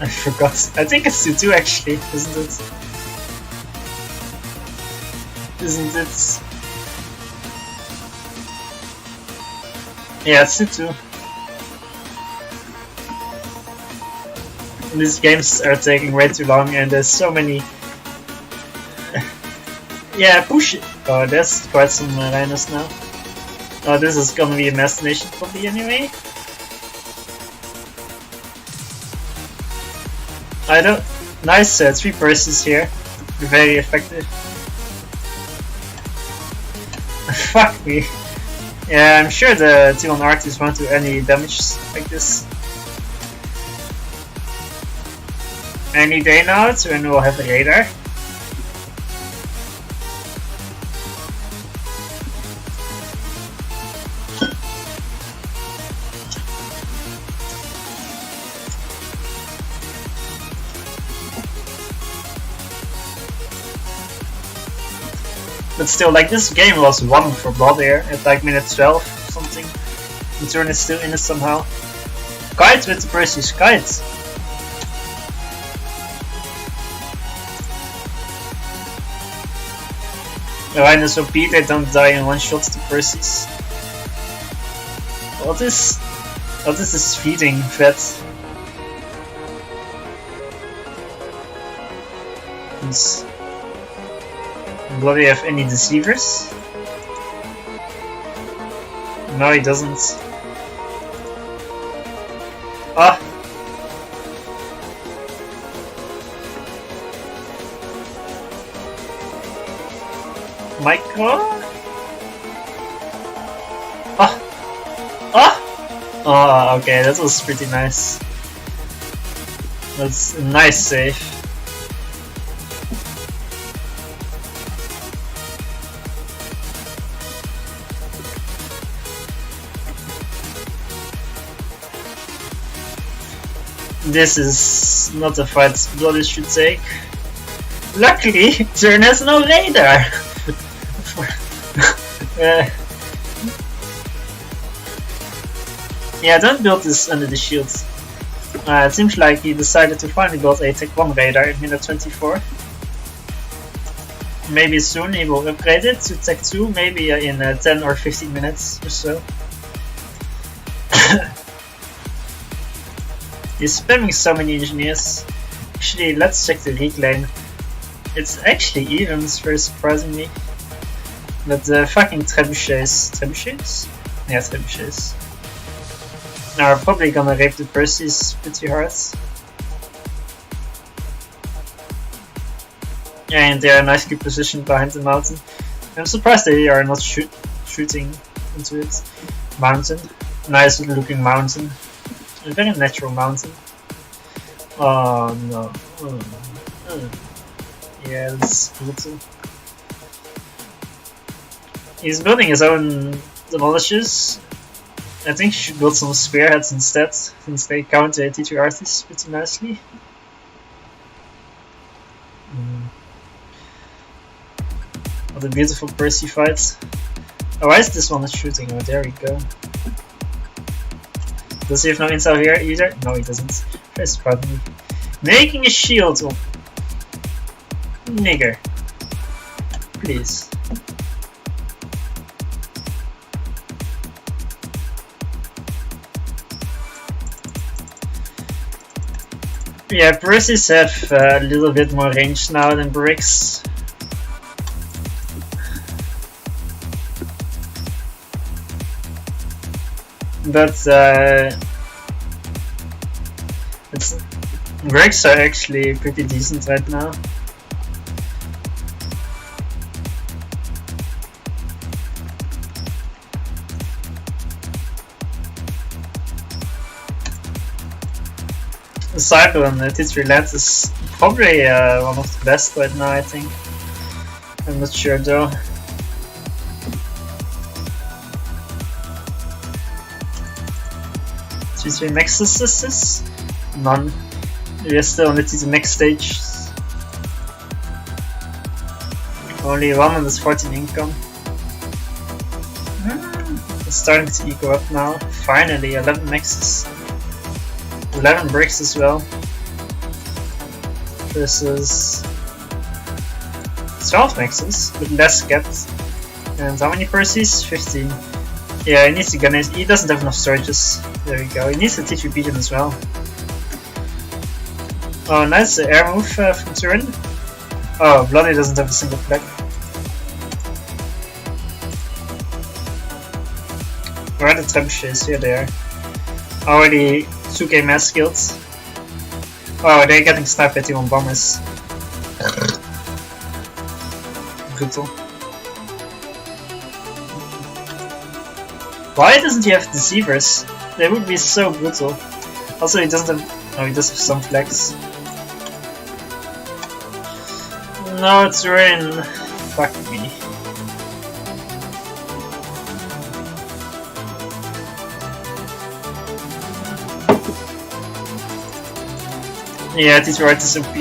I forgot. I think it's 2-2 actually, isn't it? Isn't it? Yeah, it's 2-2. These games are taking way too long and there's so many... Yeah, push it! Oh, there's quite some rhinos now. Oh, this is gonna be a mass donation probably anyway. I don't... Nice 3 Percies here. Very effective. Fuck me. Yeah, I'm sure the T1 artists won't do any damage like this. Any day now, Turin will have a radar. But still, like, this game was won for Blodir at like minute 12 or something. And Turin is still in it somehow. Kite with the Percy's kite. The Rhinos OP, they don't die in one shot to Percy's. What is this feeding threat? Does Blodir have any deceivers? No, he doesn't. Ah! Micro? Ah! Ah! Oh, okay, that was pretty nice. That's a nice save. This is not a fight Blodir should take. Luckily, Turin has no radar. Yeah, don't build this under the shields. It seems like he decided to finally build a Tech 1 radar in minute 24. Maybe soon he will upgrade it to Tech 2, maybe in 10 or 15 minutes or so. He's spamming so many engineers. Actually, let's check the reclaim. It's actually evens, very surprisingly. But the fucking trebuchets? Yeah, trebuchets. Are probably gonna rape the Percy's pretty hard. And they are nicely positioned behind the mountain. I'm surprised they are not shooting into it. Mountain. Nice looking mountain. A very natural mountain. Oh no. Yeah, that's brutal. He's building his own demolishers. I think he should build some spearheads instead, since they counter T2 artists pretty nicely. What a beautiful Percy fight. Oh, why is this one not shooting? Oh, there we go. Does he have no intel here either? No, he doesn't. Very surprising. Making a shield! Oh. Nigger. Please. Yeah, Percy's have a little bit more range now than Bricks. But Bricks are actually pretty decent right now. The Cycle on the T3 Land is probably one of the best right now, I think. I'm not sure though. T3 Nexuses? None. We are still on the T2 next stage. Only one and it's 14 income. It's starting to eco up now. Finally, 11 Nexus. 11 bricks as well. Versus 12 Nexus, with less kept. And how many Percys? 15. Yeah, he needs to gun it. He doesn't have enough storages. There we go. He needs to T3 Pigeon as well. Oh, nice air move from Turin. Oh, Blodir doesn't have a single flag. Where are the trebuchets? Here they are. Already 2k mass skills. Oh, they're getting sniped by T1 bombers. Brutal. Why doesn't he have deceivers? They would be so brutal. Also, he doesn't have. Oh, he does have some flags. No, Turin. Fuck me. Yeah, T2 Art is OP.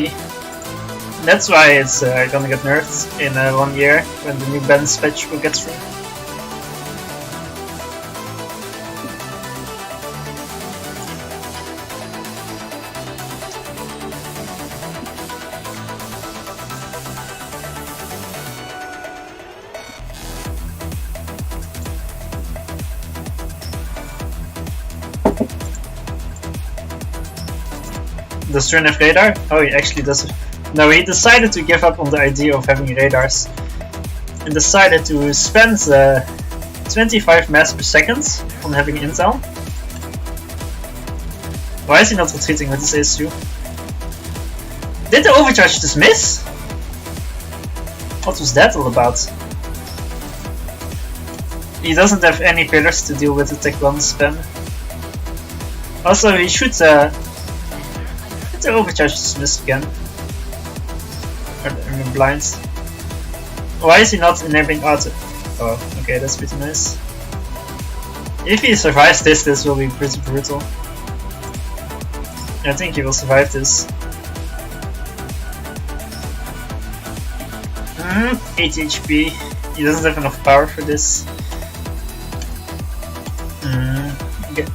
That's why it's gonna get nerfed in 1 year when the new balance patch will get through. Does Turin have radar? Oh, he actually does. No, he decided to give up on the idea of having radars and decided to spend 25 mass per second on having intel. Why is he not retreating with his ASU? Did the overcharge just miss? What was that all about? He doesn't have any pillars to deal with the Tech 1 spam. Also, he should the overcharge just missed again. I'm blind. Why is he not enabling auto? Oh, okay, that's pretty nice. If he survives this, this will be pretty brutal. I think he will survive this. 8 HP. He doesn't have enough power for this.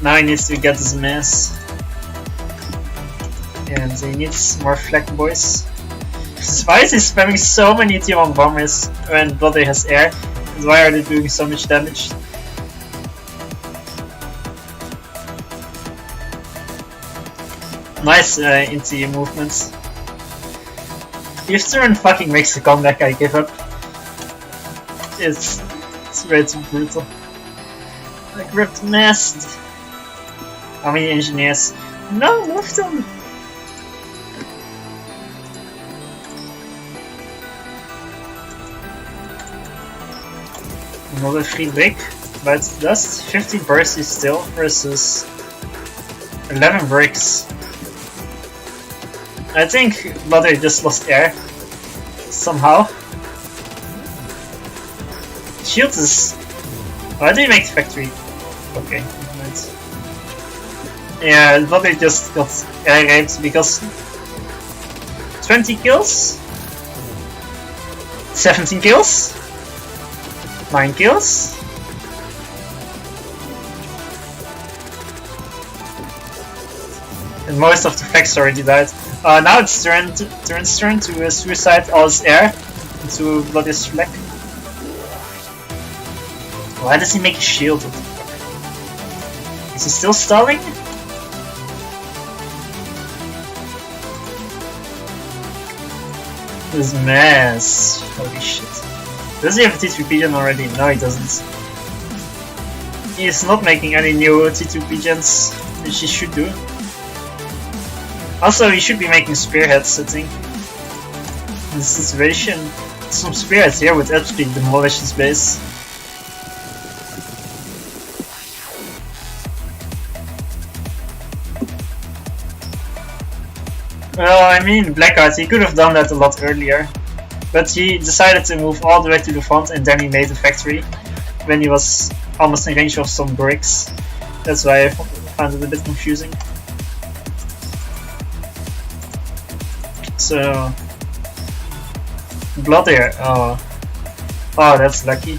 Now he needs to get his mass. And he needs more flak boys. Why is he spamming so many tier 1 bombers when Blodir has air? And why are they doing so much damage? Nice into movements. If Turin fucking makes a comeback, I give up. It's way too brutal. Like ripped nest. How many engineers? No, move them! Another free break, but that's 15 bursts still versus 11 breaks. I think Blodir just lost air somehow. Shield is. Why do you make the factory? Okay, right. Yeah, Blodir just got air raped because 20 kills, 17 kills, 9 kills. And most of the facts already died. Now it's Turin's turn to suicide all his air into Blodir's flak. Why does he make a shield? What the fuck? Is he still stalling? His mass. Holy shit. Does he have a T2 pigeon already? No, he doesn't. He is not making any new T2 pigeons, which he should do. Also, he should be making spearheads, I think. In this situation, some spearheads here would absolutely demolish his base. Well, I mean, Blackheart, he could have done that a lot earlier. But he decided to move all the way to the front and then he made a factory when he was almost in range of some bricks. That's why I found it a bit confusing. So, Blodir, oh, that's lucky.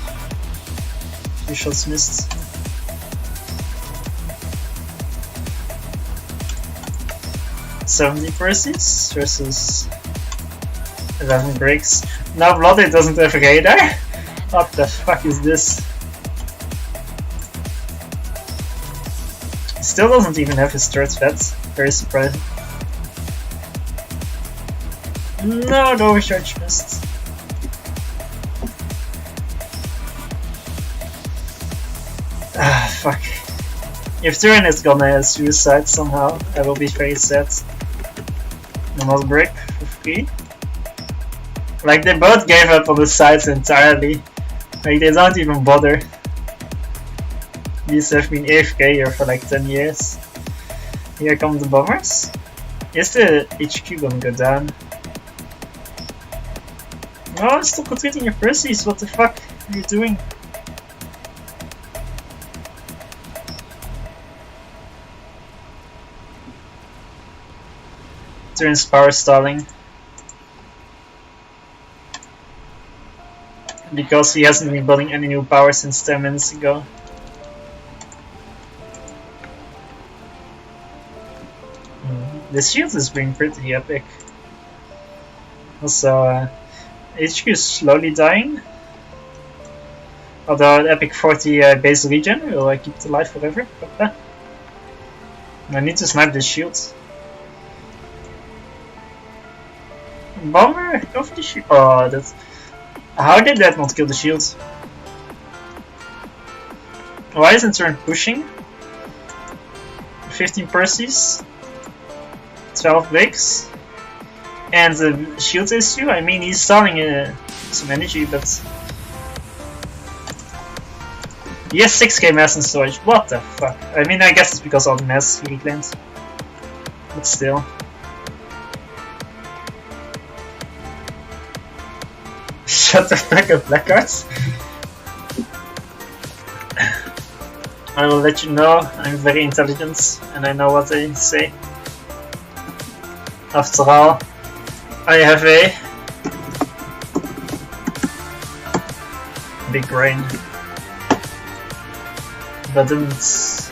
2 shots missed. $70 Percies versus 11 breaks. Now Blodir doesn't have a radar? What the fuck is this? Still doesn't even have his third vet. Very surprising. No, the overcharge missed. Ah, fuck. If Turin is gonna suicide somehow, I will be very sad. Another break for free. Like, they both gave up on the sides entirely. Like, they don't even bother. These have been AFK here for like 10 years. Here come the bombers. Is the HQ gonna go down? No, I'm still completing your Percies. What the fuck are you doing? Turin's power stalling. Because he hasn't been building any new power since 10 minutes ago. The shield is being pretty epic. Also, HQ is slowly dying. Although epic 40 base regen will keep it alive forever. I need to snipe the shield. Bomber, go for the shield. Oh, that's. How did that not kill the shield? Why isn't Turin pushing? 15 Percies, 12 breaks, and the shield issue. I mean, he's stalling some energy, but he has 6k mass in storage. What the fuck? I mean, I guess it's because all the mass he reclaimed, but still. Shut the fuck up, Blackheart. I will let you know, I'm very intelligent and I know what I say. After all, I have a big brain. But didn't.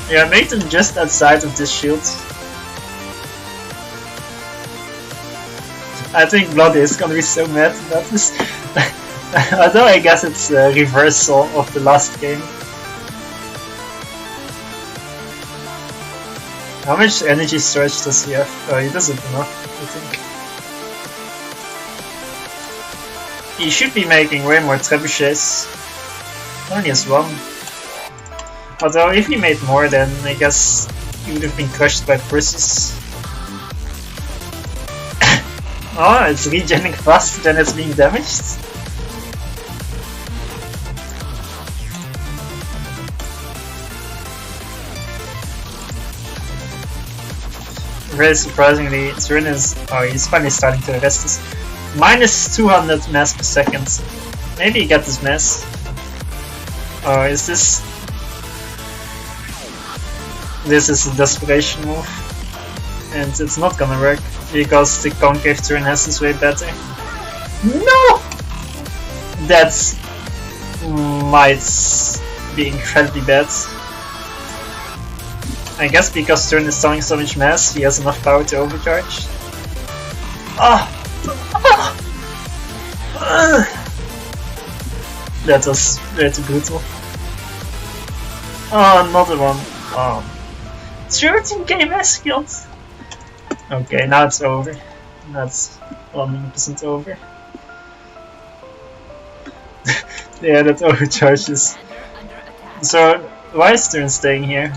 Yeah, make them just outside of this shield. I think Blodir is gonna be so mad about this. Although I guess it's a reversal of the last game. How much energy storage does he have? Oh, he doesn't enough, I think. He should be making way more trebuchets. Only has one. Although if he made more, then I guess he would have been crushed by Perseus. Oh, it's regenerating faster than it's being damaged. Very surprisingly, Turin is. Oh, he's finally starting to arrest us. Minus 200 mass per second. Maybe he got this mass. Oh, is this. This is a desperation move. And it's not gonna work because the concave Turin has is way better. No! That might be incredibly bad. I guess because Turin is throwing so much mass, he has enough power to overcharge. Ah! That was way too brutal. Oh, another one. Oh. 13k mass killed! Okay, now it's over. That's 100% over. Yeah, that overcharges. So, why is Turin staying here?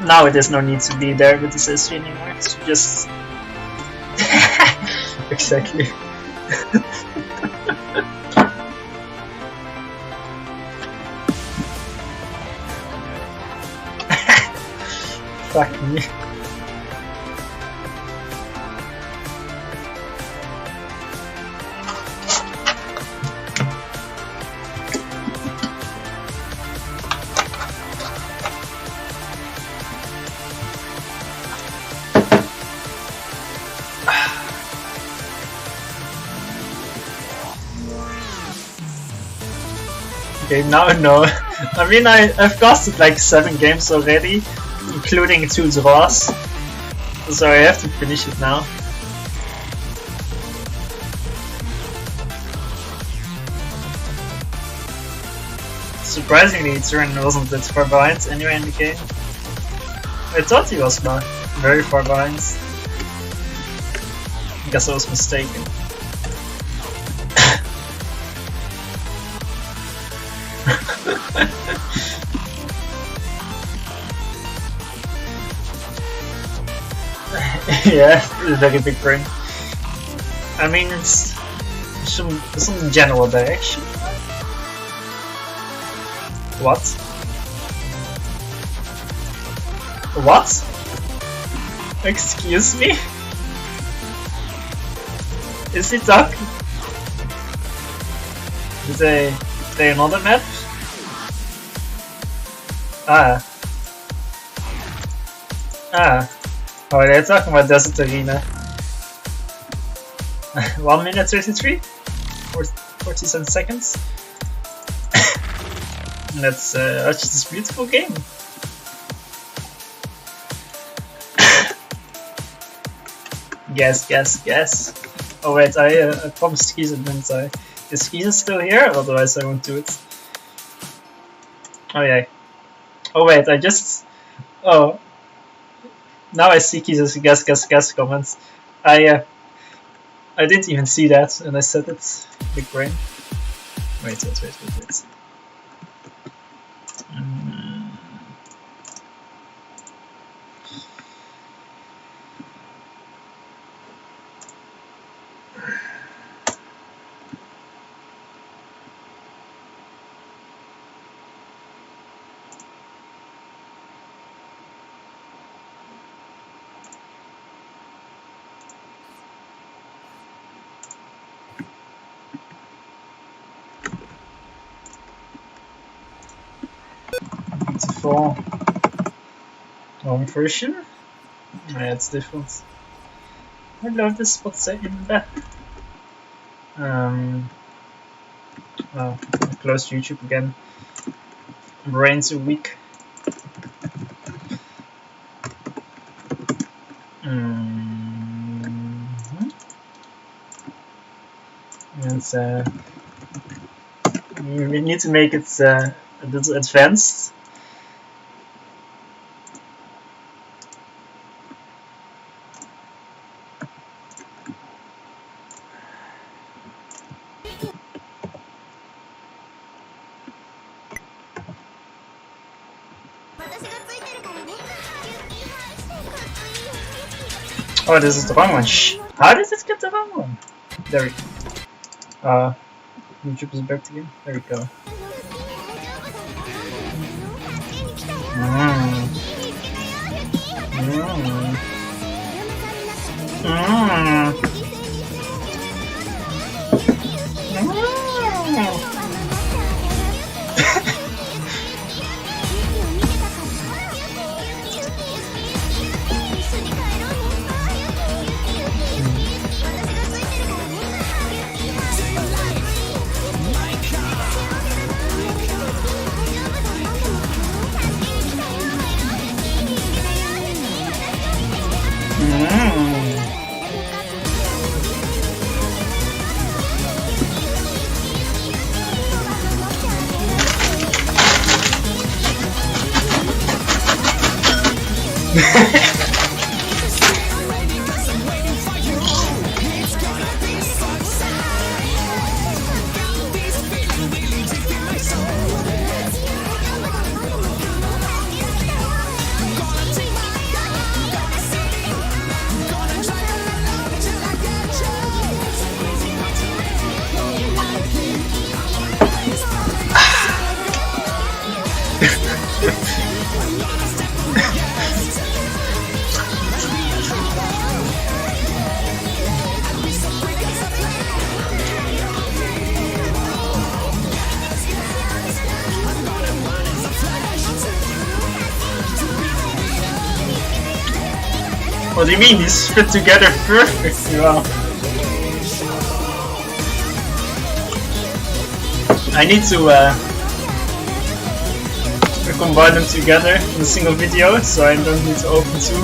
Now there's no need to be there with this SG anymore. It's just. Exactly. Fuck me. Okay, now no. I mean, I've costed like 7 games already, including 2 draws, so I have to finish it now. Surprisingly, Turin wasn't that far behind anyway in the game. I thought he was very far behind. I guess I was mistaken. Yeah, it's a very big brain. I mean, it's some general direction. What? What? Excuse me? Is it dark? Is they another map? Ah. Oh, they're talking about Desert Arena. 1 minute 33? 47 seconds? Let's watch this beautiful game. Guess. Oh wait, I promised Skiza, didn't I? Is Skiza still here? Otherwise I won't do it. Oh yeah. Oh wait, Oh. Now I see Kiza's guess comments. I didn't even see that, and I said it. Big brain. Wait. for home version. Yeah, it's different. I love this bo7. Oh, I closed YouTube again. Brain's are weak. And we need to make it a little advanced. Oh, this is the wrong one. Shh. How did it get the wrong one? There we go. YouTube is back again. There we go. What do you mean? These fit together perfectly well. I need to combine them together in a single video, so I don't need to open two.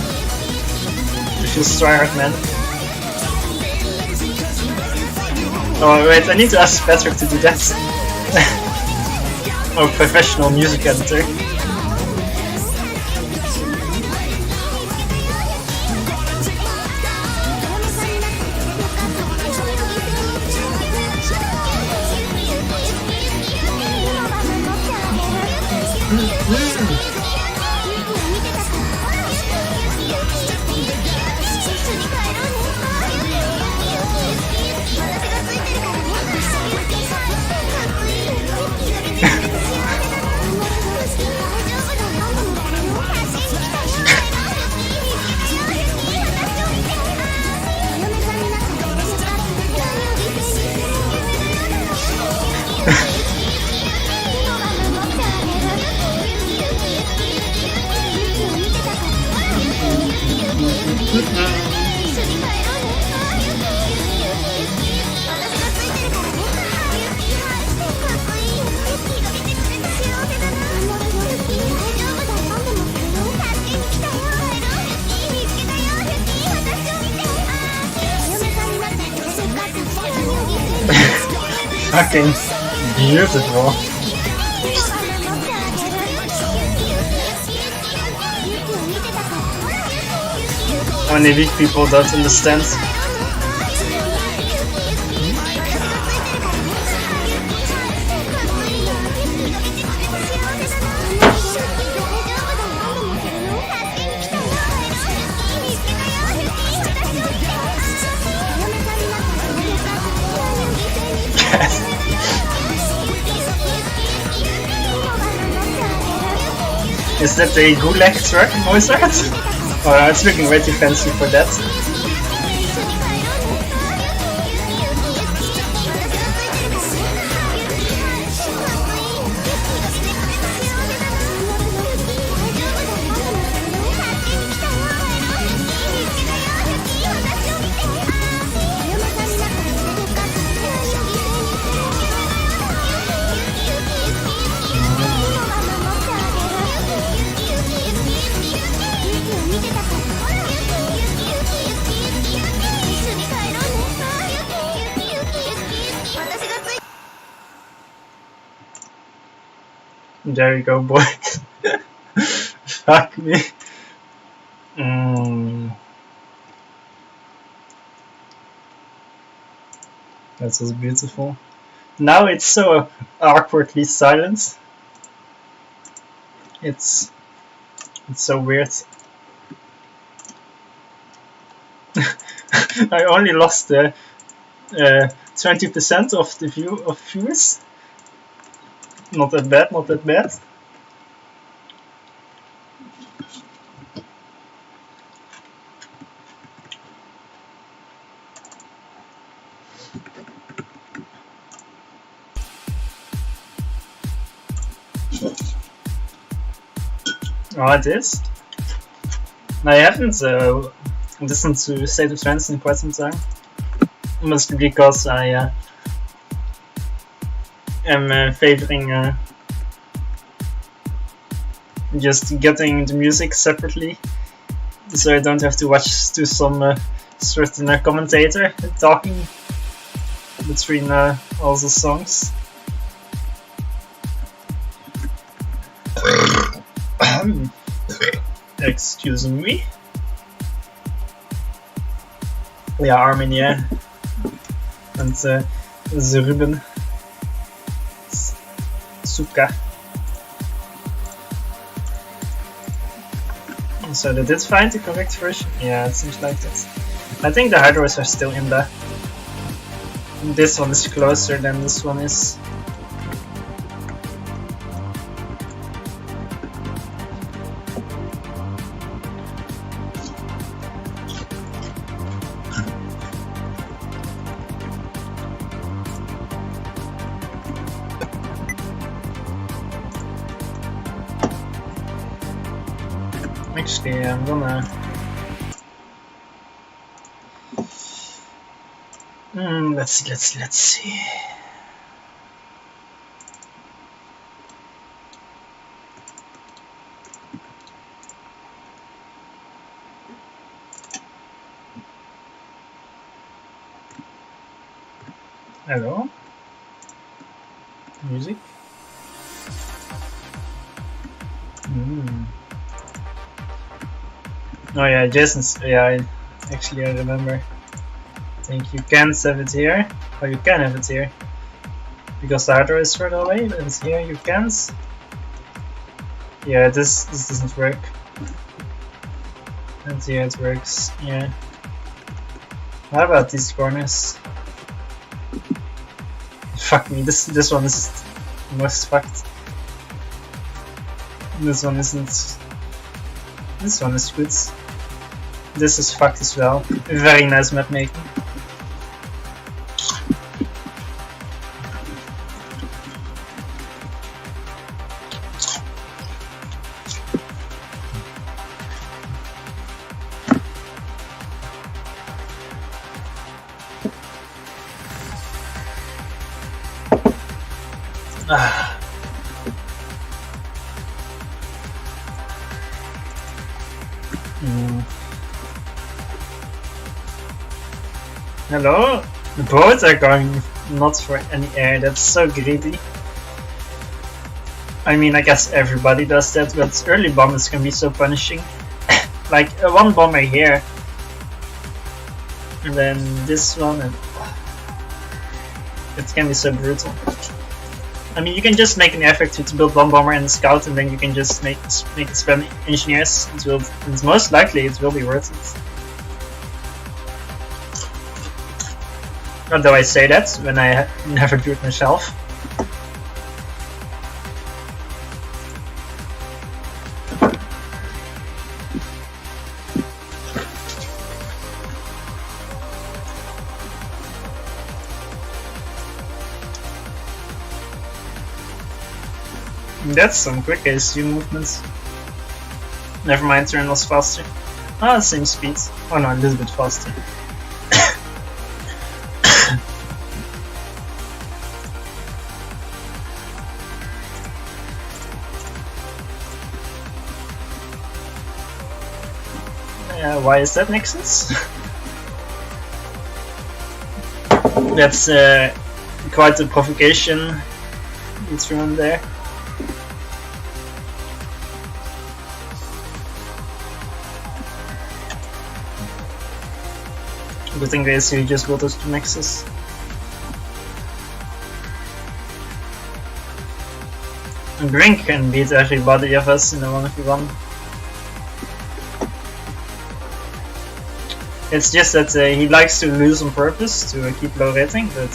It's just tryhard, man. Oh wait, I need to ask Patrick to do that. Oh, professional music editor. Fucking beautiful. Only weak people don't understand. Is that a gulag truck voice art? Oh, it's looking way too fancy for that. There you go, boy. Fuck me. That was beautiful. Now it's so awkwardly silent. It's so weird. I only lost 20% of the viewers. Not that bad, not that bad. Oh, it is? I haven't listened to State of Trance in quite some time. Mostly because I am favoring just getting the music separately, so I don't have to watch to some certain commentator talking between all the songs. Excuse me. Yeah, Armenia and the Ruben Suka. So they did find the correct version? Yeah, it seems like that. I think the hydros are still in there. This one is closer than this one is. Actually, I'm gonna... let's see. Hello? Music? Oh yeah, Jason's... yeah, I remember. I think you can't have it here, or you can have it here. Because the hardware is further away, but it's here you can't. Yeah, this doesn't work. And here it works, yeah. How about these corners? Fuck me, this one is most fucked. This one isn't. This one is good. This is fucked as well. Very nice map making. Hello? The boats are going not for any air, that's so greedy. I mean, I guess everybody does that, but early bombers can be so punishing. Like, one bomber here, and then this one, and it can be so brutal. I mean, you can just make an effort to build one bomber and a scout, and then you can just make it spam engineers. It's most likely it will be worth it. Although I say that when I never do it myself. That's some quick ASU movements. Never mind, Turin was faster. Ah, same speed. Oh no, a little bit faster. Why is that Nexus? That's quite a provocation you threw in there. Good thing they see just got those 2 nexus. And Brink can beat everybody of us in a 1v1. It's just that he likes to lose on purpose to keep low rating, but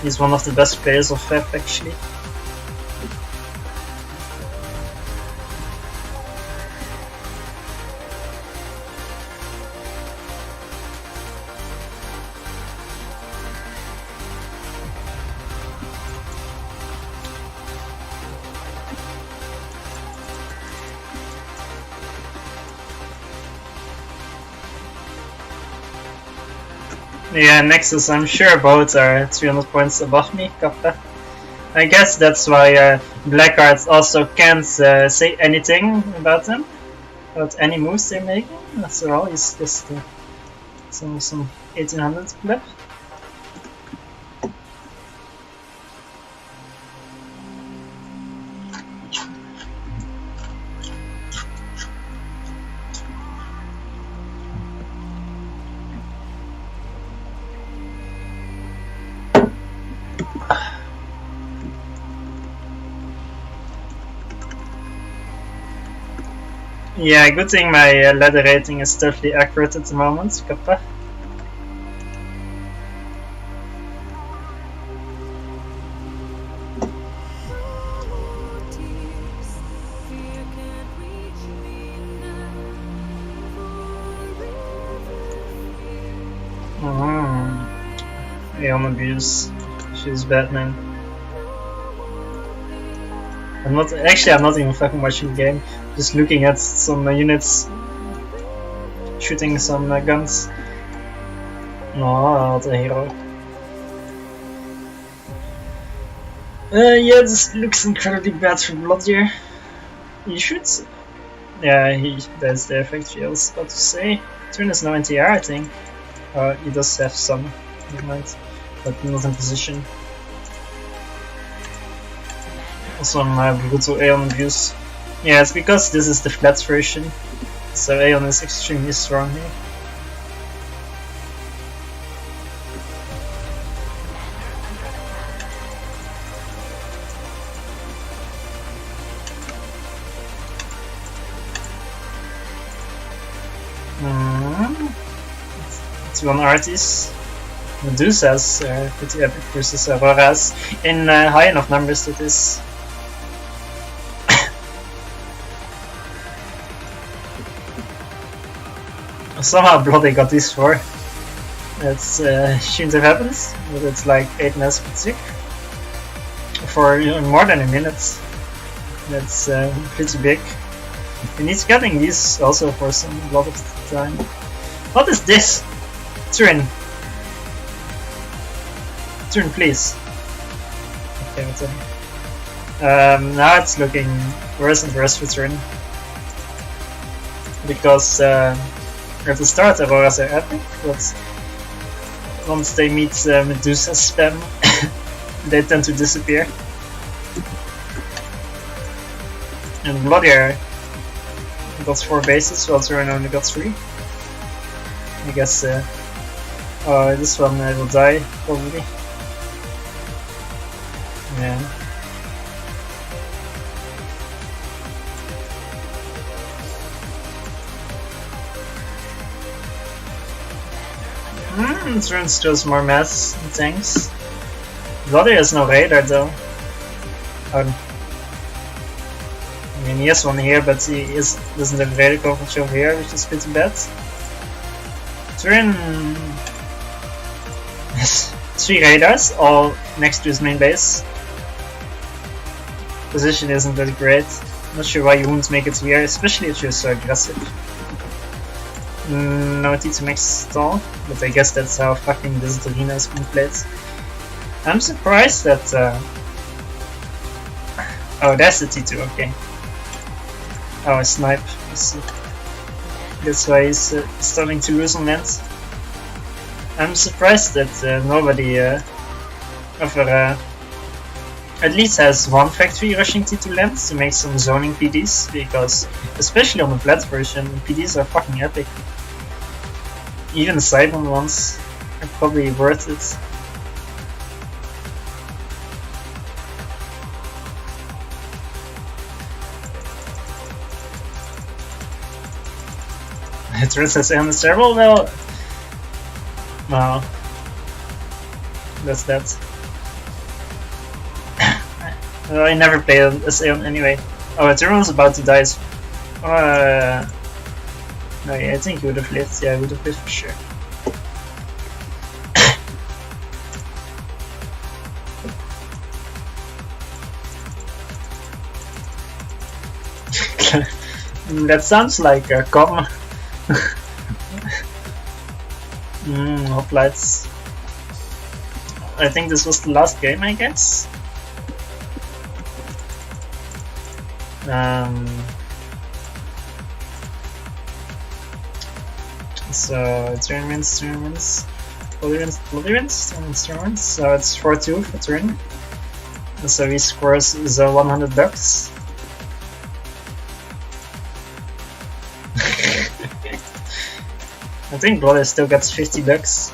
he's one of the best players of FEP actually. Yeah, Nexus, I'm sure both are 300 points above me, Kappa. I guess that's why Blackheart also can't say anything about them, about any moves they're making. After all, he's just some 1800 pleb. Yeah, good thing my ladder rating is totally accurate at the moment, Kappa. Aeon abuse. She's Batman. I'm not even fucking watching the game. Just looking at some units shooting some guns. No, what a hero. Yeah, this looks incredibly bad for Blodir. He shoots. Yeah, that's the effect I was about to say. Turin is no NTR, I think. He does have some movement, but not in position. Some brutal Aeon abuse. Yeah, it's because this is the flat version, so Aeon is extremely strong here. It's one artist. Medusa's pretty epic versus Aurora's in high enough numbers to this. Somehow Bloody got this far. That's shouldn't have happened, but it's like 8 minutes per tick. For more than a minute. That's pretty big. And he's getting these also for some lot of time. What is this? Turin. Turin, please. Okay, what's up? Now it's looking worse and worse for Turin. Because at the start, Auroras are epic, but once they meet Medusa spam, they tend to disappear. And Blodir got 4 bases, while Turin only got 3. I guess this one will die, probably. Yeah. Turin still more mass and tanks. Blodir has no radar though. I mean, he has one here, but he doesn't have radar coverage over here, which is pretty bad. Turin has 3 radars, all next to his main base. Position isn't that great. Not sure why you wouldn't make it here, especially if you're so aggressive. No T2 max at all, but I guess that's how fucking this arena has been played. I'm surprised that. Oh, that's the T2, okay. Oh, a snipe, I see. That's why he's starting to lose on land. I'm surprised that nobody ever at least has one factory rushing T2 land to make some zoning PDs, because especially on the flat version, PDs are fucking epic. Even Simon ones are probably worth it. Turin says in several, well, no, that's that. Well, I never played as Aeon anyway. Oh, Turin was about to die. No, yeah, I think he would have lived. Yeah, he would have lived for sure. That sounds like a com. Hoplites. I think this was the last game, I guess. So Turin wins, Blodir wins, so it's 4-2 for Turin. So he scores the $100. I think Blodir still gets $50.